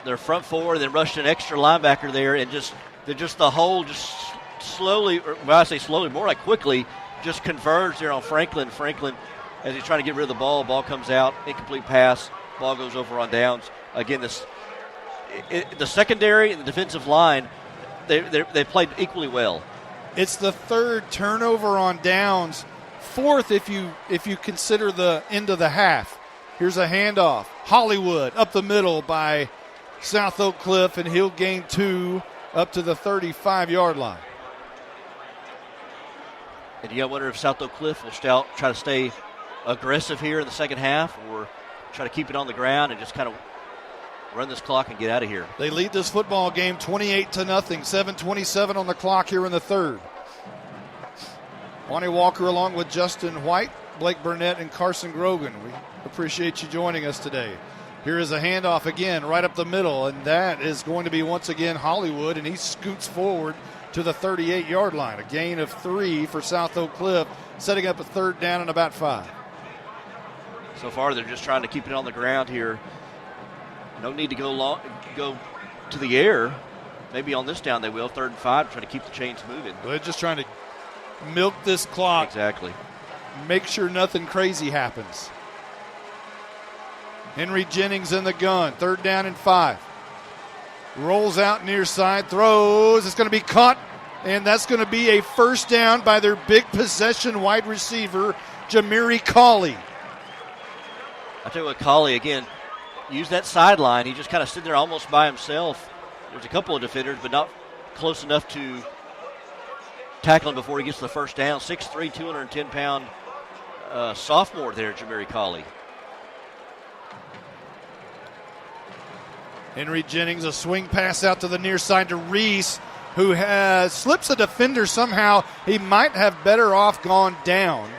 [SPEAKER 5] Their front 4, then rushed an extra linebacker there, and just the whole just slowly, I say slowly, more like quickly, just converged there on Franklin. Franklin, as he's trying to get rid of the ball comes out, incomplete pass, ball goes over on downs. Again, the secondary and the defensive line, they played equally well.
[SPEAKER 8] It's the third turnover on downs, fourth if you consider the end of the half. Here's a handoff. Hollywood up the middle by South Oak Cliff, and he'll gain 2 up to the 35-yard line.
[SPEAKER 5] And you got to wonder if South Oak Cliff will try to stay aggressive here in the second half, or try to keep it on the ground and just kind of run this clock and get out of here.
[SPEAKER 8] They lead this football game 28-0, 7:27 on the clock here in the third. Monty Walker along with Justin White, Blake Burnett, and Carson Grogan. We appreciate you joining us today. Here is a handoff again right up the middle, and that is going to be once again Hollywood, and he scoots forward to the 38-yard line. A gain of 3 for South Oak Cliff, setting up a third down and about 5.
[SPEAKER 5] So far, they're just trying to keep it on the ground here. No need to go to the air. Maybe on this down they will. 3rd and 5, trying to keep the chains moving.
[SPEAKER 8] They're just trying to milk this clock.
[SPEAKER 5] Exactly.
[SPEAKER 8] Make sure nothing crazy happens. Henry Jennings in the gun. 3rd down and 5. Rolls out near side, throws. It's going to be caught, and that's going to be a first down by their big possession wide receiver, Jamiri Cawley.
[SPEAKER 5] I tell you what, Cawley, again, used that sideline. He just kind of stood there almost by himself. There's a couple of defenders, but not close enough to tackle him before he gets to the first down. 6'3", 210-pound sophomore there, Jamiri Cawley.
[SPEAKER 8] Henry Jennings, a swing pass out to the near side to Reese, who slips a defender somehow. He might have better off gone down.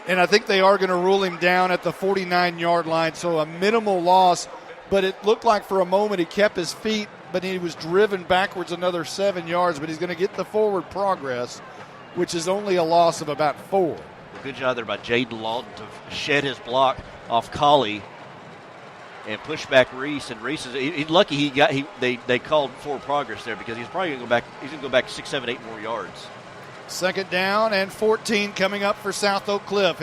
[SPEAKER 8] And I think they are going to rule him down at the 49-yard line, so a minimal loss. But it looked like for a moment he kept his feet, but he was driven backwards another 7 yards. But he's going to get the forward progress, which is only a loss of about 4.
[SPEAKER 5] Good job there by Jaden Lawton to shed his block off Cawley and push back Reese. And Reese he's lucky they called forward progress there, because he's probably going to go back. He's going to go back 6, 7, 8 more yards.
[SPEAKER 8] 2nd down and 14 coming up for South Oak Cliff.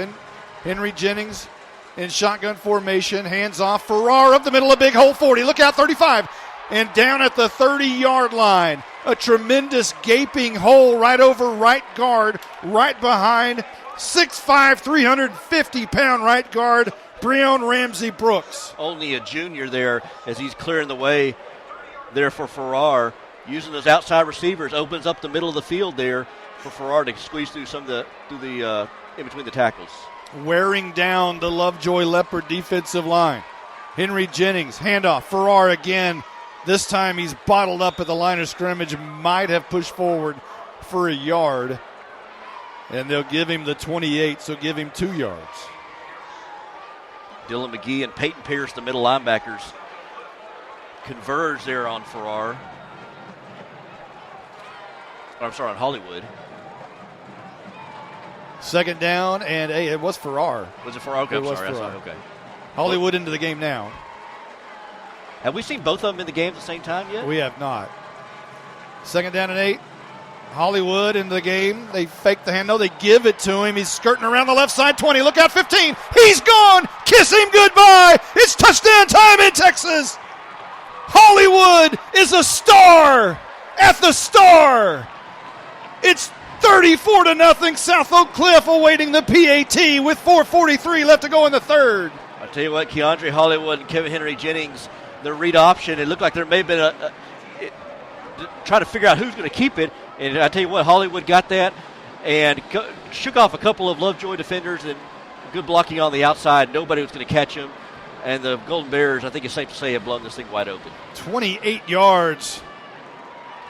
[SPEAKER 8] Henry Jennings in shotgun formation, hands off. Farrar up the middle, a big hole, 40. Look out, 35. And down at the 30-yard line, a tremendous gaping hole right over right guard, right behind 6'5", 350-pound right guard, Breon Ramsey Brooks.
[SPEAKER 5] Only a junior there, as he's clearing the way there for Farrar. Using those outside receivers, opens up the middle of the field there for Farrar to squeeze through in between the tackles.
[SPEAKER 8] Wearing down the Lovejoy Leopard defensive line. Henry Jennings, handoff. Farrar again. This time he's bottled up at the line of scrimmage. Might have pushed forward for a yard. And they'll give him the 28, so give him 2 yards.
[SPEAKER 5] Dylan Mcgee and Peyton Pierce, the middle linebackers, converge there on Farrar. On Hollywood.
[SPEAKER 8] 2nd down, and it was Farrar.
[SPEAKER 5] Was it Farrar? Okay, okay.
[SPEAKER 8] Hollywood into the game now.
[SPEAKER 5] Have we seen both of them in the game at the same time yet?
[SPEAKER 8] We have not. 2nd down and 8. Hollywood in the game. They fake the hand. No, they give it to him. He's skirting around the left side. 20. Look out, 15. He's gone. Kiss him goodbye. It's touchdown time in Texas. Hollywood is a star at the Star. It's 34-0. South Oak Cliff awaiting the PAT with 4:43 left to go in the third.
[SPEAKER 5] I'll tell you what, Keandre Hollywood and Kevin Henry Jennings, their read option, it looked like there may have been try to figure out who's going to keep it. And I tell you what, Hollywood got that and shook off a couple of Lovejoy defenders, and good blocking on the outside. Nobody was going to catch him. And the Golden Bears, I think it's safe to say, have blown this thing wide open.
[SPEAKER 8] 28 yards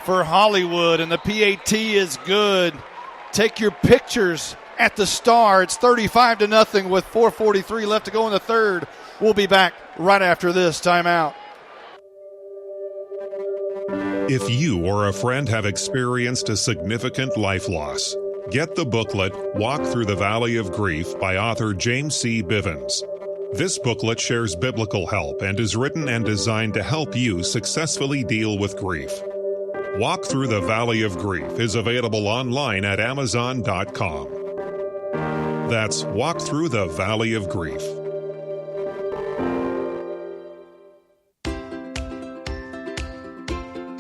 [SPEAKER 8] for Hollywood, and the PAT is good. Take your pictures at the Star. It's 35-0 with 4:43 left to go in the third. We'll be back right after this timeout.
[SPEAKER 1] If you or a friend have experienced a significant life loss, get the booklet Walk Through the Valley of Grief by author James C. Bivens. This booklet shares biblical help and is written and designed to help you successfully deal with grief. Walk Through the Valley of Grief is available online at Amazon.com. That's Walk Through the Valley of Grief.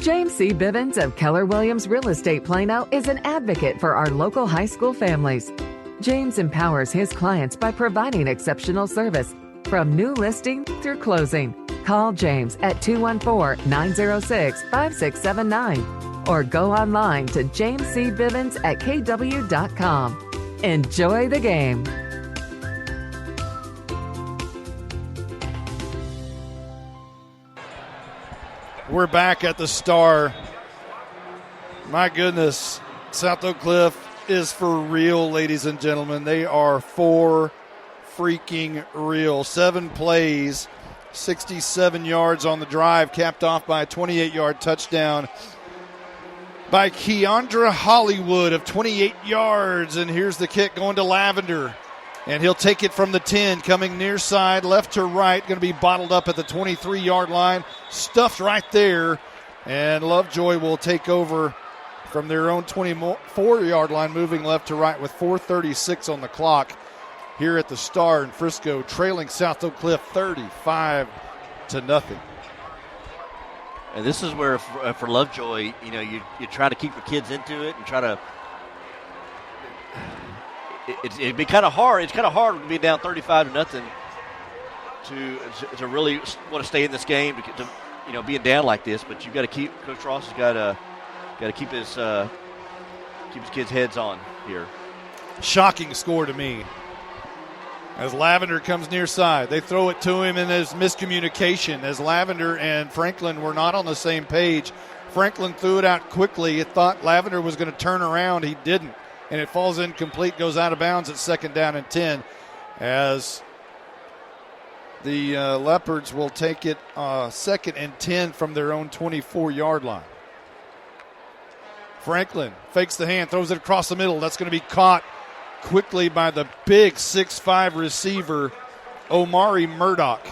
[SPEAKER 4] James C. Bivens of Keller Williams Real Estate Plano is an advocate for our local high school families. James empowers his clients by providing exceptional service from new listing through closing. Call James at 214-906-5679 or go online to jamescbivens@kw.com. Enjoy the game.
[SPEAKER 8] We're back at the Star. My goodness, South Oak Cliff is for real, ladies and gentlemen. They are for freaking real. 7 plays, 67 yards on the drive, capped off by a 28-yard touchdown by Keandra Hollywood of 28 yards. And here's the kick going to Lavender. And he'll take it from the 10, coming near side, left to right, going to be bottled up at the 23-yard line, stuffed right there. And Lovejoy will take over from their own 24-yard line, moving left to right with 4:36 on the clock here at the Star in Frisco, trailing South Oak Cliff 35-0.
[SPEAKER 5] And this is where, for Lovejoy, you try to keep your kids into it and try to. It'd be kind of hard. It's kind of hard to be down 35-0 to really want to stay in this game. To being down like this, but you've got to keep. Coach Ross has got to keep his kids' heads on here.
[SPEAKER 8] Shocking score to me. As Lavender comes near side, they throw it to him, and there's miscommunication as Lavender and Franklin were not on the same page. Franklin threw it out quickly. It thought Lavender was going to turn around. He didn't. And it falls incomplete, goes out of bounds at 2nd down and 10 as the Leopards will take it 2nd and 10 from their own 24-yard line. Franklin fakes the hand, throws it across the middle. That's going to be caught quickly by the big 6'5 receiver, Omari Murdoch.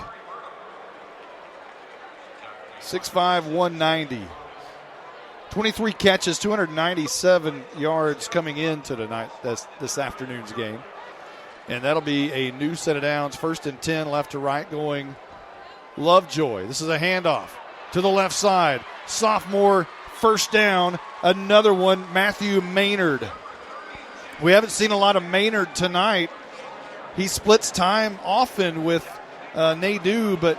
[SPEAKER 8] 6'5", 190. 23 catches, 297 yards coming into tonight, this afternoon's game. And that'll be a new set of downs. 1st and 10, left to right, going Lovejoy. This is a handoff to the left side. Sophomore, 1st down. Another one, Matthew Maynard. We haven't seen a lot of Maynard tonight. He splits time often with Nadeau, but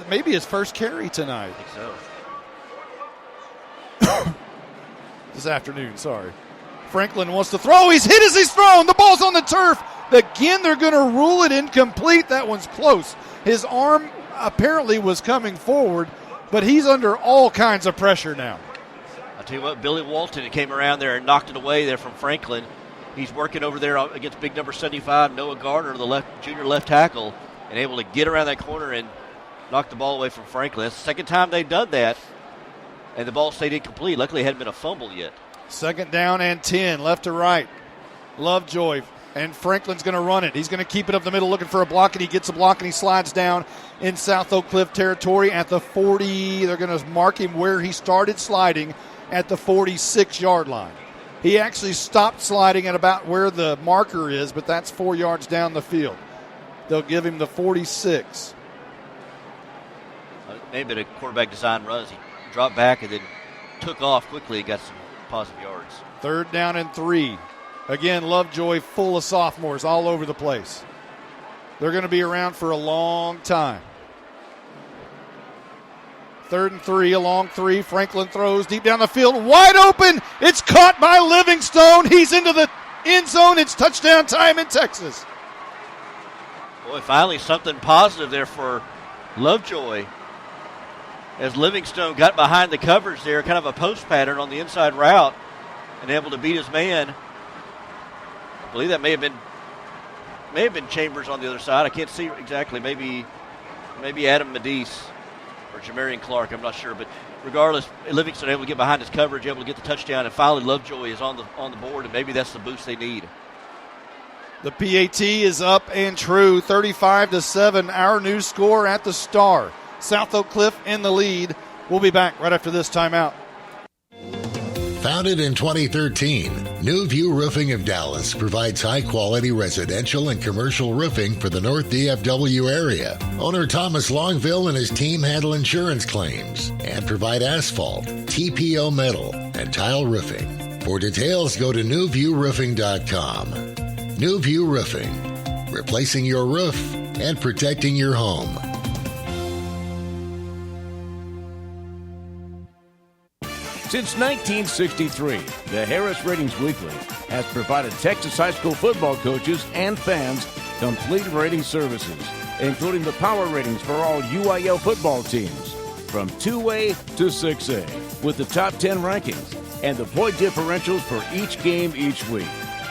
[SPEAKER 8] maybe his first carry tonight.
[SPEAKER 5] I think so.
[SPEAKER 8] This afternoon, sorry. Franklin wants to throw. He's hit as he's thrown. The ball's on the turf. Again, they're going to rule it incomplete. That one's close. His arm apparently was coming forward, but he's under all kinds of pressure now.
[SPEAKER 5] I'll tell you what, Billy Walton came around there and knocked it away there from Franklin. He's working over there against big number 75, Noah Gardner, the junior left tackle, and able to get around that corner and knock the ball away from Franklin. That's the 2nd time they've done that. And the ball stayed incomplete. Luckily, it hadn't been a fumble yet.
[SPEAKER 8] 2nd down and 10, left to right. Lovejoy, and Franklin's going to run it. He's going to keep it up the middle looking for a block, and he gets a block, and he slides down in South Oak Cliff territory at the 40. They're going to mark him where he started sliding at the 46-yard line. He actually stopped sliding at about where the marker is, but that's 4 yards down the field. They'll give him the 46.
[SPEAKER 5] Maybe a quarterback design runs. He dropped back and then took off quickly and got some positive yards.
[SPEAKER 8] 3rd down and 3. Again, Lovejoy full of sophomores all over the place. They're going to be around for a long time. 3rd and 3, a long 3. Franklin throws deep down the field, wide open. It's caught by Livingstone. He's into the end zone. It's touchdown time in Texas.
[SPEAKER 5] Boy, finally something positive there for Lovejoy. As Livingstone got behind the covers there, kind of a post pattern on the inside route, and able to beat his man. I believe that may have been Chambers on the other side. I can't see exactly. Maybe Adam Medice or Jamarian Clark. I'm not sure, but regardless, Livingstone able to get behind his coverage, able to get the touchdown, and finally Lovejoy is on the board, and maybe that's the boost they need.
[SPEAKER 8] The PAT is up and true, 35-7. Our new score at the Star. South Oak Cliff in the lead We'll be back right after this timeout.
[SPEAKER 3] Founded in 2013, New View Roofing of Dallas provides high-quality residential and commercial roofing for the North DFW area. Owner Thomas Longville and his team handle insurance claims and provide asphalt, TPO metal, and tile roofing. For details, go to newviewroofing.com. New View Roofing, replacing your roof and protecting your home.
[SPEAKER 14] Since 1963, the Harris Ratings Weekly has provided Texas high school football coaches and fans complete rating services, including the power ratings for all UIL football teams, from 2A to 6A, with the top 10 rankings and the point differentials for each game each week.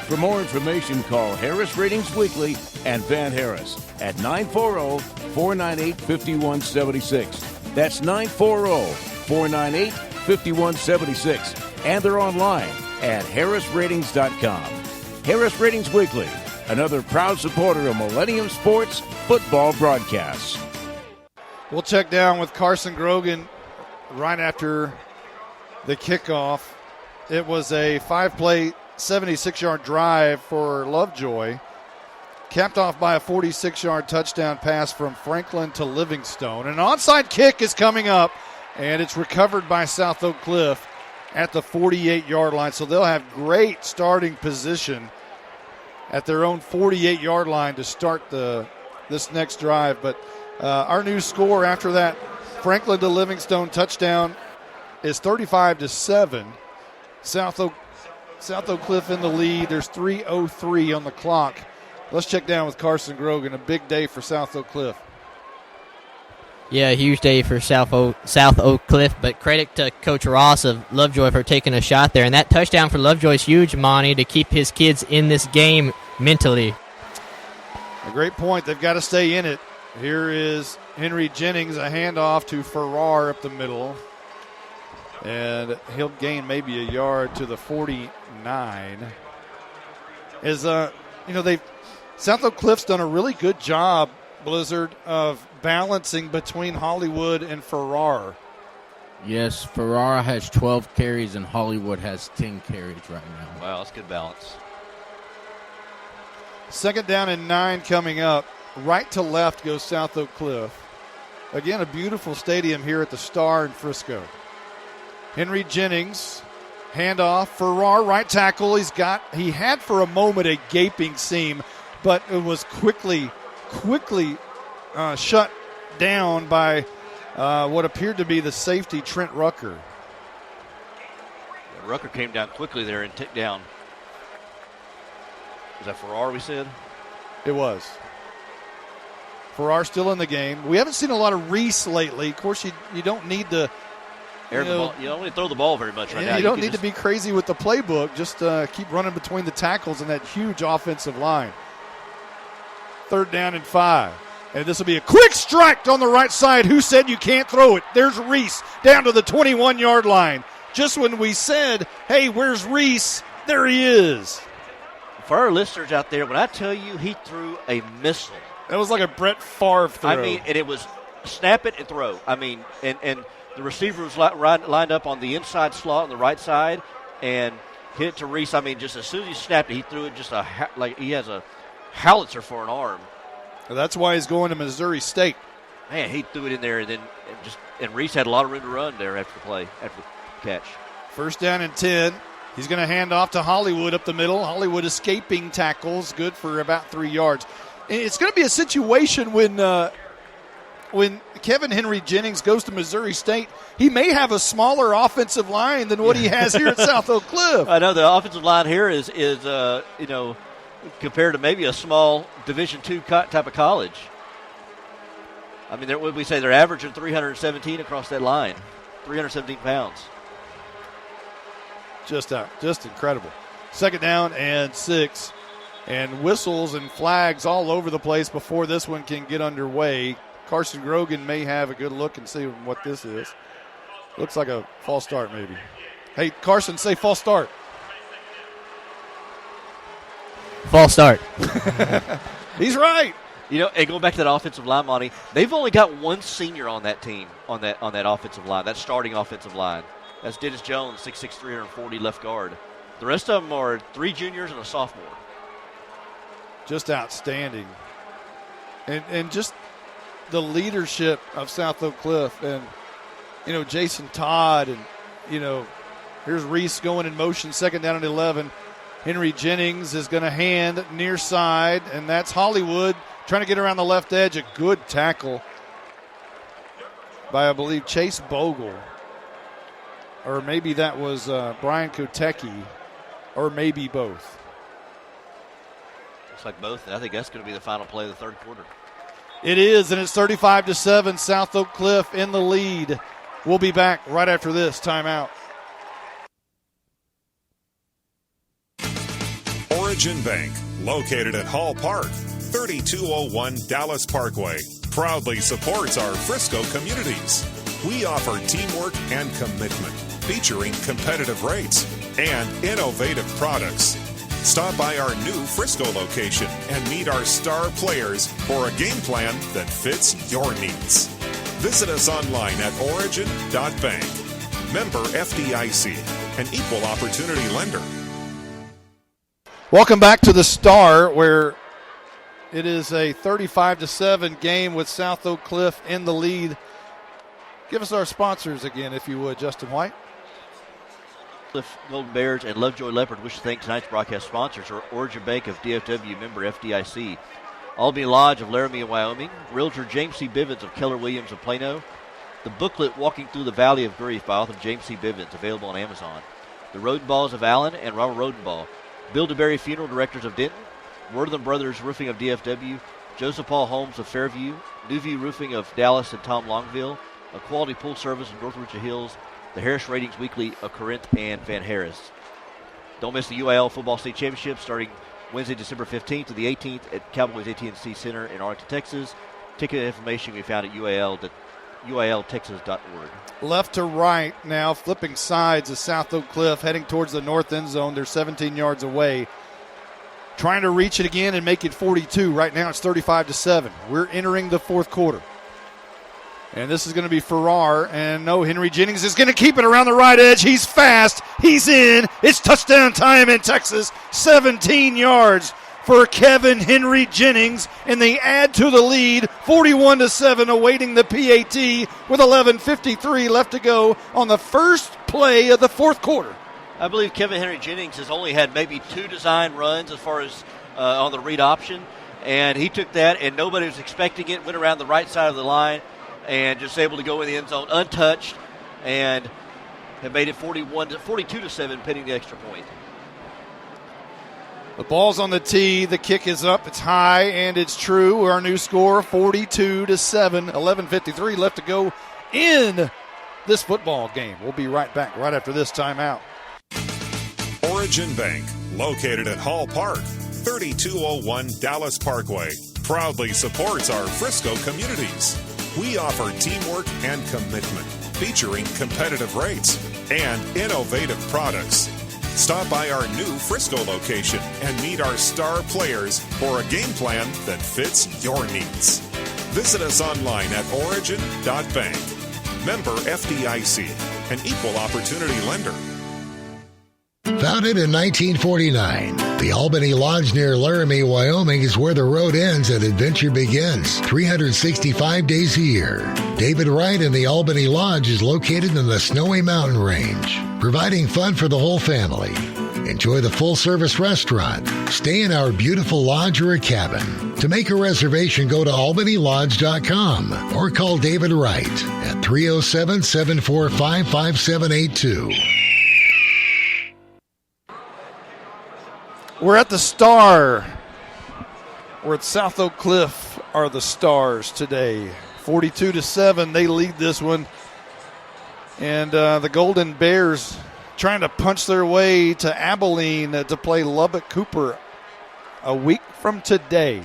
[SPEAKER 14] For more information, call Harris Ratings Weekly and Van Harris at 940-498-5176. That's 940-498-5176. 5176, and they're online at harrisratings.com. Harris Ratings Weekly, another proud supporter of Millennium Sports football broadcasts.
[SPEAKER 8] We'll check down with Carson Grogan right after the kickoff. It was a 5-play, 76-yard drive for Lovejoy, capped off by a 46-yard touchdown pass from Franklin to Livingstone. An onside kick is coming up, and it's recovered by South Oak Cliff at the 48-yard line. So they'll have great starting position at their own 48-yard line to start this next drive. But our new score after that Franklin to Livingstone touchdown is 35-7. South Oak Cliff in the lead. There's 3:03 on the clock. Let's check down with Carson Grogan. A big day for South Oak Cliff.
[SPEAKER 11] Yeah, a huge day for South Oak Cliff, but credit to Coach Ross of Lovejoy for taking a shot there. And that touchdown for Lovejoy is huge, Monty, to keep his kids in this game mentally.
[SPEAKER 8] A great point. They've got to stay in it. Here is Henry Jennings, a handoff to Farrar up the middle. And he'll gain maybe a yard to the 49. South Oak Cliff's done a really good job, Blizzard, of balancing between Hollywood and Farrar.
[SPEAKER 10] Yes, Farrar has 12 carries and Hollywood has 10 carries right now.
[SPEAKER 5] Wow, that's good balance.
[SPEAKER 8] Second down and 9 coming up. Right to left goes South Oak Cliff. Again, a beautiful stadium here at the Star in Frisco. Henry Jennings, handoff. Farrar, right tackle. He had for a moment a gaping seam, but it was quickly shut down by what appeared to be the safety, Trent Rucker.
[SPEAKER 5] Yeah, Rucker came down quickly there and ticked down. Was that Farrar we said?
[SPEAKER 8] It was. Farrar still in the game. We haven't seen a lot of Reese lately. Of course, you don't need to
[SPEAKER 5] you don't need to throw the ball very much right now.
[SPEAKER 8] You don't need to be crazy with the playbook. Just keep running between the tackles and that huge offensive line. Third down and 5. And this will be a quick strike on the right side. Who said you can't throw it? There's Reese down to the 21-yard line. Just when we said, hey, where's Reese? There he is.
[SPEAKER 5] For our listeners out there, when I tell you he threw a missile.
[SPEAKER 8] That was like a Brett Favre throw.
[SPEAKER 5] I mean, and it was snap it and throw. I mean, and the receiver was lined up on the inside slot on the right side and hit it to Reese. I mean, just as soon as he snapped it, he threw it just like he has a howitzer for an arm.
[SPEAKER 8] Well, that's why he's going to Missouri State.
[SPEAKER 5] Man, he threw it in there, and Reese had a lot of room to run there after the catch.
[SPEAKER 8] First down and 10. He's going to hand off to Hollywood up the middle. Hollywood escaping tackles, good for about 3 yards. It's going to be a situation when Kevin Henry Jennings goes to Missouri State, he may have a smaller offensive line than what he has here at South Oak Cliff.
[SPEAKER 5] I know the offensive line here is compared to maybe a small Division II type of college. I mean, they're averaging 317 across that line, 317 pounds.
[SPEAKER 8] Just incredible. Second down and 6, and whistles and flags all over the place before this one can get underway. Carson Grogan may have a good look and see what this is. Looks like a false start maybe. Hey, Carson, say false start.
[SPEAKER 11] False start.
[SPEAKER 8] He's right.
[SPEAKER 5] You know, and going back to that offensive line, Monty, they've only got one senior on that team, on that offensive line, that starting offensive line. That's Dennis Jones, 6'6", 340 left guard. The rest of them are 3 juniors and a sophomore.
[SPEAKER 8] Just outstanding. And just the leadership of South Oak Cliff and, you know, Jason Todd and, you know, here's Reese going in motion, second down and 11. Henry Jennings is going to hand near side, and that's Hollywood trying to get around the left edge. A good tackle by, I believe, Chase Bogle. Or maybe that was Brian Kotecki, or maybe both.
[SPEAKER 5] Looks like both. I think that's going to be the final play of the third quarter.
[SPEAKER 8] It is, and it's 35-7. South Oak Cliff in the lead. We'll be back right after this timeout.
[SPEAKER 1] Origin Bank, located at Hall Park, 3201 Dallas Parkway, proudly supports our Frisco communities. We offer teamwork and commitment, featuring competitive rates and innovative products. Stop by our new Frisco location and meet our star players for a game plan that fits your needs. Visit us online at origin.bank. Member FDIC, an equal opportunity lender.
[SPEAKER 8] Welcome back to the Star, where it is a 35-7 game with South Oak Cliff in the lead. Give us our sponsors again, if you would, Justin White.
[SPEAKER 5] Cliff Golden Bears and Lovejoy Leopard wish to thank tonight's broadcast sponsors are Origin Bank of DFW, member FDIC, Albany Lodge of Laramie, Wyoming, Realtor James C. Bivens of Keller Williams of Plano, the booklet Walking Through the Valley of Grief by author James C. Bivens, available on Amazon, the Rodenballs of Allen and Robert Rodenball, Bill DeBerry Funeral Directors of Denton, Wortham Brothers Roofing of DFW, Joseph Paul Holmes of Fairview, Newview Roofing of Dallas and Tom Longville, A Quality Pool Service of North Richland Hills, the Harris Ratings Weekly of Corinth and Van Harris. Don't miss the UIL Football State Championship starting Wednesday, December 15th to the 18th at Cowboys AT&T Center in Arlington, Texas. Ticket information can be found at UILtexas.org.
[SPEAKER 8] Left to right now, flipping sides of South Oak Cliff, heading towards the north end zone. They're 17 yards away. Trying to reach it again and make it 42. Right now it's 35-7. We're entering the fourth quarter. And this is going to be Farrar. And no, Henry Jennings is going to keep it around the right edge. He's fast. He's in. It's touchdown time in Texas. 17 yards for Kevin Henry Jennings. And they add to the lead, 41-7, awaiting the PAT with 11:53 left to go on the first play of the fourth quarter.
[SPEAKER 5] I believe Kevin Henry Jennings has only had maybe 2 design runs as far as on the read option. And he took that, and nobody was expecting it, went around the right side of the line, and just able to go in the end zone untouched, and have made it 42-7, pinning the extra point.
[SPEAKER 8] The ball's on the tee. The kick is up. It's high, and it's true. Our new score, 42-7. 11:53 left to go in this football game. We'll be right back right after this timeout.
[SPEAKER 1] Origin Bank, located at Hall Park, 3201 Dallas Parkway, proudly supports our Frisco communities. We offer teamwork and commitment, featuring competitive rates and innovative products. Stop by our new Frisco location and meet our star players for a game plan that fits your needs. Visit us online at origin.bank. Member FDIC, an equal opportunity lender.
[SPEAKER 3] Founded in 1949, the Albany Lodge near Laramie, Wyoming is where the road ends and adventure begins, 365 days a year. David Wright and the Albany Lodge is located in the Snowy Mountain Range, providing fun for the whole family. Enjoy the full-service restaurant, stay in our beautiful lodge or a cabin. To make a reservation, go to albanylodge.com or call David Wright at 307-745-5782.
[SPEAKER 8] We're at the Star. We're at South Oak Cliff are the Stars today. 42-7, they lead this one. And the Golden Bears trying to punch their way to Abilene to play Lubbock Cooper a week from today.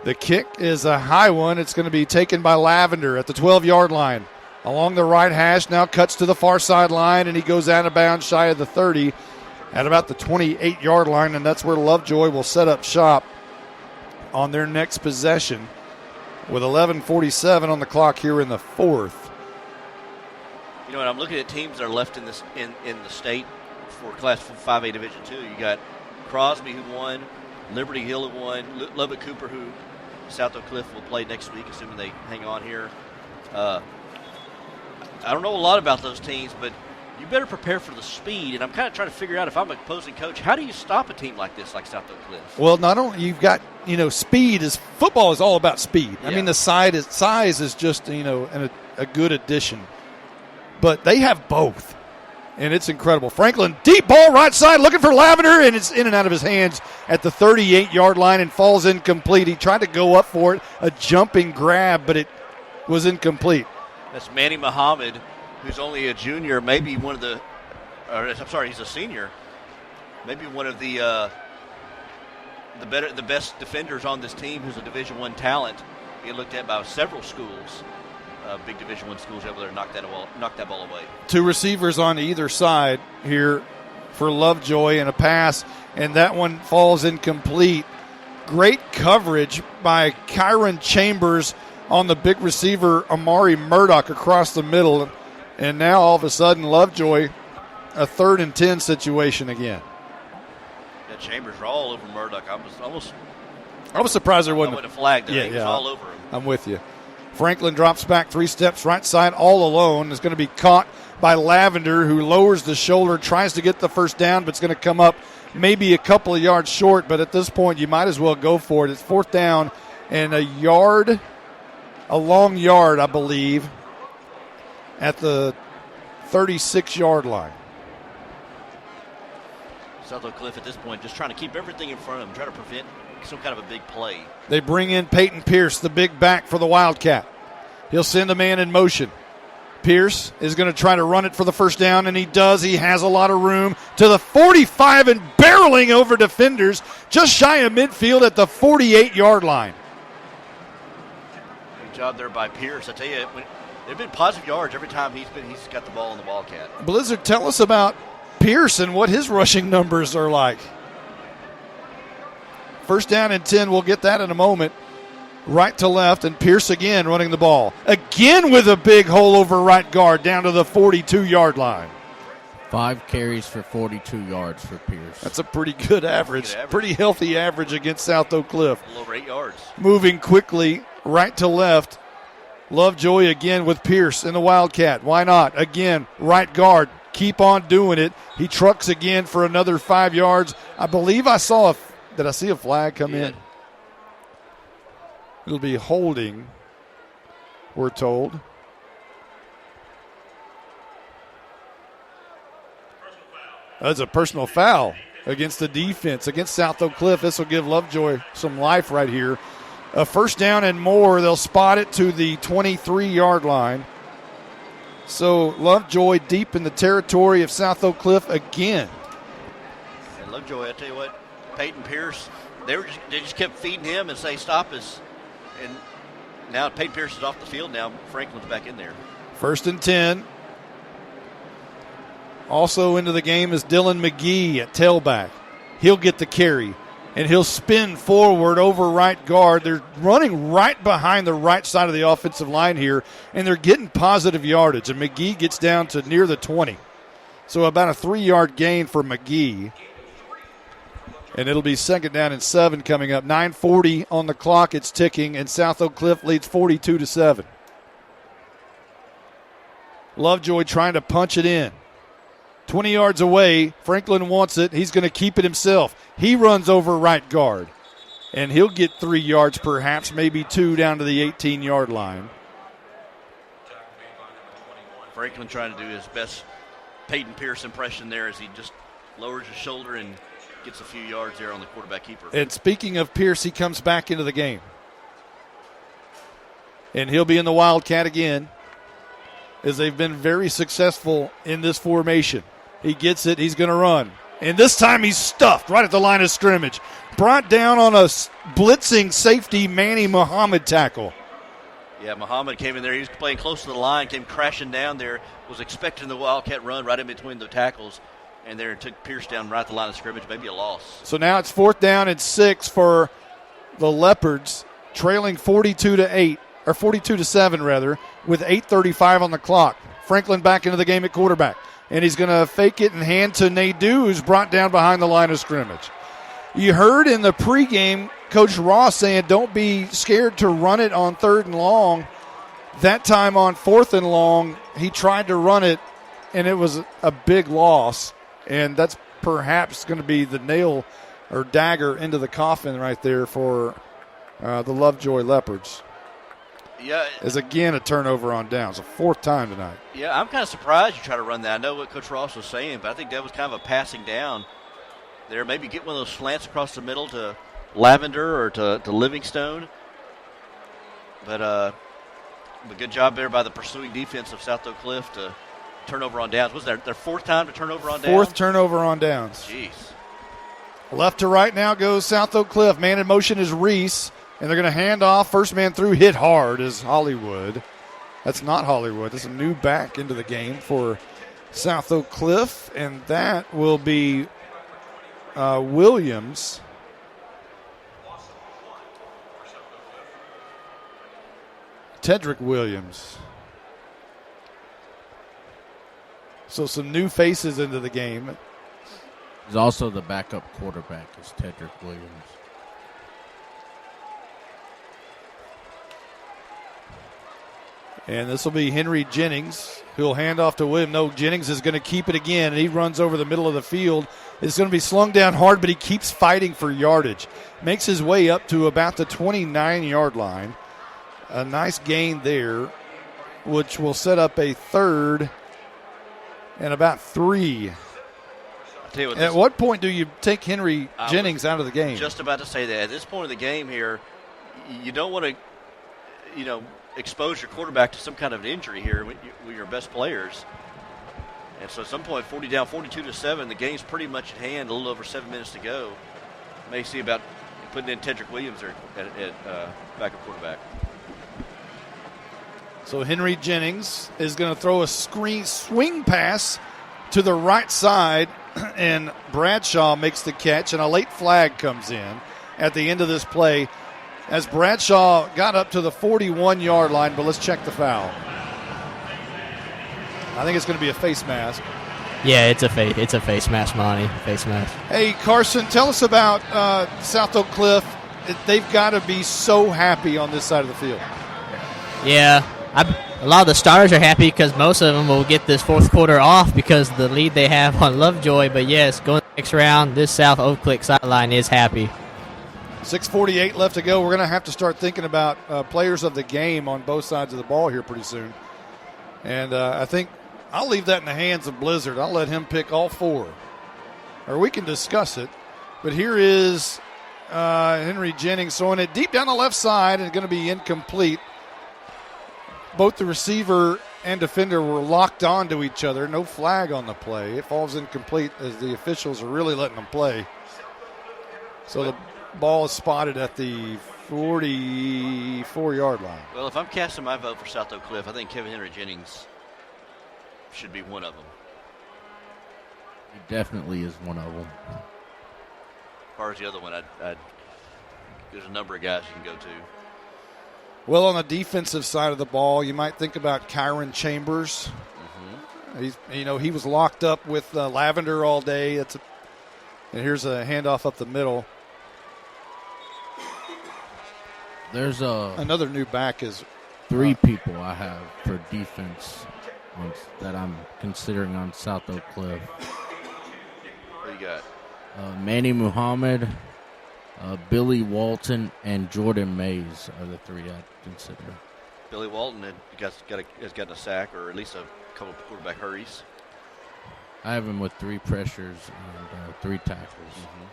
[SPEAKER 8] The kick is a high one. It's going to be taken by Lavender at the 12-yard line. Along the right hash, now cuts to the far sideline, and he goes out of bounds shy of the 30. at about the 28-yard line, and that's where Lovejoy will set up shop on their next possession with 11:47 on the clock here in the fourth.
[SPEAKER 5] You know, and I'm looking at teams that are left in this in the state for Class 5A Division II. You got Crosby, who won, Liberty Hill, who won, Lubbock Cooper, who South Oak Cliff will play next week, assuming they hang on here. I don't know a lot about those teams, but you better prepare for the speed. And I'm kind of trying to figure out, if I'm an opposing coach, how do you stop a team like this, like South Oak Cliff?
[SPEAKER 8] Well, not only you've got, speed is football is all about speed. Yeah. I mean, the size is just, a good addition. But they have both, and it's incredible. Franklin, deep ball right side, looking for Lavender, and it's in and out of his hands at the 38-yard line and falls incomplete. He tried to go up for it, a jumping grab, but it was incomplete.
[SPEAKER 5] That's Manny Muhammad, who's only a junior, maybe one of the – he's a senior. Maybe one of the best defenders on this team, who's a Division I talent. He looked at by several schools. Big Division I schools over there knocked that ball away.
[SPEAKER 8] Two receivers on either side here for Lovejoy, and a pass, and that one falls incomplete. Great coverage by Kyron Chambers on the big receiver Amari Murdoch across the middle, and now all of a sudden Lovejoy, a 3rd and 10 situation again.
[SPEAKER 5] Yeah, Chambers are all over Murdoch. I
[SPEAKER 8] was surprised there wasn't
[SPEAKER 5] a flag there.
[SPEAKER 8] Yeah,
[SPEAKER 5] he was all over him.
[SPEAKER 8] I'm with you. Franklin drops back 3 steps right side all alone. Is going to be caught by Lavender, who lowers the shoulder, tries to get the first down, but it's going to come up maybe a couple of yards short. But at this point, you might as well go for it. It's 4th down and a long yard, I believe, at the 36-yard line.
[SPEAKER 5] South Oak Cliff at this point just trying to keep everything in front of them, trying to prevent some kind of a big play.
[SPEAKER 8] They bring in Peyton Pierce, the big back for the Wildcat. He'll send a man in motion. Pierce is going to try to run it for the first down, and he does. He has a lot of room to the 45 and barreling over defenders, just shy of midfield at the 48-yard line.
[SPEAKER 5] Good job there by Pierce. I tell you, there have been positive yards every time he's got the ball in the Wildcat.
[SPEAKER 8] Blizzard, tell us about Pierce and what his rushing numbers are like. 1st down and 10, we'll get that in a moment. Right to left, and Pierce again running the ball. Again with a big hole over right guard down to the 42-yard line.
[SPEAKER 10] 5 carries for 42 yards for Pierce.
[SPEAKER 8] That's a pretty good average. Pretty healthy average against South Oak Cliff.
[SPEAKER 5] A little over 8 yards.
[SPEAKER 8] Moving quickly, right to left. Lovejoy again with Pierce in the Wildcat. Why not? Again, right guard. Keep on doing it. He trucks again for another 5 yards. I believe I saw did I see a flag come in? It'll be holding, we're told. That's a personal foul against the defense, against South Oak Cliff. This will give Lovejoy some life right here. A 1st down and more. They'll spot it to the 23-yard line. So Lovejoy deep in the territory of South Oak Cliff again.
[SPEAKER 5] And Lovejoy, I tell you what, Peyton Pierce, they just kept feeding him and say, stop us. And now Peyton Pierce is off the field. Now Franklin's back in there.
[SPEAKER 8] 1st and 10. Also into the game is Dylan Mcgee at tailback. He'll get the carry, and he'll spin forward over right guard. They're running right behind the right side of the offensive line here, and they're getting positive yardage. And Mcgee gets down to near the 20. So about a 3-yard gain for Mcgee. And it'll be 2nd down and 7 coming up. 9:40 on the clock. It's ticking, and South Oak Cliff leads 42-7. Lovejoy trying to punch it in. 20 yards away. Franklin wants it. He's going to keep it himself. He runs over right guard, and he'll get 3 yards, perhaps, maybe 2 down to the 18-yard line.
[SPEAKER 5] Franklin trying to do his best Peyton Pierce impression there as he just lowers his shoulder and gets a few yards there on the quarterback keeper.
[SPEAKER 8] And speaking of Pierce, he comes back into the game. And he'll be in the Wildcat again, as they've been very successful in this formation. He gets it. He's going to run. And this time he's stuffed right at the line of scrimmage. Brought down on a blitzing safety Manny Muhammad tackle.
[SPEAKER 5] Yeah, Muhammad came in there. He was playing close to the line, came crashing down there, was expecting the Wildcat run right in between the tackles. And there took Pierce down right at the line of scrimmage, maybe a loss.
[SPEAKER 2] So now it's 4th down and 6 for the Leopards, trailing 42-8, or 42-7 rather, with 8:35 on the clock. Franklin back into the game at quarterback, and he's going to fake it and hand to Nadeau, who's brought down behind the line of scrimmage. You heard in the pregame Coach Ross saying don't be scared to run it on 3rd and long. That time on 4th and long, he tried to run it, and it was a big loss. And that's perhaps going to be the nail or dagger into the coffin right there for the Lovejoy Leopards.
[SPEAKER 5] Yeah.
[SPEAKER 2] Is again a turnover on downs, a 4th time tonight.
[SPEAKER 5] Yeah, I'm kind of surprised you try to run that. I know what Coach Ross was saying, but I think that was kind of a passing down there. Maybe get one of those slants across the middle to Lavender or to Livingstone. But good job there by the pursuing defense of South Oak Cliff to turnover on downs. Was their 4th time to turnover on downs?
[SPEAKER 2] 4th turnover on downs.
[SPEAKER 5] Jeez.
[SPEAKER 2] Left to right now goes South Oak Cliff. Man in motion is Reese, and they're going to hand off. First man through, hit hard, is Hollywood. That's not Hollywood. That's a new back into the game for South Oak Cliff, and that will be Williams. Tedrick Williams. So some new faces into the game.
[SPEAKER 10] He's also the backup quarterback, is Tedrick Williams.
[SPEAKER 2] And this will be Henry Jennings, who'll hand off to William. No, Jennings is going to keep it again, and he runs over the middle of the field. It's going to be slung down hard, but he keeps fighting for yardage. Makes his way up to about the 29-yard line. A nice gain there, which will set up a 3rd and about 3. At what point do you take Henry Jennings out of the game?
[SPEAKER 5] Just about to say that. At this point in the game here, you don't want to, expose your quarterback to some kind of an injury here with your best players. And so at some point, 40 down, 42-7, the game's pretty much at hand, a little over 7 minutes to go. May see about putting in Tedrick Williams there at backup quarterback.
[SPEAKER 2] So Henry Jennings is going to throw a swing pass to the right side, and Bradshaw makes the catch, and a late flag comes in at the end of this play as Bradshaw got up to the 41-yard line, but let's check the foul. I think it's going to be a face mask.
[SPEAKER 11] Yeah, it's a face mask, Monty. Face mask.
[SPEAKER 2] Hey, Carson, tell us about South Oak Cliff. They've got to be so happy on this side of the field.
[SPEAKER 11] Yeah, a lot of the starters are happy because most of them will get this 4th quarter off because of the lead they have on Lovejoy. But, yes, going to the next round, this South Oak Cliff sideline is happy.
[SPEAKER 2] 6:48 left to go. We're going to have to start thinking about players of the game on both sides of the ball here pretty soon. And I think I'll leave that in the hands of Blizzard. I'll let him pick all 4. Or we can discuss it. But here is Henry Jennings throwing it deep down the left side and going to be incomplete. Both the receiver and defender were locked onto each other. No flag on the play. It falls incomplete as the officials are really letting them play. So the ball is spotted at the 44-yard line.
[SPEAKER 5] Well, if I'm casting my vote for South Oak Cliff, I think Kevin Henry Jennings should be one of them.
[SPEAKER 10] He definitely is one of them.
[SPEAKER 5] As far as the other one, there's a number of guys you can go to.
[SPEAKER 2] Well, on the defensive side of the ball, you might think about Kyron Chambers. Mm-hmm. He was locked up with Lavender all day. And here's a handoff up the middle.
[SPEAKER 10] There's
[SPEAKER 2] another new back is
[SPEAKER 10] 3 people I have for defense that I'm considering on South Oak Cliff.
[SPEAKER 5] What do you got?
[SPEAKER 10] Manny Muhammad, Billy Walton, and Jordan Mays are the 3 I consider.
[SPEAKER 5] Billy Walton has gotten a sack or at least a couple of quarterback hurries.
[SPEAKER 10] I have him with 3 pressures and 3 tackles.
[SPEAKER 5] Mm-hmm.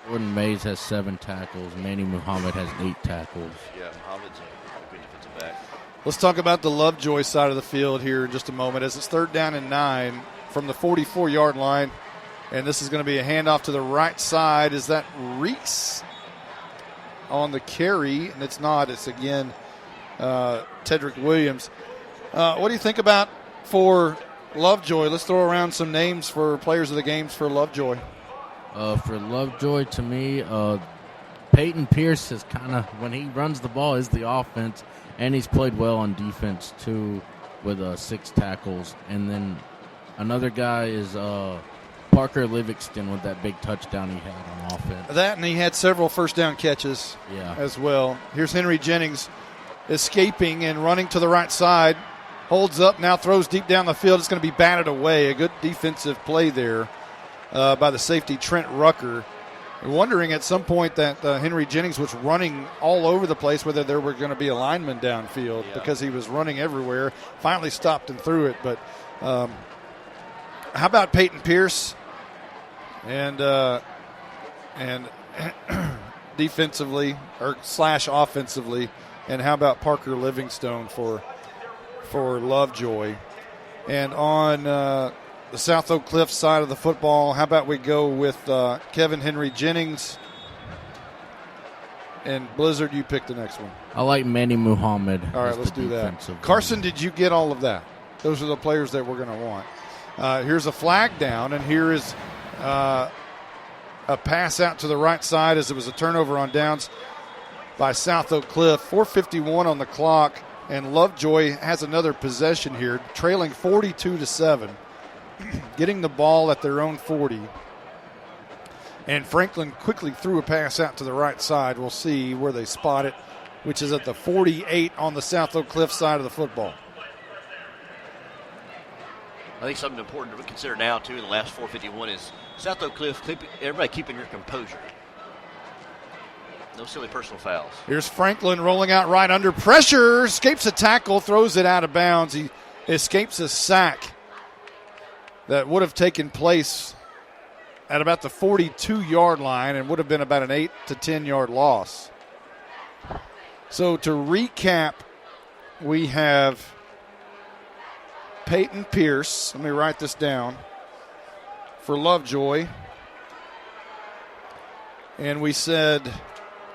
[SPEAKER 10] Jordan Mays has 7 tackles. Manny Muhammad has 8 tackles.
[SPEAKER 5] Yeah, Muhammad's a good defensive back.
[SPEAKER 2] Let's talk about the Lovejoy side of the field here in just a moment as it's 3rd down and 9 from the 44-yard line. And this is going to be a handoff to the right side. Is that Reese on the carry? And it's not. It's, again, Tedrick Williams. What do you think about for
[SPEAKER 8] Lovejoy, let's throw around some names for players of the games for Lovejoy.
[SPEAKER 10] For Lovejoy, to me, Peyton Pierce is kind of, when he runs the ball, is the offense, and he's played well on defense, too, with 6 tackles. And then another guy is Parker Livingstone with that big touchdown he had on offense.
[SPEAKER 8] That, and he had several first down catches as well. Here's Henry Jennings escaping and running to the right side. Holds up, now throws deep down the field. It's going to be batted away. A good defensive play there by the safety, Trent Rucker. Wondering at some point that Henry Jennings was running all over the place, whether there were going to be a lineman downfield because he was running everywhere. Finally stopped and threw it. But how about Peyton Pierce and defensively or / offensively, and how about Parker Livingstone for Lovejoy? And on the South Oak Cliff side of the football, how about we go with Kevin Henry Jennings? And Blizzard, you pick the next one.
[SPEAKER 10] I like Manny Muhammad.
[SPEAKER 8] All right, let's do that. Carson, did you get all of that? Those are the players that we're going to want. Here's a flag down, and here is a pass out to the right side as it was a turnover on downs by South Oak Cliff. 4:51 on the clock, and Lovejoy has another possession here, trailing 42-7. Getting the ball at their own 40. And Franklin quickly threw a pass out to the right side. We'll see where they spot it, which is at the 48 on the South Oak Cliff side of the football.
[SPEAKER 5] I think something important to consider now, too, in the last 4:51 is South Oak Cliff, everybody keeping your composure. No silly personal fouls.
[SPEAKER 8] Here's Franklin rolling out right under pressure, escapes a tackle, throws it out of bounds. He escapes a sack that would have taken place at about the 42-yard line and would have been about an 8 to 10-yard loss. So to recap, we have Peyton Pierce. Let me write this down for Lovejoy. And we said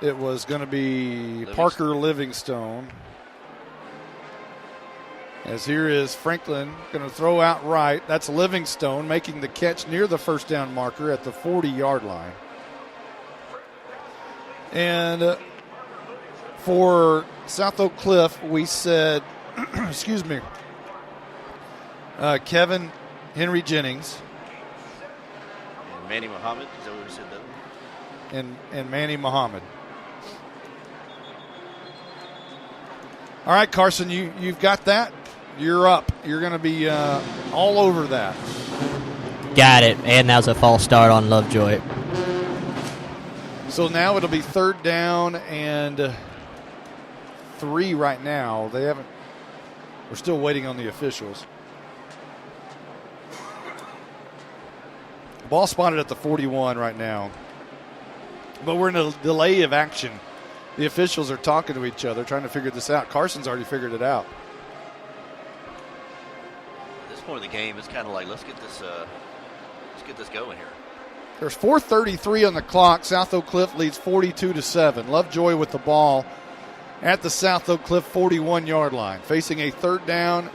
[SPEAKER 8] it was going to be Parker Livingstone. As here is Franklin going to throw out right. That's Livingstone making the catch near the first down marker at the 40-yard line. And for South Oak Cliff, we said, excuse me, Kevin Henry Jennings.
[SPEAKER 5] And Manny Muhammad, is that what we said though?
[SPEAKER 8] And Manny Muhammad. All right, Carson, you've got that. You're up. You're going to be all over that.
[SPEAKER 11] Got it. And that was a false start on Lovejoy.
[SPEAKER 2] So now it'll be 3rd down and 3 right now. We're still waiting on the officials. Ball spotted at the 41 right now. But we're in a delay of action. The officials are talking to each other, trying to figure this out. Carson's already figured it out.
[SPEAKER 5] At this point of the game, it's kind of like, let's get this going here.
[SPEAKER 2] There's 4:33 on the clock. South Oak Cliff leads 42-7. Lovejoy with the ball at the South Oak Cliff 41-yard line, facing a 3rd down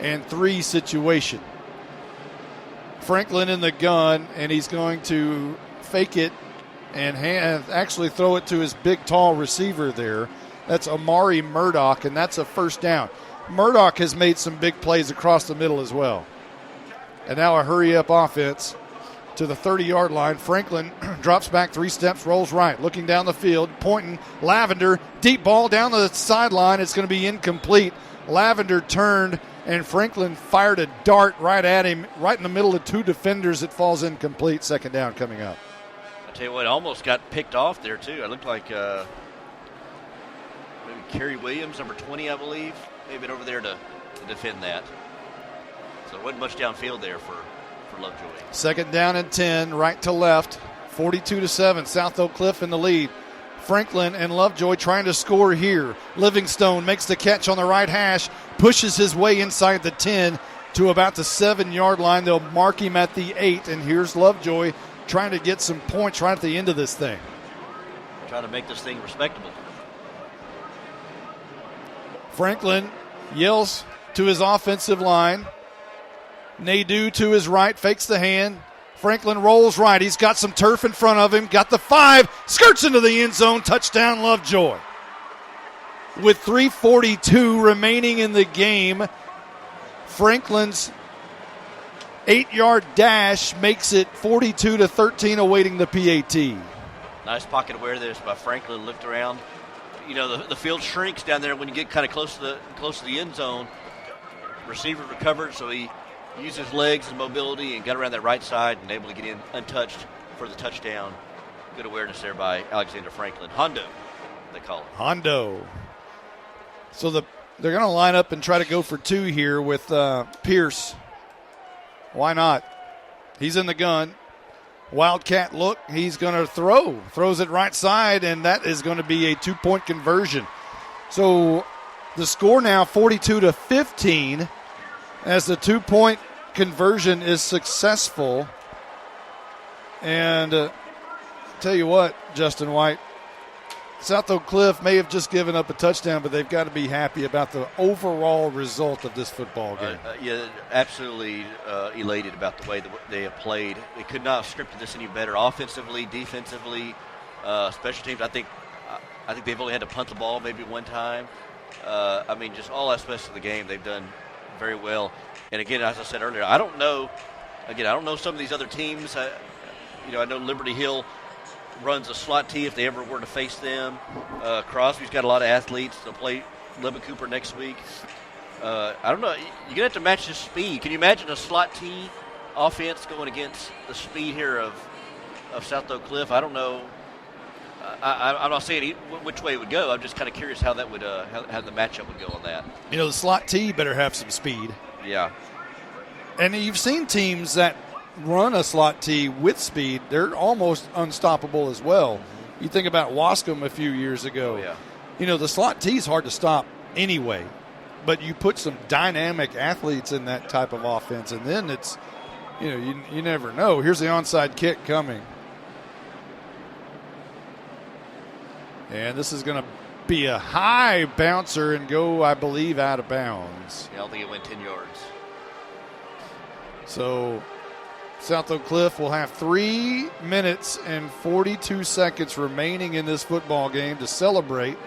[SPEAKER 2] and 3 situation. Franklin in the gun, and he's going to fake it and actually throw it to his big, tall receiver there. That's Amari Murdoch, and that's a 1st down. Murdoch has made some big plays across the middle as well. And now a hurry-up offense to the 30-yard line. Franklin drops back 3 steps, rolls right, looking down the field, pointing. Lavender, deep ball down the sideline. It's going to be incomplete. Lavender turned, and Franklin fired a dart right at him, right in the middle of 2 defenders. It falls incomplete. 2nd down coming up.
[SPEAKER 5] I tell you what, almost got picked off there, too. It looked like maybe Kerry Williams, number 20, I believe, may have been over there to defend that. So it wasn't much downfield there for Lovejoy.
[SPEAKER 2] 2nd down and 10, right to left, 42-7. South Oak Cliff in the lead. Franklin and Lovejoy trying to score here. Livingstone makes the catch on the right hash, pushes his way inside the 10 to about the 7-yard line. They'll mark him at the 8, and here's Lovejoy trying to get some points right at the end of this thing.
[SPEAKER 5] Trying to make this thing respectable.
[SPEAKER 2] Franklin yells to his offensive line.
[SPEAKER 8] Nadeau to his right, fakes the hand. Franklin rolls right. He's got some turf in front of him. Got the 5. Skirts into the end zone. Touchdown, Lovejoy. With 3:42 remaining in the game, Franklin's 8-yard dash makes it 42-13, awaiting the PAT.
[SPEAKER 5] Nice pocket awareness by Franklin. Looked around. You know, the field shrinks down there when you get kind of close to the end zone. Receiver recovered, so he used his legs and mobility and got around that right side and able to get in untouched for the touchdown. Good awareness there by Alexander Franklin. Hondo, they call it.
[SPEAKER 8] Hondo. So they're going to line up and try to go for 2 here with Pierce. Why not? He's in the gun. Wildcat look. He's going to throw. Throws it right side, and that is going to be a 2-point conversion. So the score now 42-15 as the 2-point conversion is successful. And tell you what, Justin White, South Oak Cliff may have just given up a touchdown, but they've got to be happy about the overall result of this football game.
[SPEAKER 5] Yeah, absolutely elated about the way that they have played. They could not have scripted this any better, offensively, defensively, special teams. I think they've only had to punt the ball maybe one time. Just all aspects of the game they've done very well. And again, as I said earlier, I don't know some of these other teams. I know Liberty Hill runs a slot T if they ever were to face them. Crosby's got a lot of athletes. They'll play Levin Cooper next week. I don't know. You're going to have to match his speed. Can you imagine a slot T offense going against the speed here of South Oak Cliff? I don't know. I'm not saying which way it would go. I'm just kind of curious how that would how the matchup would go on that.
[SPEAKER 8] The slot T better have some speed.
[SPEAKER 5] Yeah.
[SPEAKER 8] And you've seen teams that run a slot T with speed. They're almost unstoppable as well. You think about Wascom a few years ago.
[SPEAKER 5] Oh, yeah.
[SPEAKER 8] The slot T is hard to stop anyway. But you put some dynamic athletes in that type of offense, and then it's, you never know. Here's the onside kick coming. And this is going to be a high bouncer and go, I believe, out of bounds.
[SPEAKER 5] Yeah, I don't think it went 10 yards.
[SPEAKER 8] So South Oak Cliff will have 3 minutes and 42 seconds remaining in this football game to celebrate.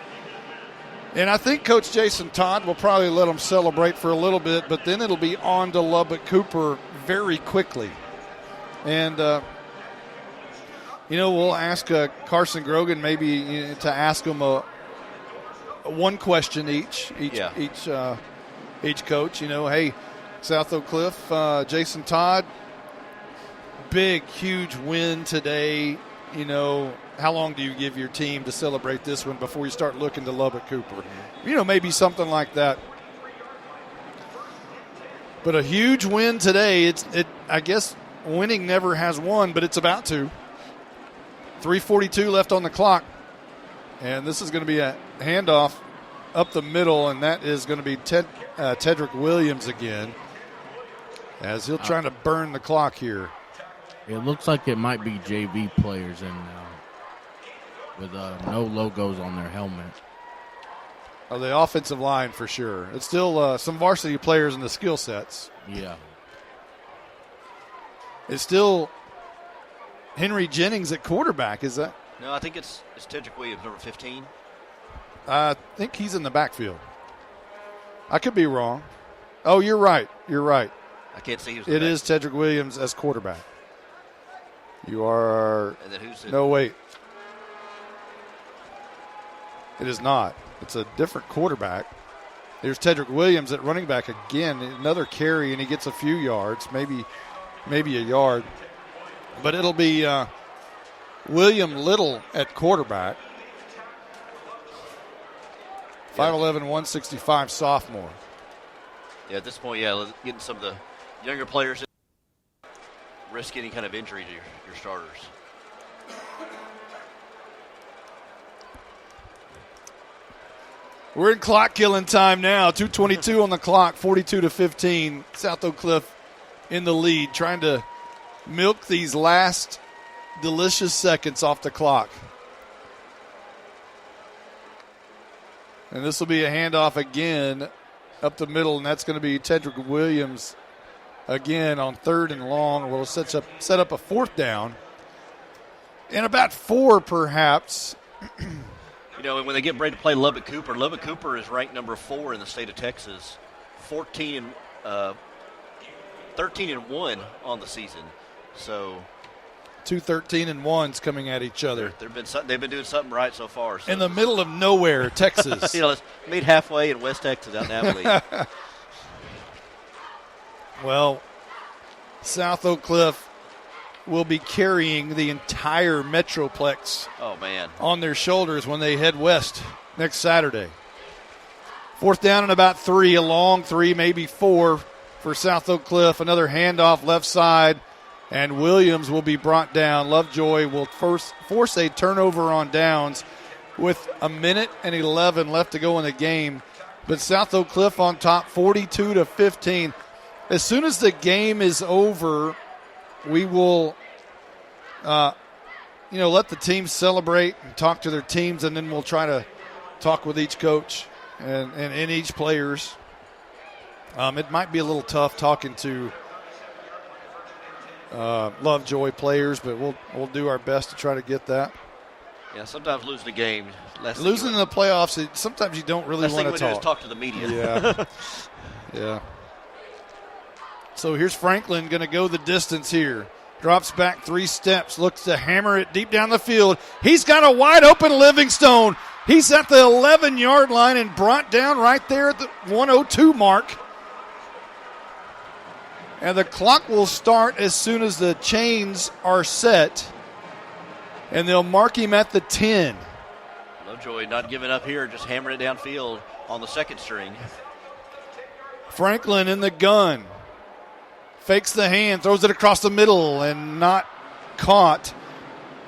[SPEAKER 8] And I think Coach Jason Todd will probably let them celebrate for a little bit, but then it'll be on to Lubbock Cooper very quickly. And, we'll ask Carson Grogan maybe to ask him one question each coach. Hey, South Oak Cliff, Jason Todd, big, huge win today. How long do you give your team to celebrate this one before you start looking to Lubbock Cooper? Maybe something like that. But a huge win today. I guess winning never has won, but it's about to. 3:42 left on the clock. And this is going to be a handoff up the middle, and that is going to be Tedrick Williams again, as he'll try to burn the clock here.
[SPEAKER 10] It looks like it might be JV players with no logos on their helmet.
[SPEAKER 8] Oh, the offensive line for sure. It's still some varsity players in the skill sets.
[SPEAKER 10] Yeah.
[SPEAKER 8] It's still Henry Jennings at quarterback, is that?
[SPEAKER 5] No, I think it's Tedrick Williams, number 15.
[SPEAKER 8] I think he's in the backfield. I could be wrong. Oh, you're right.
[SPEAKER 5] I can't see who's
[SPEAKER 8] It is Tedrick Williams as quarterback. You are.
[SPEAKER 5] And then who's
[SPEAKER 8] No, wait. It is not. It's a different quarterback. There's Tedrick Williams at running back again. Another carry, and he gets a few yards, maybe a yard. But it'll be William Little at quarterback. 5'11", 165 sophomore.
[SPEAKER 5] Yeah, at this point, getting some of the younger players in, risk any kind of injury to your starters.
[SPEAKER 8] We're in clock killing time now. 2:22 on the clock, 42-15. South Oak Cliff in the lead, trying to milk these last delicious seconds off the clock. And this will be a handoff again up the middle, and that's going to be Tedrick Williams again on 3rd and long. We'll set up a 4th down. And about 4, perhaps.
[SPEAKER 5] You know, when they get ready to play Lubbock Cooper is ranked number 4 in the state of Texas, 13 and 1 on the season. So
[SPEAKER 8] 2 13-1s coming at each other.
[SPEAKER 5] They've been doing something right so far. So.
[SPEAKER 8] In the middle of nowhere, Texas.
[SPEAKER 5] Let's meet halfway in West Texas out in Abilene.
[SPEAKER 8] Well, South Oak Cliff will be carrying the entire Metroplex on their shoulders when they head west next Saturday. 4th down and about 3, a long 3, maybe 4 for South Oak Cliff. Another handoff left side, and Williams will be brought down. Lovejoy will force a turnover on downs with 1:11 left to go in the game. But South Oak Cliff on top, 42-15. As soon as the game is over, we will, let the teams celebrate and talk to their teams, and then we'll try to talk with each coach and each players. It might be a little tough talking to Lovejoy players, but we'll do our best to try to get that.
[SPEAKER 5] Yeah, sometimes losing the game.
[SPEAKER 8] Losing in the playoffs, sometimes you don't really want to talk.
[SPEAKER 5] Do is talk to the media.
[SPEAKER 8] Yeah. Yeah. So here's Franklin going to go the distance here. Drops back 3 steps, looks to hammer it deep down the field. He's got a wide open Livingstone. He's at the 11-yard line and brought down right there at the 102 mark. And the clock will start as soon as the chains are set. And they'll mark him at the 10.
[SPEAKER 5] Lovejoy not giving up here, just hammering it downfield on the 2nd string.
[SPEAKER 8] Franklin in the gun. Fakes the hand, throws it across the middle, and not caught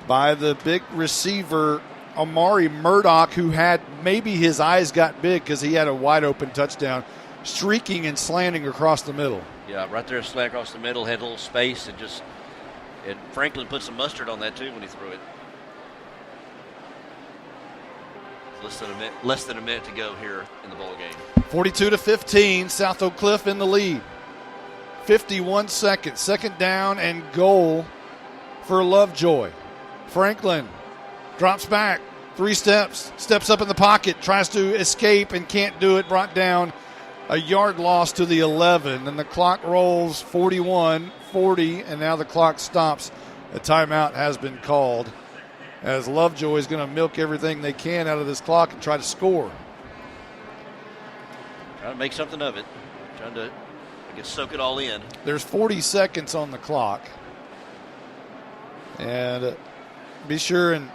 [SPEAKER 8] by the big receiver, Amari Murdoch, who had maybe his eyes got big because he had a wide open touchdown, streaking and slanting across the middle.
[SPEAKER 5] Yeah, right there, slant across the middle, had a little space, and Franklin put some mustard on that too when he threw it. Less than a minute to go here in the ball game.
[SPEAKER 8] 42-15, South Oak Cliff in the lead. 51 seconds, 2nd down and goal for Lovejoy. Franklin drops back 3 steps, steps up in the pocket, tries to escape and can't do it, brought down, a yard loss to the 11, and the clock rolls 41-40, and now the clock stops. A timeout has been called as Lovejoy is going to milk everything they can out of this clock and try to score.
[SPEAKER 5] Trying to make something of it, trying to soak it all in.
[SPEAKER 8] There's 40 seconds on the clock. And be sure and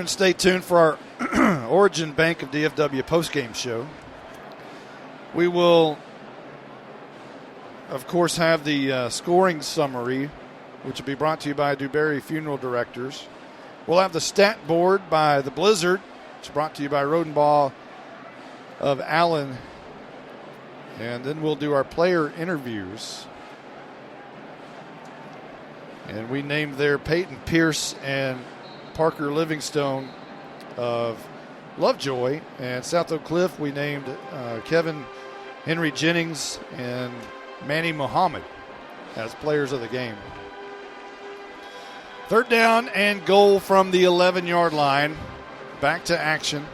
[SPEAKER 8] stay tuned for our Origin Bank of DFW postgame show. We will, of course, have the scoring summary, which will be brought to you by DuBarry Funeral Directors. We'll have the stat board by the Blizzard, which is brought to you by Rodenbaugh of Allen. And then we'll do our player interviews. And we named there Peyton Pierce and Parker Livingstone of Lovejoy. And South Oak Cliff, we named Kevin Henry Jennings and Manny Muhammad as players of the game. 3rd down and goal from the 11-yard line. Back to action.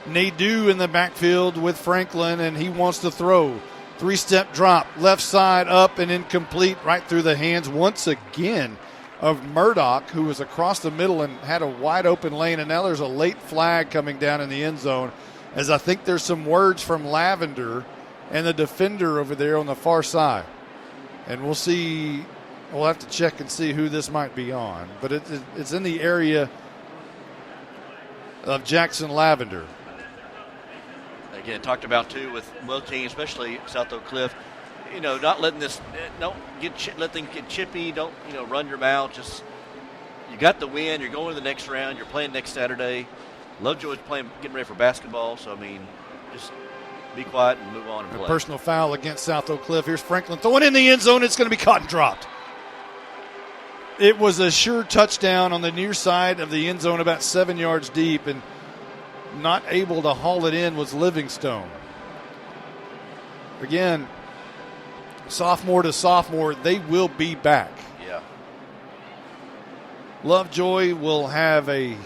[SPEAKER 8] Nadeau in the backfield with Franklin, and he wants to throw. 3-step drop, left side up and incomplete, right through the hands once again of Murdoch, who was across the middle and had a wide open lane. And now there's a late flag coming down in the end zone, as I think there's some words from Lavender and the defender over there on the far side. And we'll see, we'll have to check and see who this might be on. But it's in the area of Jackson Lavender.
[SPEAKER 5] Again, talked about too with both teams, especially South Oak Cliff. Not letting this, let them get chippy. Don't run your mouth. Just you got the win. You're going to the next round. You're playing next Saturday. Lovejoy's getting ready for basketball. So just be quiet and move on and play.
[SPEAKER 8] A personal foul against South Oak Cliff. Here's Franklin throwing in the end zone. It's going to be caught and dropped. It was a sure touchdown on the near side of the end zone, about 7 yards deep, and not able to haul it in was Livingstone. again, sophomore to sophomore, they will be back.
[SPEAKER 5] Yeah.
[SPEAKER 8] Lovejoy will have a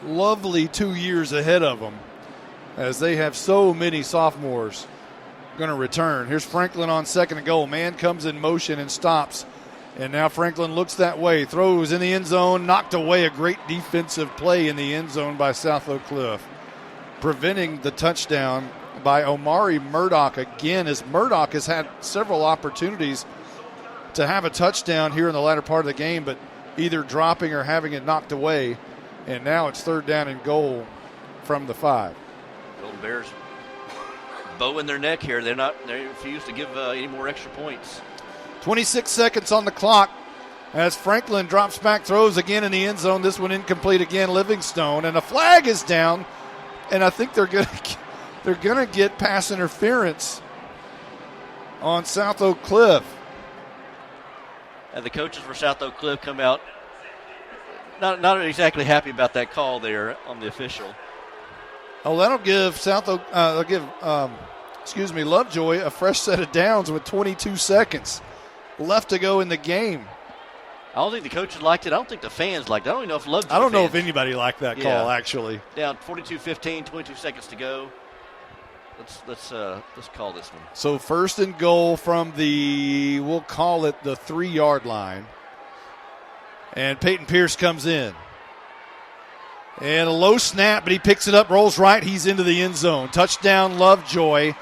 [SPEAKER 8] lovely 2 years ahead of them as they have so many sophomores going to return. Here's Franklin on second and goal. Man comes in motion and stops. And now Franklin looks that way, throws in the end zone, knocked away. A great defensive play in the end zone by South Oak Cliff, preventing the touchdown by Omari Murdoch again, as Murdoch has had several opportunities to have a touchdown here in the latter part of the game, but either dropping or having it knocked away. And now it's third down and goal from the 5.
[SPEAKER 5] Golden Bears bow in their neck here. They refuse to give any more extra points.
[SPEAKER 8] 26 seconds on the clock as Franklin drops back, throws again in the end zone. This one incomplete again, Livingstone, and a flag is down, and I think they're gonna get pass interference on South Oak Cliff.
[SPEAKER 5] And the coaches for South Oak Cliff come out not exactly happy about that call there on the official.
[SPEAKER 8] Oh, that'll give Lovejoy a fresh set of downs with 22 seconds left to go in the game.
[SPEAKER 5] I don't think the coaches liked it. I don't think the fans liked it. I don't even know if Lovejoy
[SPEAKER 8] I don't know
[SPEAKER 5] fans.
[SPEAKER 8] if anybody liked that call, actually.
[SPEAKER 5] Down 42-15, 22 seconds to go. Let's call this one.
[SPEAKER 8] So first and goal from we'll call it the 3-yard line. And Peyton Pierce comes in. And a low snap, but he picks it up, rolls right. He's into the end zone. Touchdown Lovejoy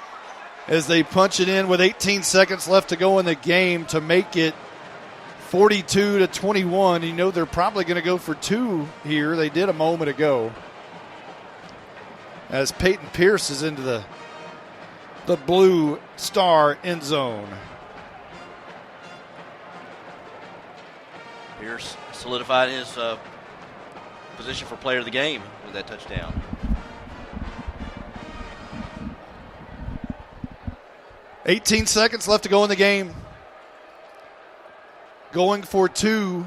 [SPEAKER 8] as they punch it in with 18 seconds left to go in the game to make it 42-21. You know they're probably going to go for 2 here. They did a moment ago. As Peyton Pierce is into the blue star end zone.
[SPEAKER 5] Pierce solidified his position for player of the game with that touchdown.
[SPEAKER 8] 18 seconds left to go in the game. Going for 2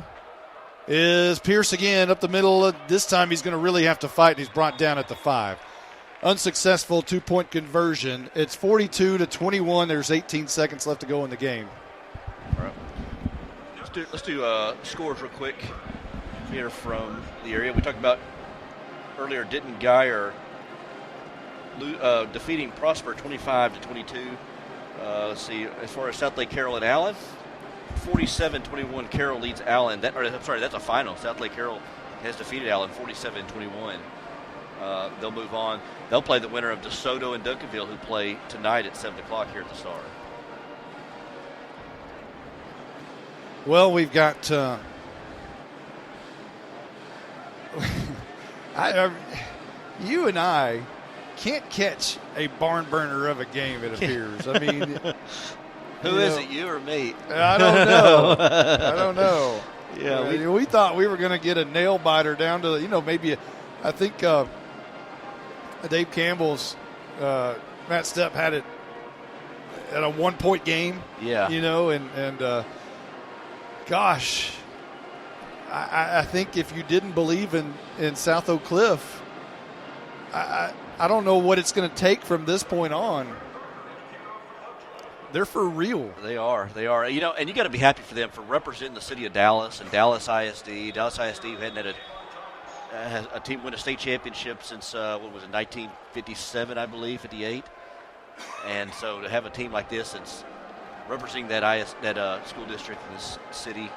[SPEAKER 8] is Pierce again up the middle. This time he's going to really have to fight. He's brought down at the 5. Unsuccessful 2-point conversion. It's 42-21. There's 18 seconds left to go in the game.
[SPEAKER 5] All right. Let's do scores real quick here from the area. We talked about earlier Denton Geyer defeating Prosper 25-22. Let's see, as far as South Lake Carroll and Allen, 47-21 Carroll leads Allen. That's a final. South Lake Carroll has defeated Allen 47-21. They'll move on. They'll play the winner of DeSoto and Duncanville, who play tonight at 7 o'clock here at the Star.
[SPEAKER 8] Well, we've got you and I can't catch a barn burner of a game, it appears. I mean,
[SPEAKER 5] who is it, you or me?
[SPEAKER 8] I don't know. I don't know.
[SPEAKER 5] Yeah,
[SPEAKER 8] we thought we were going to get a nail biter down to maybe I think Dave Campbell's Matt Stepp had it at a 1-point game.
[SPEAKER 5] Yeah,
[SPEAKER 8] and gosh, I think if you didn't believe in South Oak Cliff, I don't know what it's going to take from this point on. They're for real.
[SPEAKER 5] They are. And you got to be happy for them for representing the city of Dallas and Dallas ISD. Dallas ISD who hadn't had a team win a state championship since 1957, I believe, 58. And so to have a team like this that's representing that school district in this city,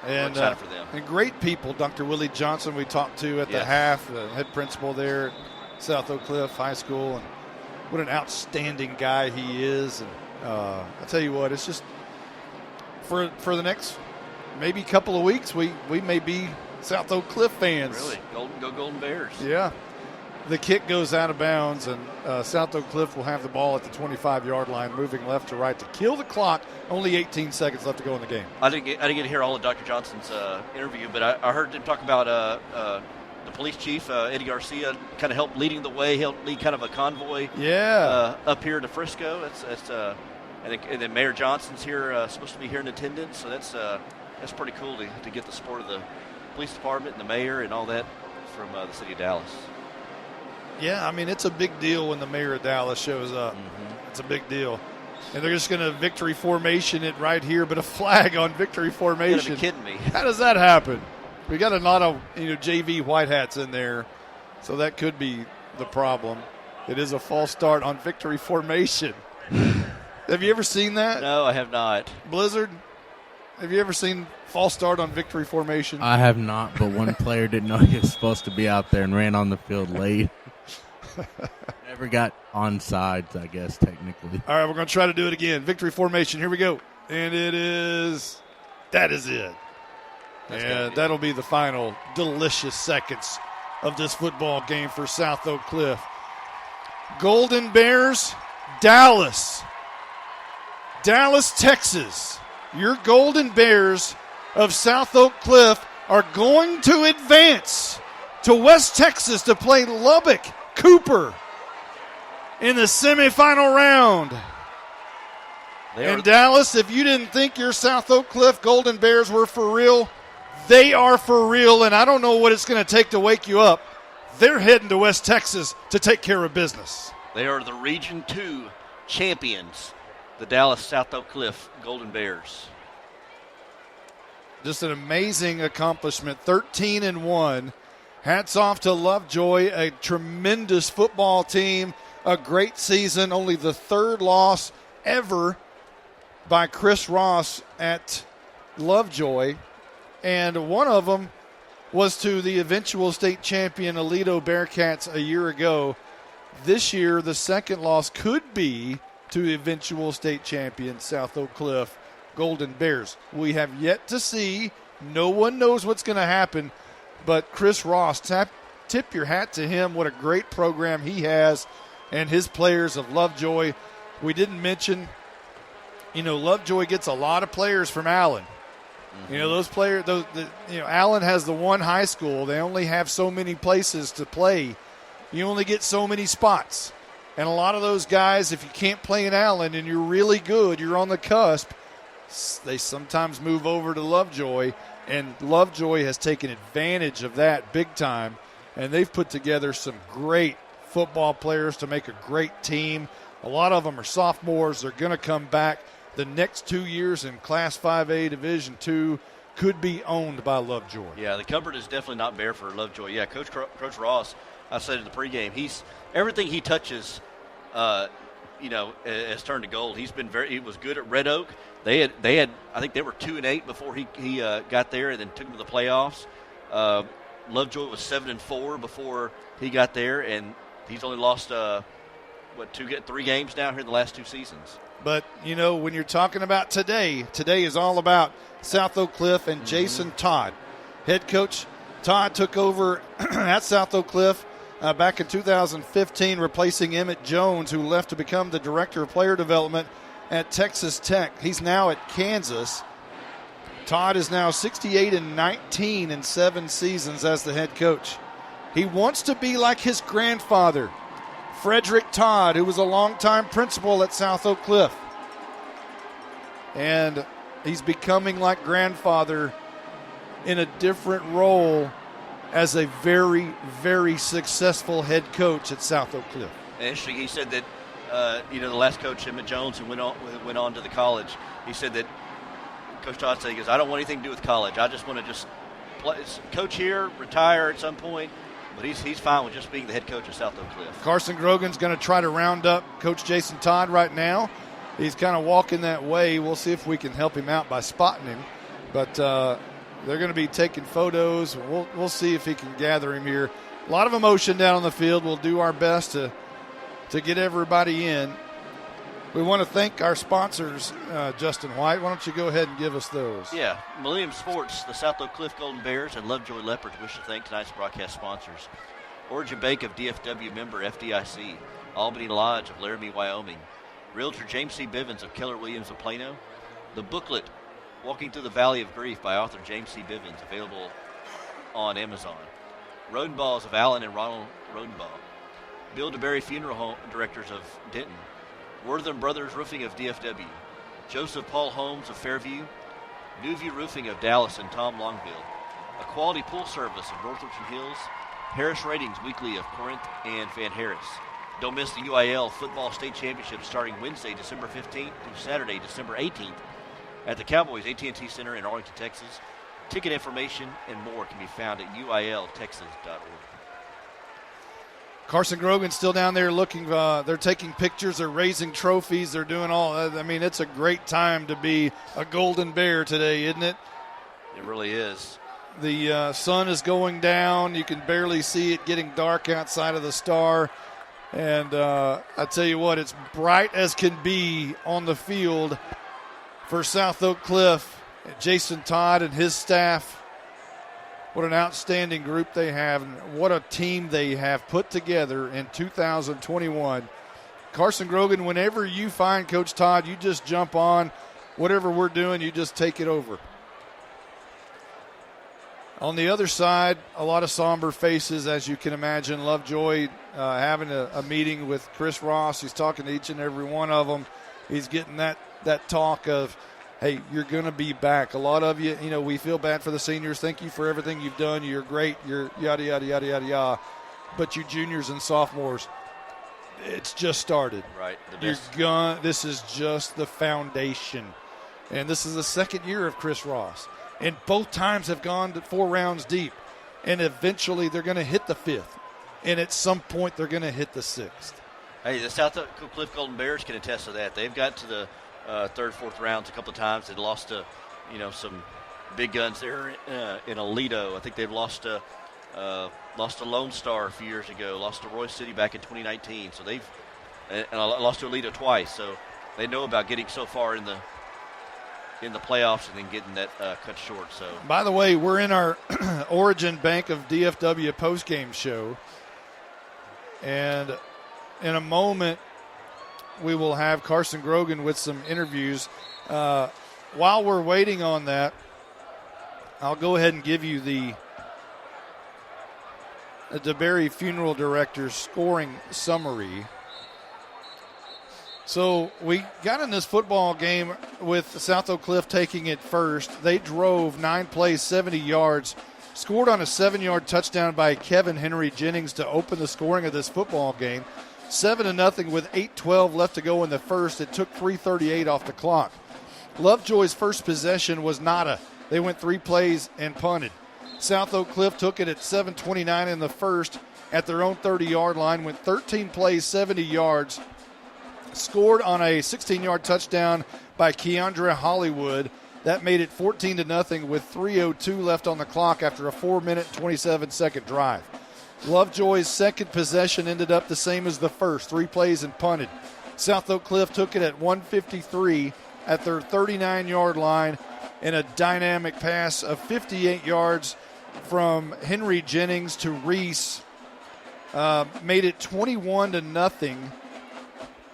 [SPEAKER 5] we're excited for them.
[SPEAKER 8] And great people, Dr. Willie Johnson we talked to at the half, the head principal there at South Oak Cliff High School, and what an outstanding guy he is. And I tell you what, it's just for the next maybe couple of weeks, we may be South Oak Cliff fans.
[SPEAKER 5] Really? Go Golden Bears.
[SPEAKER 8] Yeah. The kick goes out of bounds, and South Oak Cliff will have the ball at the 25-yard line, moving left to right to kill the clock. Only 18 seconds left to go in the game.
[SPEAKER 5] I didn't get to hear all of Dr. Johnson's interview, but I heard him talk about the police chief, Eddie Garcia, kind of helped leading the way, helped lead kind of a convoy up here to Frisco. And then Mayor Johnson's here, supposed to be here in attendance, so that's pretty cool to get the support of the police department and the mayor and all that from the city of Dallas.
[SPEAKER 8] Yeah, I mean, it's a big deal when the mayor of Dallas shows up. Mm-hmm. It's a big deal. And they're just going to victory formation it right here, but a flag on victory formation.
[SPEAKER 5] You gotta be kidding me.
[SPEAKER 8] How does that happen? We got a lot of JV white hats in there, so that could be the problem. It is a false start on victory formation. Have you ever seen that?
[SPEAKER 5] No, I have not.
[SPEAKER 8] Blizzard, have you ever seen false start on victory formation?
[SPEAKER 10] I have not, but one player didn't know he was supposed to be out there and ran on the field late. Never got onside, I guess, technically.
[SPEAKER 8] All right, we're going to try to do it again. Victory formation, here we go. And that is it. And that'll be the final delicious seconds of this football game for South Oak Cliff. Golden Bears, Dallas, Texas. Your Golden Bears of South Oak Cliff are going to advance to West Texas to play Lubbock Cooper in the semifinal round. And Dallas, if you didn't think your South Oak Cliff Golden Bears were for real, they are for real, and I don't know what it's going to take to wake you up. They're heading to West Texas to take care of business.
[SPEAKER 5] They are the Region 2 champions, the Dallas South Oak Cliff Golden Bears.
[SPEAKER 8] Just an amazing accomplishment, 13-1. Hats off to Lovejoy, a tremendous football team, a great season, only the third loss ever by Chris Ross at Lovejoy, and one of them was to the eventual state champion Aledo Bearcats a year ago. This year, the second loss could be to eventual state champion South Oak Cliff Golden Bears. We have yet to see. No one knows what's going to happen, but Chris Ross, tip your hat to him. What a great program he has and his players of Lovejoy. We didn't mention, Lovejoy gets a lot of players from Allen. Mm-hmm. Those players, Allen has the one high school. They only have so many places to play. You only get so many spots. And a lot of those guys, if you can't play in Allen and you're really good, you're on the cusp, they sometimes move over to Lovejoy. And Lovejoy has taken advantage of that big time. And they've put together some great football players to make a great team. A lot of them are sophomores. They're going to come back. The next 2 years in Class 5A Division II could be owned by Lovejoy.
[SPEAKER 5] Yeah, the cupboard is definitely not bare for Lovejoy. Yeah, Coach Ross, I said in the pregame, everything he touches, has turned to gold. He was good at Red Oak. They had I think they were 2-8 before he got there, and then took them to the playoffs. Lovejoy was 7-4 before he got there, and he's only lost 3 games now here in the last 2 seasons.
[SPEAKER 8] But, when you're talking about today is all about South Oak Cliff and Jason Todd. Head coach Todd took over at South Oak Cliff back in 2015, replacing Emmett Jones, who left to become the director of player development at Texas Tech. He's now at Kansas. Todd is now 68-19 in 7 seasons as the head coach. He wants to be like his grandfather, Frederick Todd, who was a longtime principal at South Oak Cliff. And he's becoming like grandfather in a different role as a very, very successful head coach at South Oak Cliff.
[SPEAKER 5] Interesting, he said that, the last coach, Emmett Jones, who went on to the college, he said that Coach Todd said, he goes, I don't want anything to do with college. I just want to play, coach here, retire at some point. But he's fine with just being the head coach of South Oak Cliff.
[SPEAKER 8] Carson Grogan's going to try to round up Coach Jason Todd right now. He's kind of walking that way. We'll see if we can help him out by spotting him. But they're going to be taking photos. We'll see if he can gather him here. A lot of emotion down on the field. We'll do our best to get everybody in. We want to thank our sponsors, Justin White. Why don't you go ahead and give us those?
[SPEAKER 5] Yeah, Millennium Sports, the South Oak Cliff Golden Bears, and Lovejoy Leopards wish to thank tonight's broadcast sponsors. Origin Bank of DFW member FDIC, Albany Lodge of Laramie, Wyoming, Realtor James C. Bivens of Keller Williams of Plano, the booklet Walking Through the Valley of Grief by author James C. Bivens, available on Amazon, Rodenballs of Allen and Ronald Rodenball, Bill DeBerry Funeral Home Directors of Denton, Wortham Brothers Roofing of DFW, Joseph Paul Holmes of Fairview, Newview Roofing of Dallas and Tom Longville, A Quality Pool Service of North Richland Hills, Harris Ratings Weekly of Corinth and Van Harris. Don't miss the UIL Football State Championship starting Wednesday, December 15th through Saturday, December 18th at the Cowboys AT&T Center in Arlington, Texas. Ticket information and more can be found at uiltexas.org.
[SPEAKER 8] Carson Grogan's still down there looking. They're taking pictures. They're raising trophies. They're doing all. I mean, it's a great time to be a Golden Bear today, isn't it?
[SPEAKER 5] It really is.
[SPEAKER 8] The sun is going down. You can barely see it getting dark outside of the Star. And I tell you what, it's bright as can be on the field for South Oak Cliff. Jason Todd and his staff. What an outstanding group they have, and what a team they have put together in 2021. Carson Grogan, whenever you find Coach Todd, you just jump on. Whatever we're doing, you just take it over. On the other side, a lot of somber faces, as you can imagine. Lovejoy having a meeting with Chris Ross. He's talking to each and every one of them. He's getting that talk of, hey, you're going to be back. A lot of you, we feel bad for the seniors. Thank you for everything you've done. You're great. You're yada, yada, yada, yada, yada. But you juniors and sophomores, it's just started.
[SPEAKER 5] Right.
[SPEAKER 8] This is just the foundation. And this is the second year of Chris Ross. And both times have gone to 4 rounds deep. And eventually they're going to hit the 5th. And at some point they're going to hit the 6th.
[SPEAKER 5] Hey, the South Oak Cliff Golden Bears can attest to that. They've got to the third, fourth rounds a couple of times. They lost to, some big guns there in Aledo. I think they've lost to Lone Star a few years ago. Lost to Roy City back in 2019. So they've lost to Aledo twice. So they know about getting so far in the playoffs and then getting that cut short. So,
[SPEAKER 8] by the way, we're in our Origin Bank of DFW postgame show, and in a moment we will have Carson Grogan with some interviews. While we're waiting on that, I'll go ahead and give you the DeBerry Funeral Director's scoring summary. So we got in this football game with South Oak Cliff taking it first. They drove 9 plays, 70 yards, scored on a 7-yard touchdown by Kevin Henry Jennings to open the scoring of this football game. 7-0 with 8:12 left to go in the first. It took 3:38 off the clock. Lovejoy's first possession was nada. They went 3 plays and punted. South Oak Cliff took it at 7:29 in the first at their own 30-yard line, went 13 plays, 70 yards, scored on a 16-yard touchdown by Keandra Hollywood. That made it 14-0 with 3:02 left on the clock after a 4-minute, 27-second drive. Lovejoy's second possession ended up the same as the first, 3 plays and punted. South Oak Cliff took it at 1:53 at their 39-yard line in a dynamic pass of 58 yards from Henry Jennings to Reese. Made it 21-0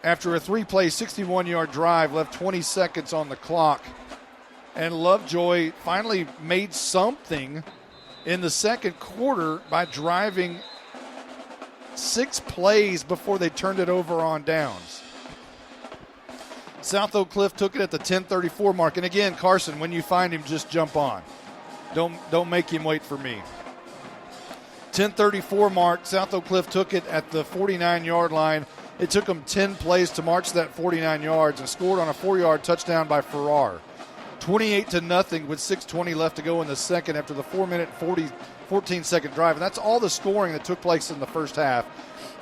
[SPEAKER 8] after a 3-play, 61-yard drive, left 20 seconds on the clock. And Lovejoy finally made something in the second quarter by driving 6 plays before they turned it over on downs. South Oak Cliff took it at the 10:34 mark. And again, Carson, when you find him, just jump on. Don't make him wait for me. 10:34 mark, South Oak Cliff took it at the 49-yard line. It took them 10 plays to march that 49 yards and scored on a 4-yard touchdown by Farrar. 28-0 with 6:20 left to go in the second after the 4-minute, 14-second drive. And that's all the scoring that took place in the first half.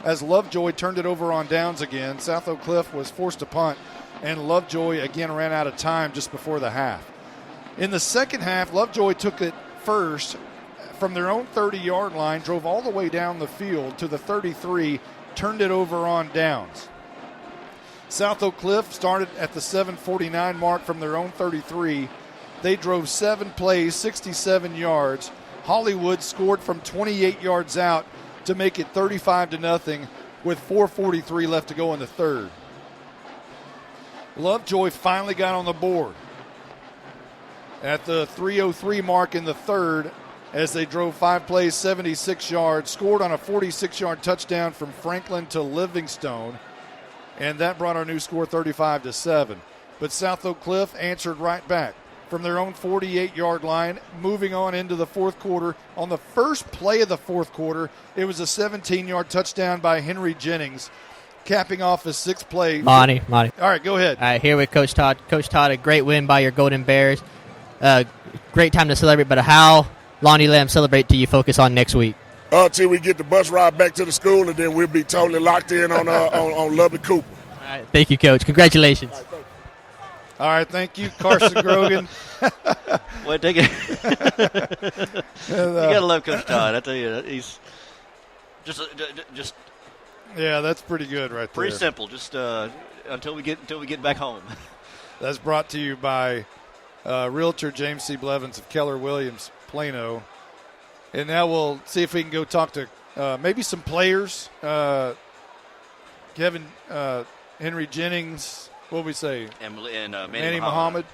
[SPEAKER 8] As Lovejoy turned it over on downs again, South Oak Cliff was forced to punt, and Lovejoy again ran out of time just before the half. In the second half, Lovejoy took it first from their own 30-yard line, drove all the way down the field to the 33, turned it over on downs. South Oak Cliff started at the 7:49 mark from their own 33. They drove 7 plays, 67 yards. Hollywood scored from 28 yards out to make it 35-0 with 4:43 left to go in the third. Lovejoy finally got on the board at the 3:03 mark in the third as they drove 5 plays, 76 yards, scored on a 46-yard touchdown from Franklin to Livingstone, and that brought our new score 35-7. But South Oak Cliff answered right back. from their own 48-yard line, moving on into the fourth quarter. On the first play of the fourth quarter, it was a 17-yard touchdown by Henry Jennings, capping off his sixth play.
[SPEAKER 11] Monty.
[SPEAKER 8] All right, go ahead.
[SPEAKER 11] All right, here with Coach Todd. Coach Todd, a great win by your Golden Bears. Great time to celebrate, but how long do you let them celebrate till you focus on next week?
[SPEAKER 6] Till we get the bus ride back to the school, and then we'll be totally locked in on Lovely Cooper.
[SPEAKER 11] All right, thank you, Coach. Congratulations.
[SPEAKER 8] All right, thank you, Carson Grogan.
[SPEAKER 5] Well, take it. You gotta love Coach Todd. I tell you, he's just.
[SPEAKER 8] Yeah, that's pretty good right there.
[SPEAKER 5] Pretty simple. Just until we get back home.
[SPEAKER 8] That's brought to you by Realtor James C. Blevins of Keller Williams, Plano. And now we'll see if we can go talk to maybe some players. Kevin Henry Jennings. What did we say?
[SPEAKER 5] And
[SPEAKER 8] Manny Muhammad.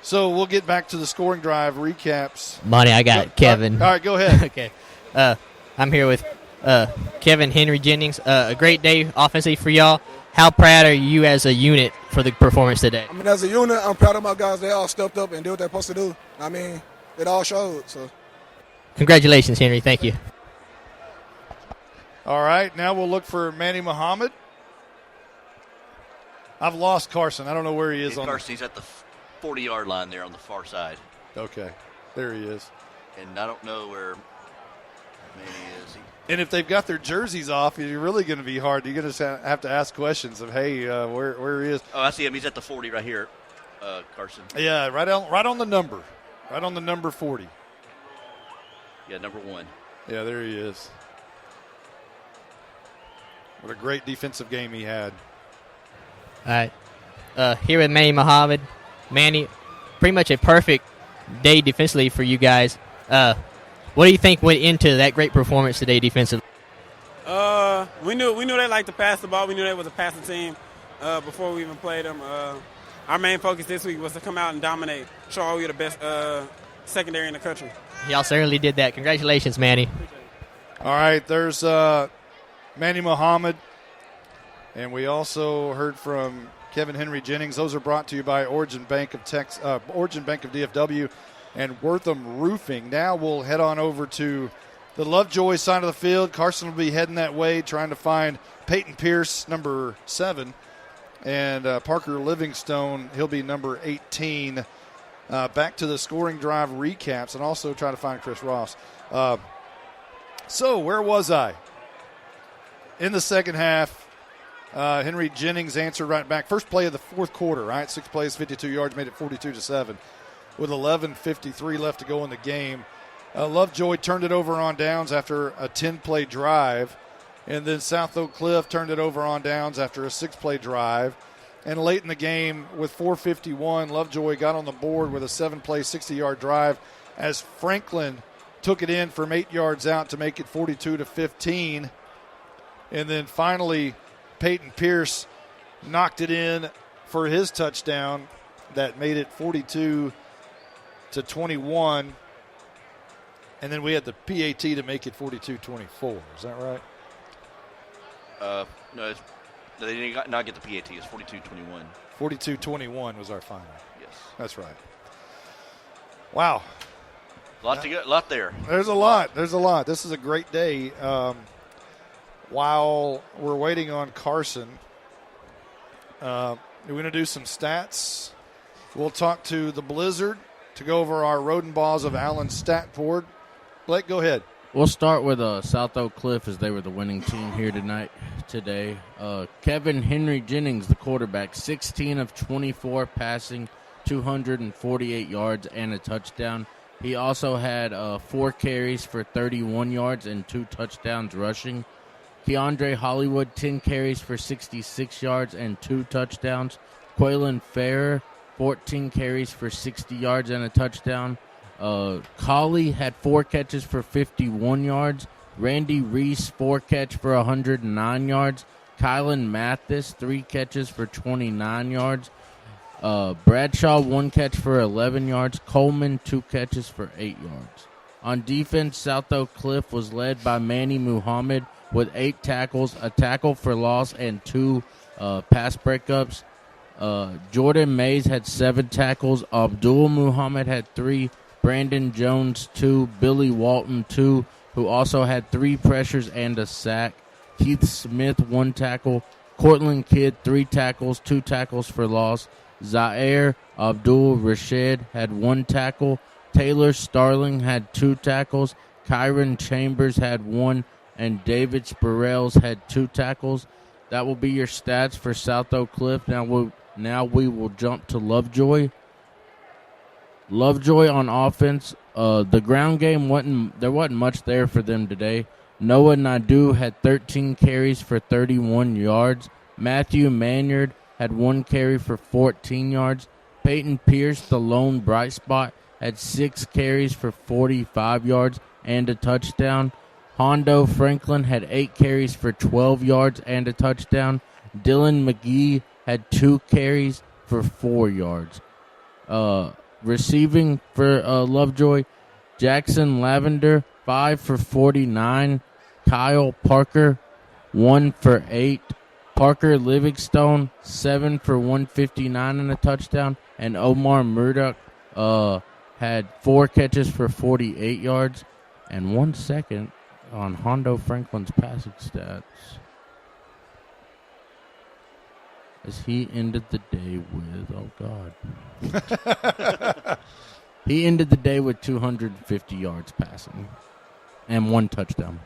[SPEAKER 8] So we'll get back to the scoring drive recaps.
[SPEAKER 11] Monty, I got it. Kevin.
[SPEAKER 8] All right, go ahead.
[SPEAKER 11] Okay. I'm here with Kevin Henry Jennings. A great day offensively for y'all. How proud are you as a unit for the performance today?
[SPEAKER 15] I mean, as a unit, I'm proud of my guys. They all stepped up and did what they're supposed to do. I mean, it all showed. So,
[SPEAKER 11] congratulations, Henry. Thank you.
[SPEAKER 8] All right, now we'll look for Manny Muhammad. I've lost Carson. I don't know where he is.
[SPEAKER 5] He's at the 40-yard line there on the far side.
[SPEAKER 8] Okay, there he is.
[SPEAKER 5] And I don't know where Manny is.
[SPEAKER 8] And if they've got their jerseys off, you're really going to be hard. You're going to have to ask questions of, hey, where he is.
[SPEAKER 5] Oh, I see him. He's at the 40 right here, Carson.
[SPEAKER 8] Yeah, right on the number. Right on the number 40.
[SPEAKER 5] Yeah, number 1.
[SPEAKER 8] Yeah, there he is. What a great defensive game he had.
[SPEAKER 11] All right. Here with Manny Muhammad. Manny, pretty much a perfect day defensively for you guys. What do you think went into that great performance today defensively?
[SPEAKER 16] We knew they liked to pass the ball. We knew they was a passing team before we even played them. Our main focus this week was to come out and dominate, show we were the best secondary in the country.
[SPEAKER 11] Y'all certainly did that. Congratulations, Manny.
[SPEAKER 8] All right, there's Manny Muhammad, and we also heard from Kevin Henry Jennings. Those are brought to you by Origin Bank of DFW and Wortham Roofing. Now we'll head on over to the Lovejoy side of the field. Carson will be heading that way, trying to find Peyton Pierce, number 7, and Parker Livingstone, he'll be number 18. Back to the scoring drive recaps, and also try to find Chris Ross. So where was I? In the second half, Henry Jennings answered right back. First play of the fourth quarter, right? 6 plays, 52 yards, made it 42-7. With 11:53 left to go in the game. Lovejoy turned it over on downs after a 10-play drive. And then South Oak Cliff turned it over on downs after a 6-play drive. And late in the game, with 4:51, Lovejoy got on the board with a 7-play, 60-yard drive as Franklin took it in from 8 yards out to make it 42-15. And then finally, Peyton Pierce knocked it in for his touchdown that made it 42-21. And then we had the PAT to make it 42-24. Is that right?
[SPEAKER 5] No, they did not get the PAT. It's 42-21.
[SPEAKER 8] 42-21 was our final.
[SPEAKER 5] Yes.
[SPEAKER 8] That's right. Wow.
[SPEAKER 5] Lot there.
[SPEAKER 8] There's a lot. This is a great day. While we're waiting on Carson, we're going to do some stats. We'll talk to the Blizzard to go over our Rodent Balls of Allen stat board. Blake, go ahead.
[SPEAKER 10] We'll start with South Oak Cliff, as they were the winning team here today. Kevin Henry Jennings, the quarterback, 16 of 24 passing, 248 yards and a touchdown. He also had 4 carries for 31 yards and 2 touchdowns rushing. Keandre Hollywood, 10 carries for 66 yards and 2 touchdowns. Quaylen Ferrer, 14 carries for 60 yards and a touchdown. Colley had 4 catches for 51 yards. Randy Reese, 4 catches for 109 yards. Kylan Mathis, 3 catches for 29 yards. Bradshaw, 1 catch for 11 yards. Coleman, 2 catches for 8 yards. On defense, South Oak Cliff was led by Manny Muhammad with 8 tackles, a tackle for loss, and 2 pass breakups. Jordan Mays had 7 tackles. Abdul Muhammad had 3. Brandon Jones 2. Billy Walton 2, who also had 3 pressures and a sack. Keith Smith 1 tackle. Cortland Kidd 3 tackles, 2 tackles for loss. Zaire Abdul Rashid had 1 tackle. Taylor Starling had 2 tackles. Kyron Chambers had 1, and David Spurrells had 2 tackles. That will be your stats for South Oak Cliff. Now we will jump to Lovejoy. Lovejoy on offense. The ground game there wasn't much there for them today. Noah Naidoo had 13 carries for 31 yards. Matthew Manyard had 1 carry for 14 yards. Peyton Pierce, the lone bright spot, had 6 carries for 45 yards and a touchdown. Hondo Franklin had 8 carries for 12 yards and a touchdown. Dylan Mcgee had 2 carries for 4 yards. Receiving for Lovejoy, Jackson Lavender, 5 for 49. Kyle Parker, 1 for 8. Parker Livingstone, 7 for 159 and a touchdown. And Omar Murdoch had 4 catches for 48 yards. And 1 second on Hondo Franklin's passing stats, as he ended the day with, he ended the day with 250 yards passing and 1 touchdown.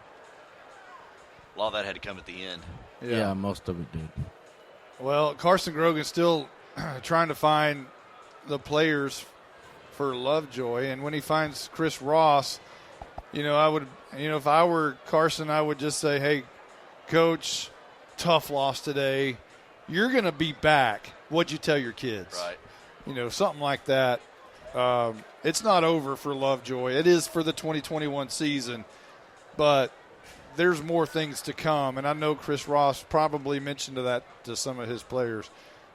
[SPEAKER 5] A lot of that had to come at the end.
[SPEAKER 10] Yeah, most of it did.
[SPEAKER 8] Well, Carson Grogan's still trying to find the players for Lovejoy, and when he finds Chris Ross, if I were Carson, I would just say, hey, Coach, tough loss today. You're going to be back. What'd you tell your kids?
[SPEAKER 5] Right.
[SPEAKER 8] Something like that. It's not over for Lovejoy. It is for the 2021 season, but there's more things to come. And I know Chris Ross probably mentioned that to some of his players.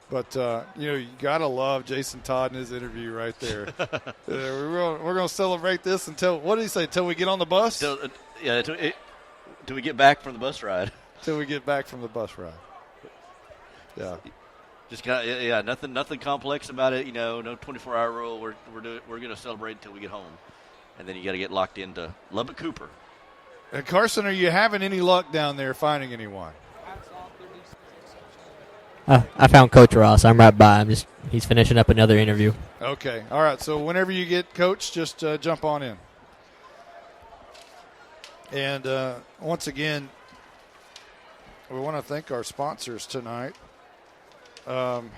[SPEAKER 8] But, you got to love Jason Todd in his interview right there. We're going to celebrate this until, what did he say, until we get on the bus?
[SPEAKER 5] Till we get back from the bus ride.
[SPEAKER 8] Till we get back from the bus ride. Yeah.
[SPEAKER 5] Just nothing complex about it. No 24-hour rule. We're going to celebrate until we get home, and then you got to get locked into Lubbock Cooper.
[SPEAKER 8] Carson, are you having any luck down there finding anyone?
[SPEAKER 11] I found Coach Ross. I'm right by him. He's finishing up another interview.
[SPEAKER 8] Okay. All right. So whenever you get Coach, just jump on in. And once again, we want to thank our sponsors tonight. And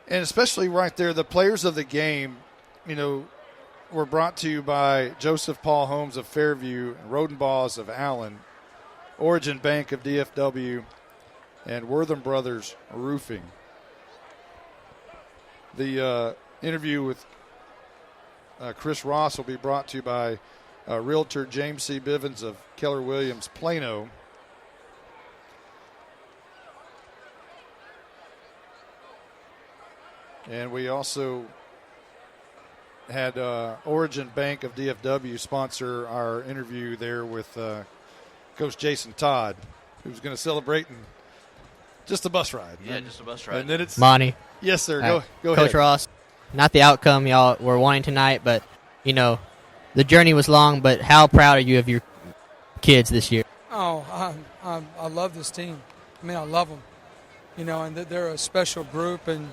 [SPEAKER 8] especially right there, the players of the game, were brought to you by Joseph Paul Holmes of Fairview, and Rodenbaugh of Allen, Origin Bank of DFW, and Wortham Brothers Roofing. The interview with Chris Ross will be brought to you by Realtor James C. Bivens of Keller Williams, Plano. And we also had Origin Bank of DFW sponsor our interview there with Coach Jason Todd, who's going to celebrate in just a bus ride.
[SPEAKER 5] Yeah, just a bus ride.
[SPEAKER 8] And then it's
[SPEAKER 11] Monty.
[SPEAKER 8] Yes, sir. Go ahead.
[SPEAKER 11] Coach Ross, not the outcome y'all were wanting tonight, but, the journey was long, but how proud are you of your kids this year?
[SPEAKER 7] Oh, I love this team. I mean, I love them. And they're a special group, and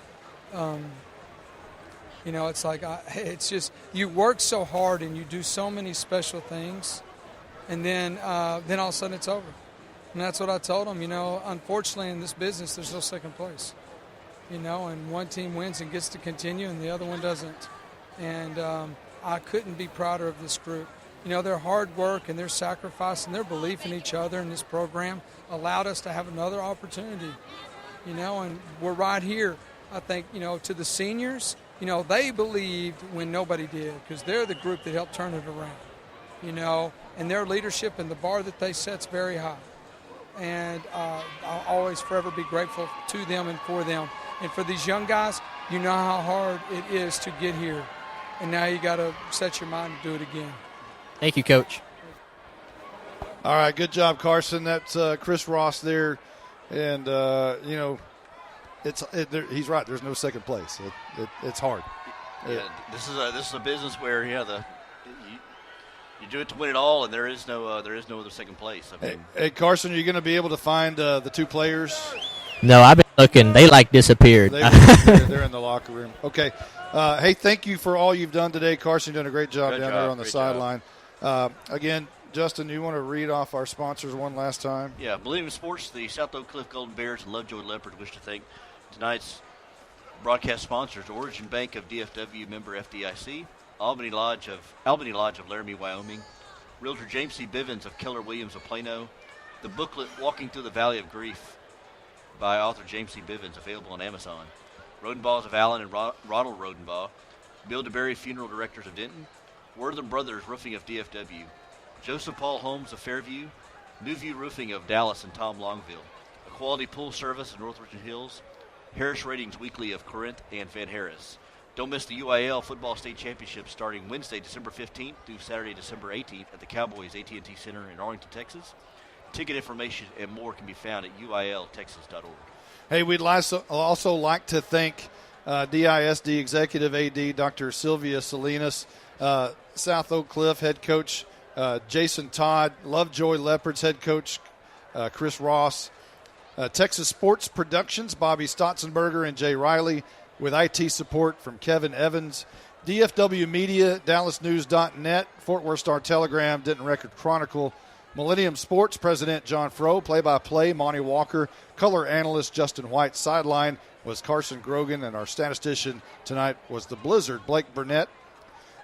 [SPEAKER 7] it's like it's just you work so hard and you do so many special things, and then all of a sudden it's over. And that's what I told them. Unfortunately in this business there's no second place. And one team wins and gets to continue, and the other one doesn't. And I couldn't be prouder of this group. Their hard work and their sacrifice and their belief in each other in this program allowed us to have another opportunity. And we're right here. I think, to the seniors, they believed when nobody did, because they're the group that helped turn it around, and their leadership and the bar that they set's very high. And I'll always forever be grateful to them and for them. And for these young guys, you know how hard it is to get here. And now you got to set your mind to do it again.
[SPEAKER 11] Thank you, Coach.
[SPEAKER 8] All right, good job, Carson. That's Chris Ross there. And, he's right. There's no second place. It's hard.
[SPEAKER 5] Yeah, this is a business where you do it to win it all, and there is no other second place. I mean,
[SPEAKER 8] hey, Carson, are you going to be able to find the two players?
[SPEAKER 11] No, I've been looking. They disappeared.
[SPEAKER 8] They're in the locker room. Okay. Hey, thank you for all you've done today, Carson. You've done a great job there on the sideline. Again, Justin, you want to read off our sponsors one last time?
[SPEAKER 5] Yeah, Millennium Sports, the South Oak Cliff Golden Bears, and Lovejoy Leopard wish to thank tonight's broadcast sponsors: Origin Bank of DFW, member FDIC; Albany Lodge of Laramie, Wyoming; Realtor James C. Bivens of Keller Williams of Plano; the booklet Walking Through the Valley of Grief by author James C. Bivens, available on Amazon; Rodenbaugh of Allen and Ronald Rodenbaugh; Bill DeBerry Funeral Directors of Denton; Wortham Brothers Roofing of DFW; Joseph Paul Holmes of Fairview; New View Roofing of Dallas and Tom Longville; A Quality Pool Service in North Richland Hills; Harris Ratings Weekly of Corinth and Van Harris. Don't miss the UIL Football State Championship starting Wednesday, December 15th through Saturday, December 18th at the Cowboys AT&T Center in Arlington, Texas. Ticket information and more can be found at uiltexas.org.
[SPEAKER 8] Hey, we'd also like to thank DISD Executive AD Dr. Sylvia Salinas, South Oak Cliff Head Coach Jason Todd, Lovejoy Leopards Head Coach Chris Ross, Texas Sports Productions Bobby Stotzenberger and Jay Riley, with IT support from Kevin Evans, DFW Media, DallasNews.net, Fort Worth Star-Telegram, Denton Record Chronicle, Millennium Sports President John Froh, play-by-play Monty Walker, color analyst Justin White, sideline was Carson Grogan, and our statistician tonight was the Blizzard, Blake Burnett.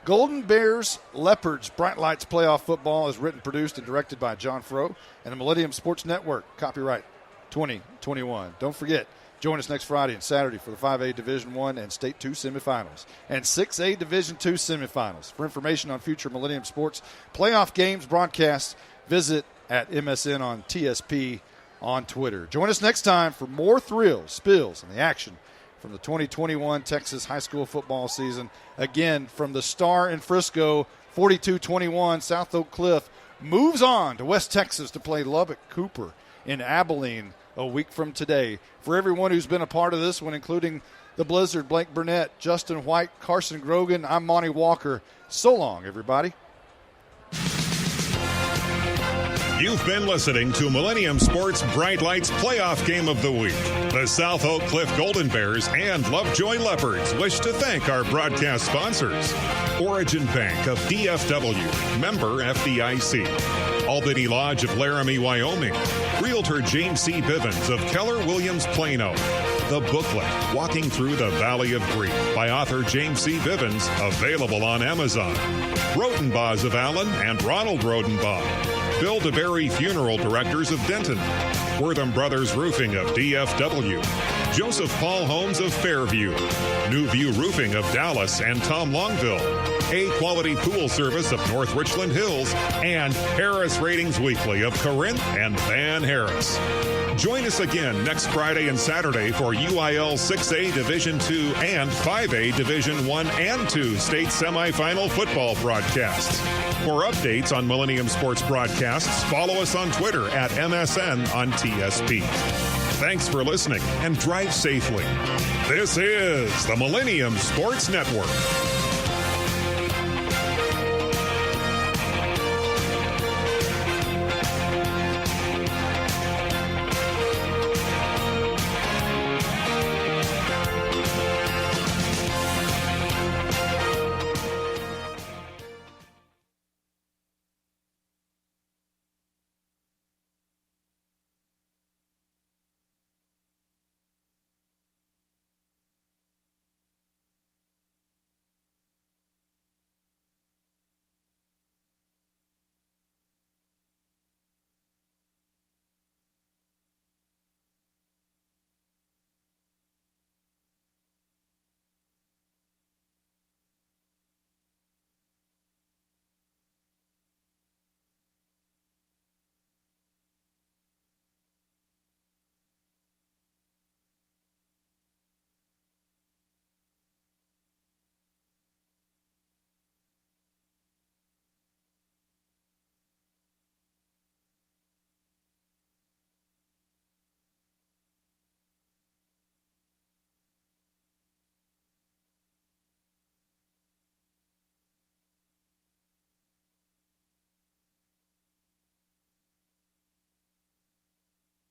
[SPEAKER 8] Golden Bears Leopards Bright Lights Playoff Football is written, produced, and directed by John Froh and the Millennium Sports Network. Copyright 2021. Don't forget, join us next Friday and Saturday for the 5A Division I and State 2 semifinals and 6A Division II semifinals. For information on future Millennium Sports playoff games broadcasts, visit at MSN on TSP on Twitter. Join us next time for more thrills, spills, and the action from the 2021 Texas high school football season. Again, from the Star in Frisco, 42-21, South Oak Cliff moves on to West Texas to play Lubbock Cooper in Abilene a week from today. For everyone who's been a part of this one, including the Blizzard, Blake Burnett, Justin White, Carson Grogan, I'm Monty Walker. So long, everybody.
[SPEAKER 1] You've been listening to Millennium Sports Bright Lights Playoff Game of the Week. The South Oak Cliff Golden Bears and Lovejoy Leopards wish to thank our broadcast sponsors: Origin Bank of DFW, member FDIC; Albany Lodge of Laramie, Wyoming; Realtor James C. Bivens of Keller Williams Plano; the booklet Walking Through the Valley of Grief by author James C. Bivens, available on Amazon; Rodenbaugh of Allen and Ronald Rodenbaugh; Bill DeBerry Funeral Directors of Denton; Wortham Brothers Roofing of DFW; Joseph Paul Holmes of Fairview; New View Roofing of Dallas and Tom Longville; A Quality Pool Service of North Richland Hills; and Harris Ratings Weekly of Corinth and Van Harris. Join us again next Friday and Saturday for UIL 6A Division II and 5A Division I and II state semifinal football broadcasts. For updates on Millennium Sports broadcasts, follow us on Twitter at MSN on TSP. Thanks for listening and drive safely. This is the Millennium Sports Network.